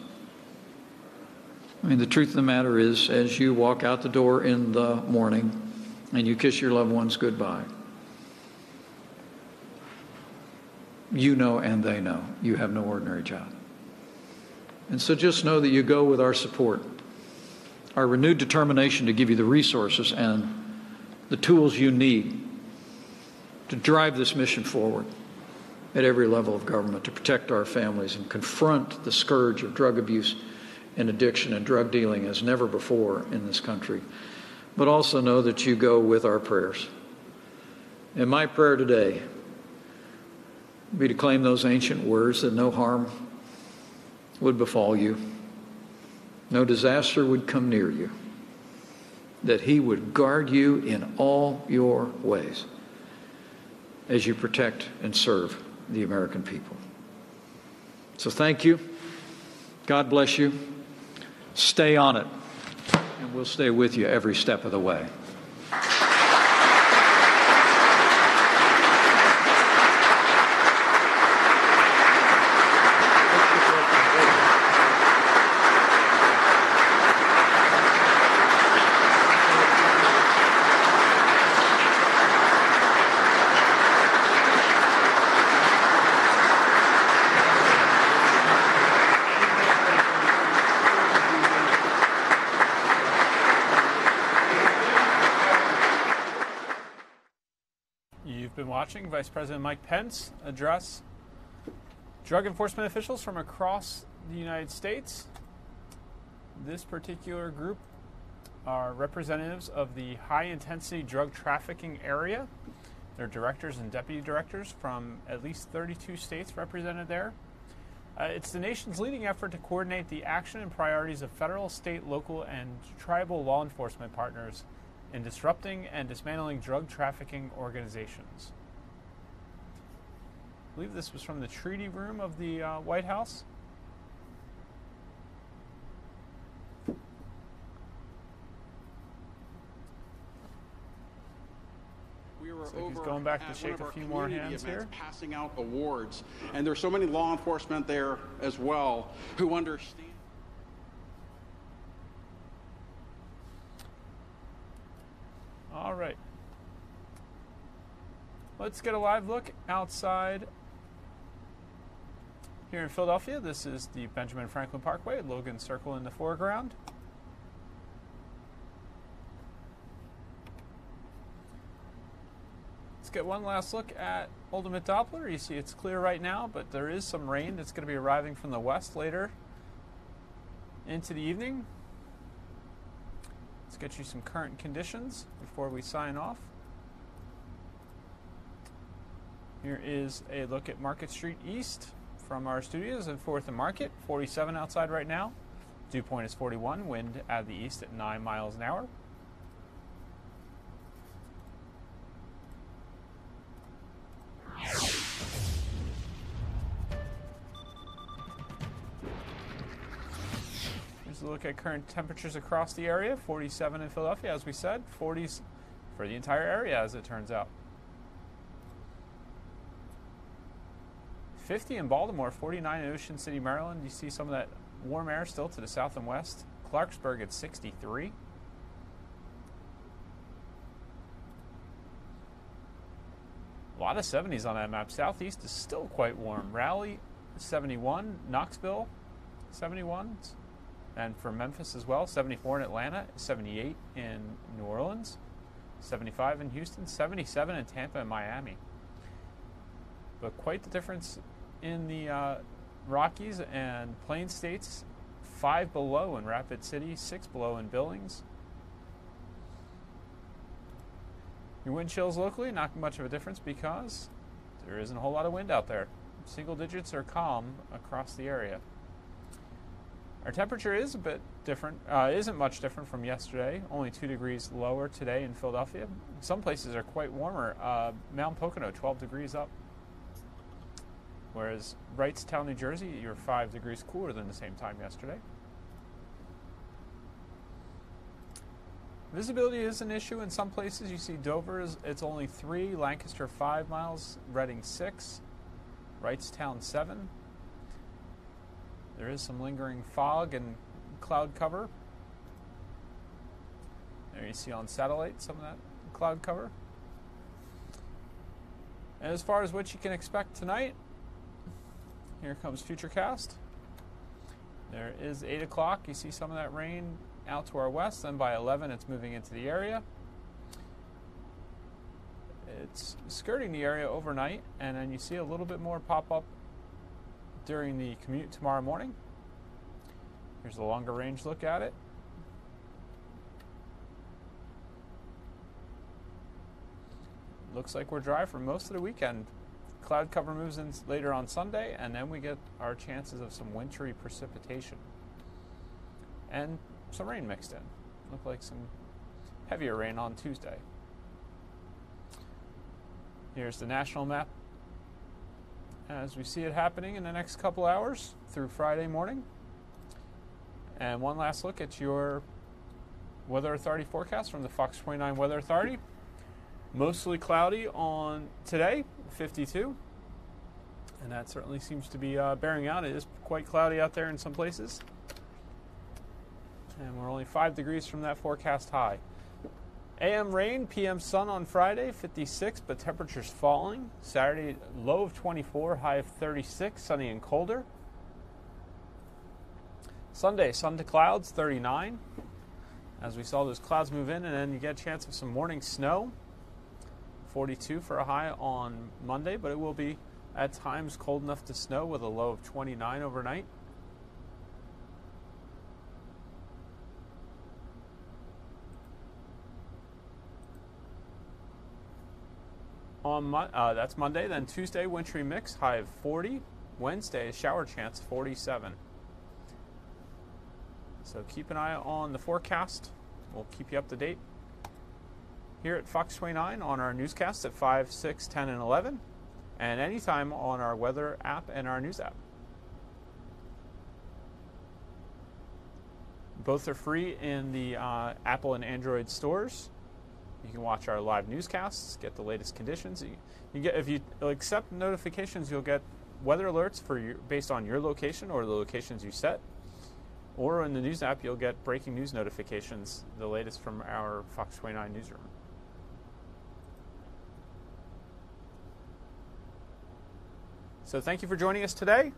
I mean, the truth of the matter is, as you walk out the door in the morning and you kiss your loved ones goodbye, you know and they know you have no ordinary job. And so just know that you go with our support, our renewed determination to give you the resources and the tools you need to drive this mission forward at every level of government, to protect our families and confront the scourge of drug abuse and addiction and drug dealing as never before in this country. But also know that you go with our prayers. And my prayer today would be to claim those ancient words that no harm would befall you, no disaster would come near you, that he would guard you in all your ways as you protect and serve the American people. So thank you. God bless you. Stay on it, and we'll stay with you every step of the way. Watching Vice President Mike Pence address drug enforcement officials from across the United States. This particular group are representatives of the high-intensity drug trafficking area. They're directors and deputy directors from at least 32 states represented there. It's the nation's leading effort to coordinate the action and priorities of federal, state, local, and tribal law enforcement partners in disrupting and dismantling drug trafficking organizations. I believe this was from the treaty room of the White House. We were so he's going back to shake a few more hands here. Passing out awards, and there's so many law enforcement there as well who understand. All right. Let's get a live look outside here in Philadelphia. This is the Benjamin Franklin Parkway, Logan Circle in the foreground. Let's get one last look at Ultimate Doppler. You see it's clear right now, but there is some rain that's going to be arriving from the west later into the evening. Let's get you some current conditions before we sign off. Here is a look at Market Street East from our studios in 4th and Market. 47 outside right now. Dew point is 41. Wind out of the east at 9 miles an hour. Here's a a look at current temperatures across the area. 47 in Philadelphia, as we said. 40s for the entire area, as it turns out. 50 in Baltimore, 49 in Ocean City, Maryland. You see some of that warm air still to the south and west. Clarksburg at 63. A lot of 70s on that map. Southeast is still quite warm. Raleigh, 71. Knoxville, 71. And for Memphis as well, 74 in Atlanta, 78 in New Orleans, 75 in Houston, 77 in Tampa and Miami. But quite the difference in the Rockies and Plain States. 5 below in Rapid City, 6 below in Billings. Your wind chills locally, not much of a difference because there isn't a whole lot of wind out there. Single digits are calm across the area. Our temperature is a bit different, isn't much different from yesterday, only 2 degrees lower today in Philadelphia. Some places are quite warmer. Mount Pocono, 12 degrees up. Whereas Wrightstown, New Jersey, you're 5 degrees cooler than the same time yesterday. Visibility is an issue in some places. You see Dover, it's only 3, Lancaster 5 miles, Reading 6, Wrightstown 7. There is some lingering fog and cloud cover. There you see on satellite some of that cloud cover. And as far as what you can expect tonight, here comes Futurecast. There is 8 o'clock. You see some of that rain out to our west. Then by 11, it's moving into the area. It's skirting the area overnight, and then you see a little bit more pop up during the commute tomorrow morning. Here's a longer range look at it. Looks like we're dry for most of the weekend. Cloud cover moves in later on Sunday, and then we get our chances of some wintry precipitation. And some rain mixed in. Look like some heavier rain on Tuesday. Here's the national map as we see it happening in the next couple hours through Friday morning. And one last look at your Weather Authority forecast from the Fox 29 Weather Authority. Mostly cloudy on today, 52. And that certainly seems to be bearing out. It is quite cloudy out there in some places. And we're only 5 degrees from that forecast high. AM rain, PM sun on Friday, 56, but temperatures falling. Saturday, low of 24, high of 36, sunny and colder. Sunday, sun to clouds, 39. As we saw those clouds move in, and then you get a chance of some morning snow. 42 for a high on Monday, but it will be at times cold enough to snow with a low of 29 overnight. That's Monday. Then Tuesday, wintry mix, high of 40. Wednesday, shower chance, 47. So keep an eye on the forecast. We'll keep you up to date here at Fox 29 on our newscasts at 5, 6, 10, and 11, and anytime on our weather app and our news app. Both are free in the Apple and Android stores. You can watch our live newscasts, get the latest conditions. You get, if you accept notifications, you'll get weather alerts based on your location or the locations you set. Or in the news app, you'll get breaking news notifications, the latest from our Fox 29 newsroom. So thank you for joining us today.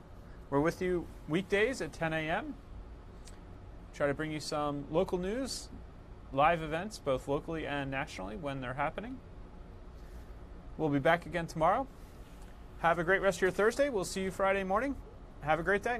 We're with you weekdays at 10 a.m. Try to bring you some local news, live events, both locally and nationally when they're happening. We'll be back again tomorrow. Have a great rest of your Thursday. We'll see you Friday morning. Have a great day.